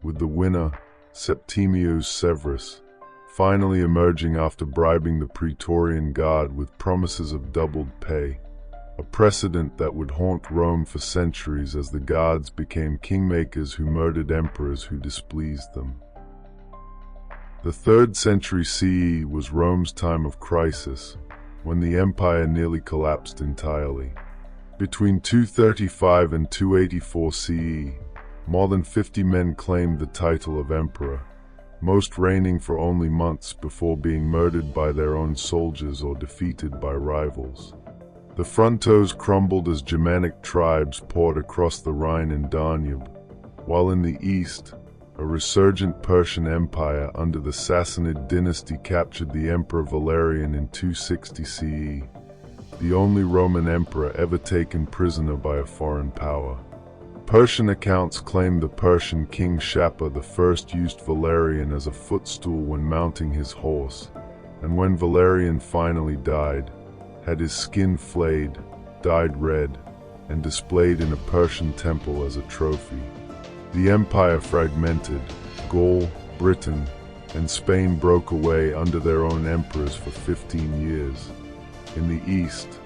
with the winner, Septimius Severus, finally emerging after bribing the Praetorian Guard with promises of doubled pay, a precedent that would haunt Rome for centuries as the Guards became kingmakers who murdered emperors who displeased them. The 3rd century CE was Rome's time of crisis, when the empire nearly collapsed entirely. Between 235 and 284 CE, more than 50 men claimed the title of emperor, most reigning for only months before being murdered by their own soldiers or defeated by rivals. The frontos crumbled as Germanic tribes poured across the Rhine and Danube, while in the east, a resurgent Persian empire under the Sassanid dynasty captured the Emperor Valerian in 260 CE, the only Roman emperor ever taken prisoner by a foreign power. Persian accounts claim the Persian king Shapur I used Valerian as a footstool when mounting his horse, and when Valerian finally died, had his skin flayed, dyed red, and displayed in a Persian temple as a trophy. The empire fragmented. Gaul, Britain, and Spain broke away under their own emperors for 15 years. In the east,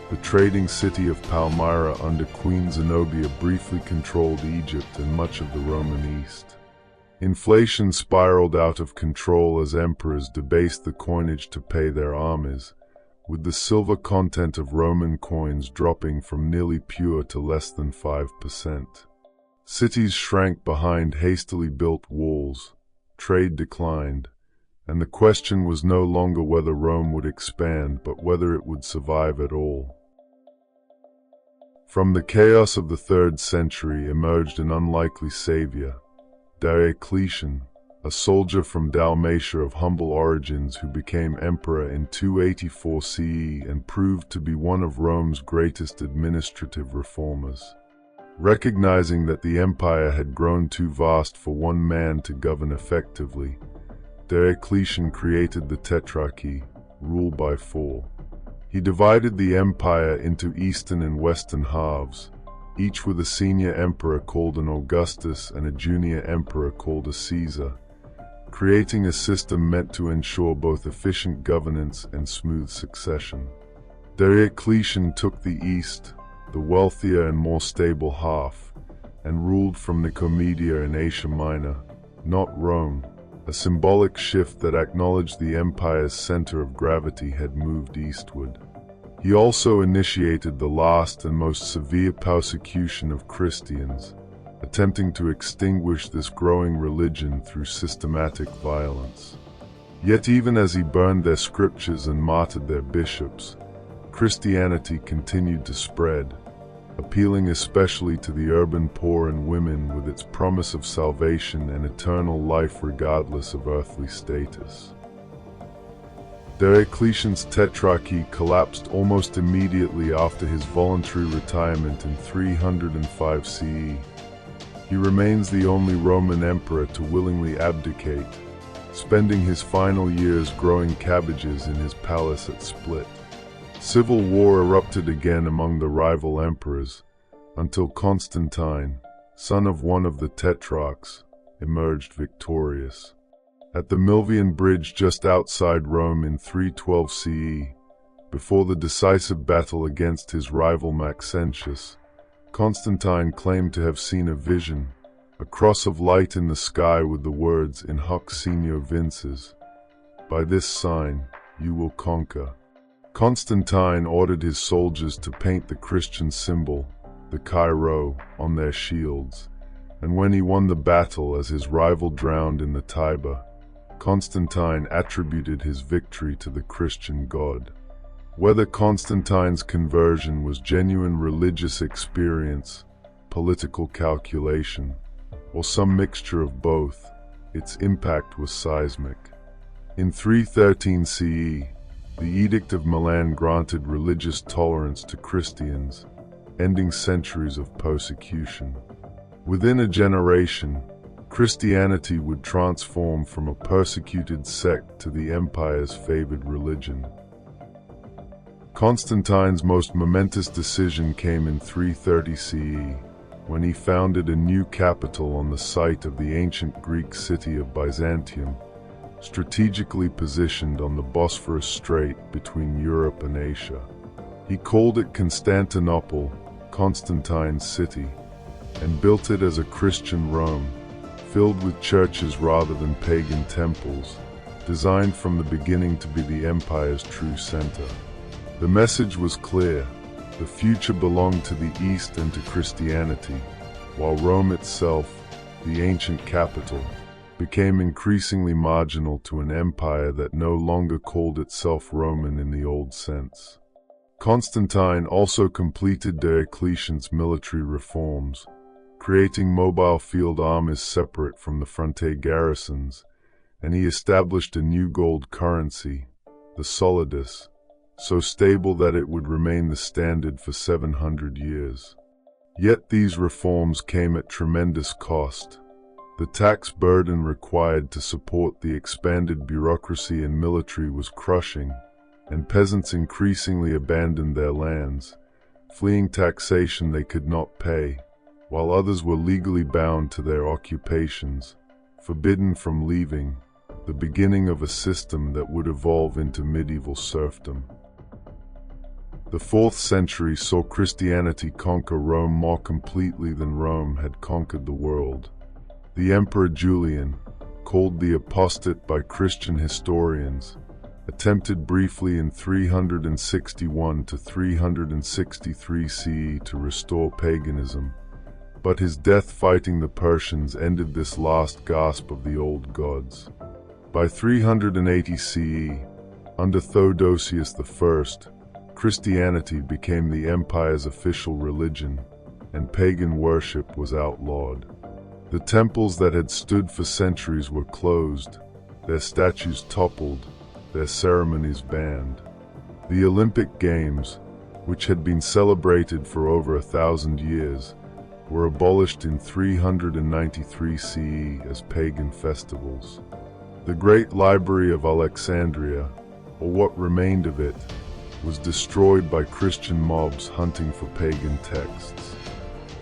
the trading city of Palmyra under Queen Zenobia briefly controlled Egypt and much of the Roman East. Inflation spiraled out of control as emperors debased the coinage to pay their armies, with the silver content of Roman coins dropping from nearly pure to less than 5%. Cities shrank behind hastily built walls, trade declined, and the question was no longer whether Rome would expand, but whether it would survive at all. From the chaos of the 3rd century emerged an unlikely savior, Diocletian, a soldier from Dalmatia of humble origins who became emperor in 284 CE and proved to be one of Rome's greatest administrative reformers. Recognizing that the empire had grown too vast for one man to govern effectively, Diocletian created the Tetrarchy, rule by 4. He divided the empire into eastern and western halves, each with a senior emperor called an Augustus and a junior emperor called a Caesar, creating a system meant to ensure both efficient governance and smooth succession. Diocletian took the east, the wealthier and more stable half, and ruled from Nicomedia in Asia Minor, not Rome, a symbolic shift that acknowledged the empire's center of gravity had moved eastward. He also initiated the last and most severe persecution of Christians, attempting to extinguish this growing religion through systematic violence. Yet even as he burned their scriptures and martyred their bishops, Christianity continued to spread, appealing especially to the urban poor and women with its promise of salvation and eternal life regardless of earthly status. Diocletian's Tetrarchy collapsed almost immediately after his voluntary retirement in 305 CE. He remains the only Roman emperor to willingly abdicate, spending his final years growing cabbages in his palace at Split. Civil war erupted again among the rival emperors, until Constantine, son of one of the Tetrarchs, emerged victorious. At the Milvian Bridge just outside Rome in 312 CE, before the decisive battle against his rival Maxentius, Constantine claimed to have seen a vision, a cross of light in the sky with the words "In hoc signo vinces," "By this sign you will conquer." Constantine ordered his soldiers to paint the Christian symbol, the Chi-Rho, on their shields, and when he won the battle as his rival drowned in the Tiber, Constantine attributed his victory to the Christian God. Whether Constantine's conversion was genuine religious experience, political calculation, or some mixture of both, its impact was seismic. In 313 CE, the Edict of Milan granted religious tolerance to Christians, ending centuries of persecution. Within a generation, Christianity would transform from a persecuted sect to the empire's favored religion. Constantine's most momentous decision came in 330 CE, when he founded a new capital on the site of the ancient Greek city of Byzantium, strategically positioned on the Bosphorus Strait between Europe and Asia. He called it Constantinople, Constantine's city, and built it as a Christian Rome, filled with churches rather than pagan temples, designed from the beginning to be the empire's true center. The message was clear: the future belonged to the East and to Christianity, while Rome itself, the ancient capital, became increasingly marginal to an empire that no longer called itself Roman in the old sense. Constantine also completed Diocletian's military reforms, creating mobile field armies separate from the frontier garrisons, and he established a new gold currency, the solidus, so stable that it would remain the standard for 700 years. Yet these reforms came at tremendous cost. The tax burden required to support the expanded bureaucracy and military was crushing, and peasants increasingly abandoned their lands, fleeing taxation they could not pay, while others were legally bound to their occupations, forbidden from leaving, the beginning of a system that would evolve into medieval serfdom. The 4th century saw Christianity conquer Rome more completely than Rome had conquered the world. The Emperor Julian, called the Apostate by Christian historians, attempted briefly in 361 to 363 CE to restore paganism, but his death fighting the Persians ended this last gasp of the old gods. By 380 CE, under Theodosius I, Christianity became the empire's official religion, and pagan worship was outlawed. The temples that had stood for centuries were closed, their statues toppled, their ceremonies banned. The Olympic Games, which had been celebrated for over 1,000 years, were abolished in 393 CE as pagan festivals. The Great Library of Alexandria, or what remained of it, was destroyed by Christian mobs hunting for pagan texts.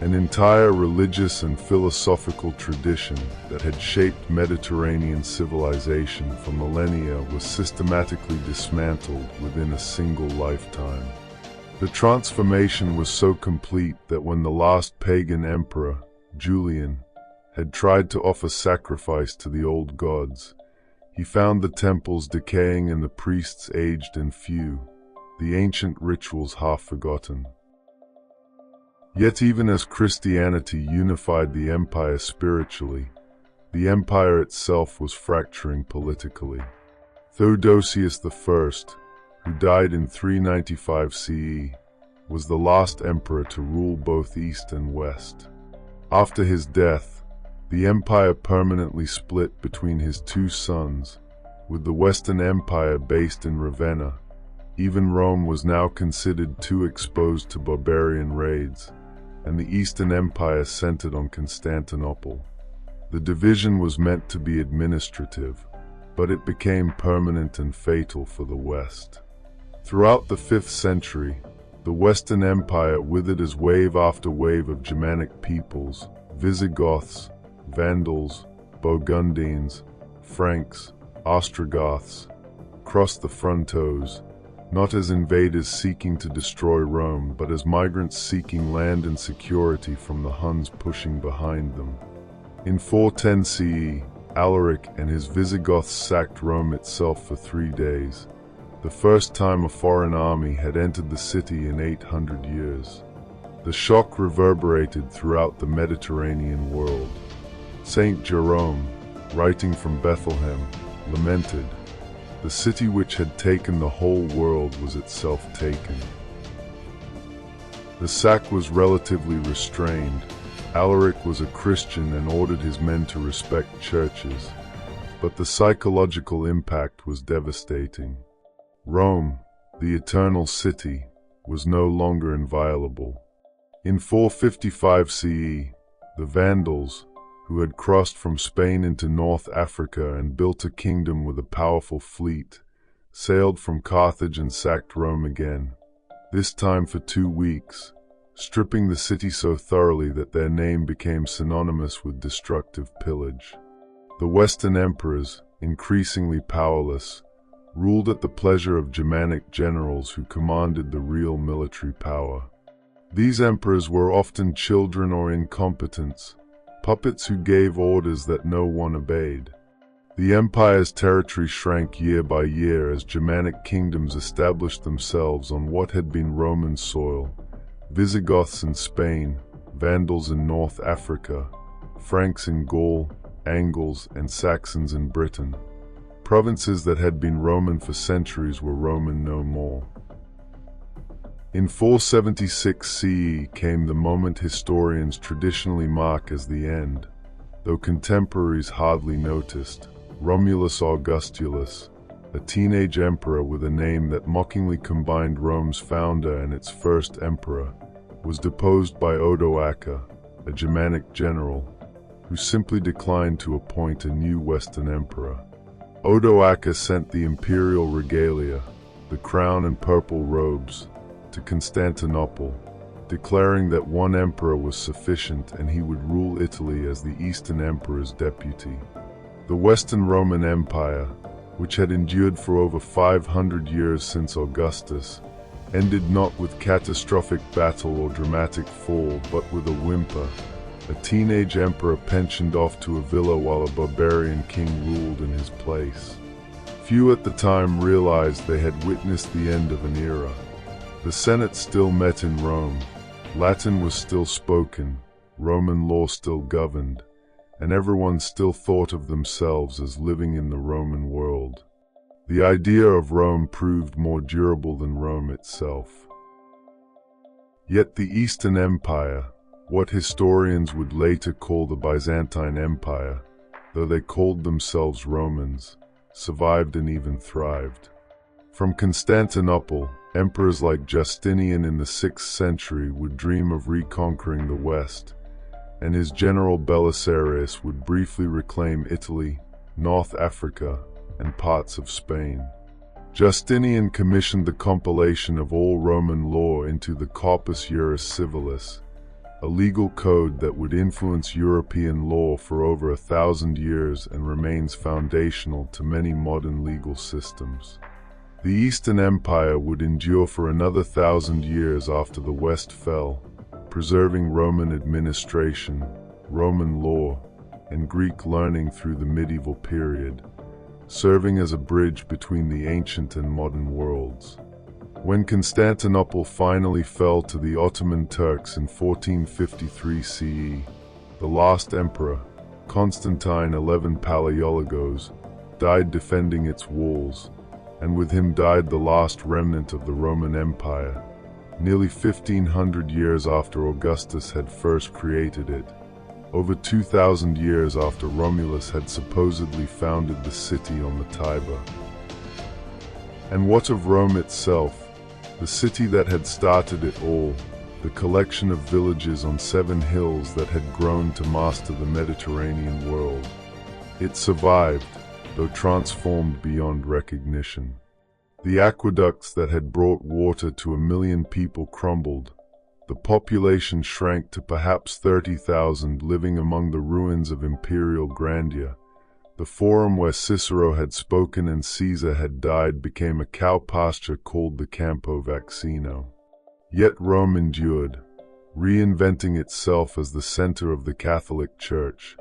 An entire religious and philosophical tradition that had shaped Mediterranean civilization for millennia was systematically dismantled within a single lifetime. The transformation was so complete that when the last pagan emperor, Julian, had tried to offer sacrifice to the old gods, he found the temples decaying and the priests aged and few, the ancient rituals half forgotten. Yet even as Christianity unified the empire spiritually, the empire itself was fracturing politically. Theodosius I, who died in 395 CE, was the last emperor to rule both East and West. After his death, the empire permanently split between his two sons, with the Western Empire based in Ravenna. Even Rome was now considered too exposed to barbarian raids, and the Eastern Empire centered on Constantinople. The division was meant to be administrative, but it became permanent and fatal for the West. Throughout the 5th century, the Western Empire withered as wave after wave of Germanic peoples, Visigoths, Vandals, Burgundians, Franks, Ostrogoths, crossed the frontiers, not as invaders seeking to destroy Rome, but as migrants seeking land and security from the Huns pushing behind them. In 410 CE, Alaric and his Visigoths sacked Rome itself for 3 days, the first time a foreign army had entered the city in 800 years. The shock reverberated throughout the Mediterranean world. Saint Jerome, writing from Bethlehem, lamented, "The city which had taken the whole world was itself taken." The sack was relatively restrained. Alaric was a Christian and ordered his men to respect churches, but the psychological impact was devastating. Rome, the eternal city, was no longer inviolable. In 455 CE, the Vandals, who had crossed from Spain into North Africa and built a kingdom with a powerful fleet, sailed from Carthage and sacked Rome again, this time for 2 weeks, stripping the city so thoroughly that their name became synonymous with destructive pillage. The Western emperors, increasingly powerless, ruled at the pleasure of Germanic generals who commanded the real military power. These emperors were often children or incompetents, puppets who gave orders that no one obeyed. The empire's territory shrank year by year as Germanic kingdoms established themselves on what had been Roman soil: Visigoths in Spain, Vandals in North Africa, Franks in Gaul, Angles and Saxons in Britain. Provinces that had been Roman for centuries were Roman no more. In 476 CE came the moment historians traditionally mark as the end, though contemporaries hardly noticed. Romulus Augustulus, a teenage emperor with a name that mockingly combined Rome's founder and its first emperor, was deposed by Odoacer, a Germanic general, who simply declined to appoint a new Western emperor. Odoacer sent the imperial regalia, the crown and purple robes, to Constantinople, declaring that one emperor was sufficient and he would rule Italy as the Eastern emperor's deputy. The Western Roman Empire, which had endured for over 500 years since Augustus, ended not with catastrophic battle or dramatic fall, but with a whimper, a teenage emperor pensioned off to a villa while a barbarian king ruled in his place. Few at the time realized they had witnessed the end of an era. The Senate still met in Rome, Latin was still spoken, Roman law still governed, and everyone still thought of themselves as living in the Roman world. The idea of Rome proved more durable than Rome itself. Yet the Eastern Empire, what historians would later call the Byzantine Empire, though they called themselves Romans, survived and even thrived. From Constantinople, emperors like Justinian in the 6th century would dream of reconquering the West, and his general Belisarius would briefly reclaim Italy, North Africa, and parts of Spain. Justinian commissioned the compilation of all Roman law into the Corpus Juris Civilis, a legal code that would influence European law for over 1,000 years and remains foundational to many modern legal systems. The Eastern Empire would endure for another 1,000 years after the West fell, preserving Roman administration, Roman law, and Greek learning through the medieval period, serving as a bridge between the ancient and modern worlds. When Constantinople finally fell to the Ottoman Turks in 1453 CE, the last emperor, Constantine XI Palaiologos, died defending its walls, and with him died the last remnant of the Roman Empire, nearly 1,500 years after Augustus had first created it, over 2,000 years after Romulus had supposedly founded the city on the Tiber. And what of Rome itself? The city that had started it all, the collection of villages on 7 hills that had grown to master the Mediterranean world. It survived, though transformed beyond recognition. The aqueducts that had brought water to 1 million people crumbled. The population shrank to perhaps 30,000 living among the ruins of imperial grandeur. The forum where Cicero had spoken and Caesar had died became a cow pasture called the Campo Vaccino. Yet Rome endured, reinventing itself as the center of the Catholic Church,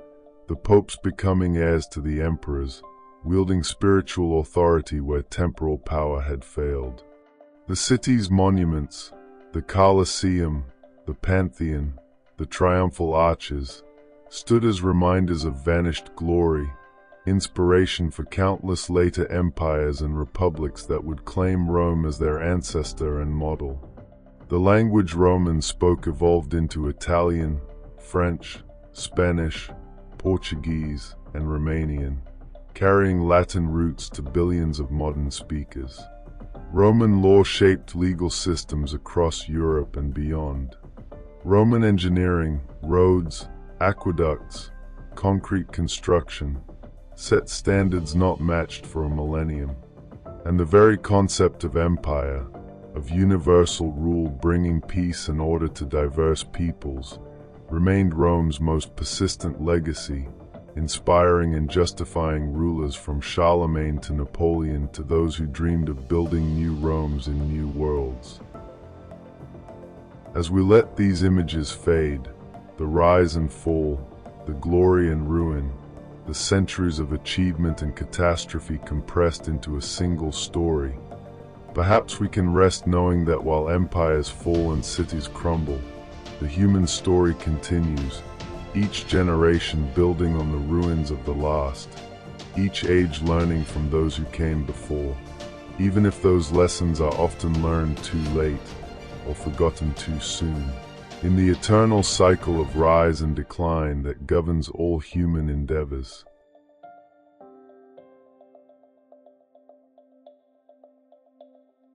the popes becoming heirs to the emperors, wielding spiritual authority where temporal power had failed. The city's monuments, the Colosseum, the Pantheon, the triumphal arches, stood as reminders of vanished glory, inspiration for countless later empires and republics that would claim Rome as their ancestor and model. The language Romans spoke evolved into Italian, French, Spanish, Portuguese, and Romanian, carrying Latin roots to billions of modern speakers. Roman law shaped legal systems across Europe and beyond. Roman engineering, roads, aqueducts, concrete construction, set standards not matched for a millennium. And the very concept of empire, of universal rule bringing peace and order to diverse peoples, remained Rome's most persistent legacy, inspiring and justifying rulers from Charlemagne to Napoleon to those who dreamed of building new Romes in new worlds. As we let these images fade, the rise and fall, the glory and ruin, the centuries of achievement and catastrophe compressed into a single story, perhaps we can rest knowing that while empires fall and cities crumble, the human story continues, each generation building on the ruins of the last, each age learning from those who came before, even if those lessons are often learned too late or forgotten too soon. In the eternal cycle of rise and decline that governs all human endeavors.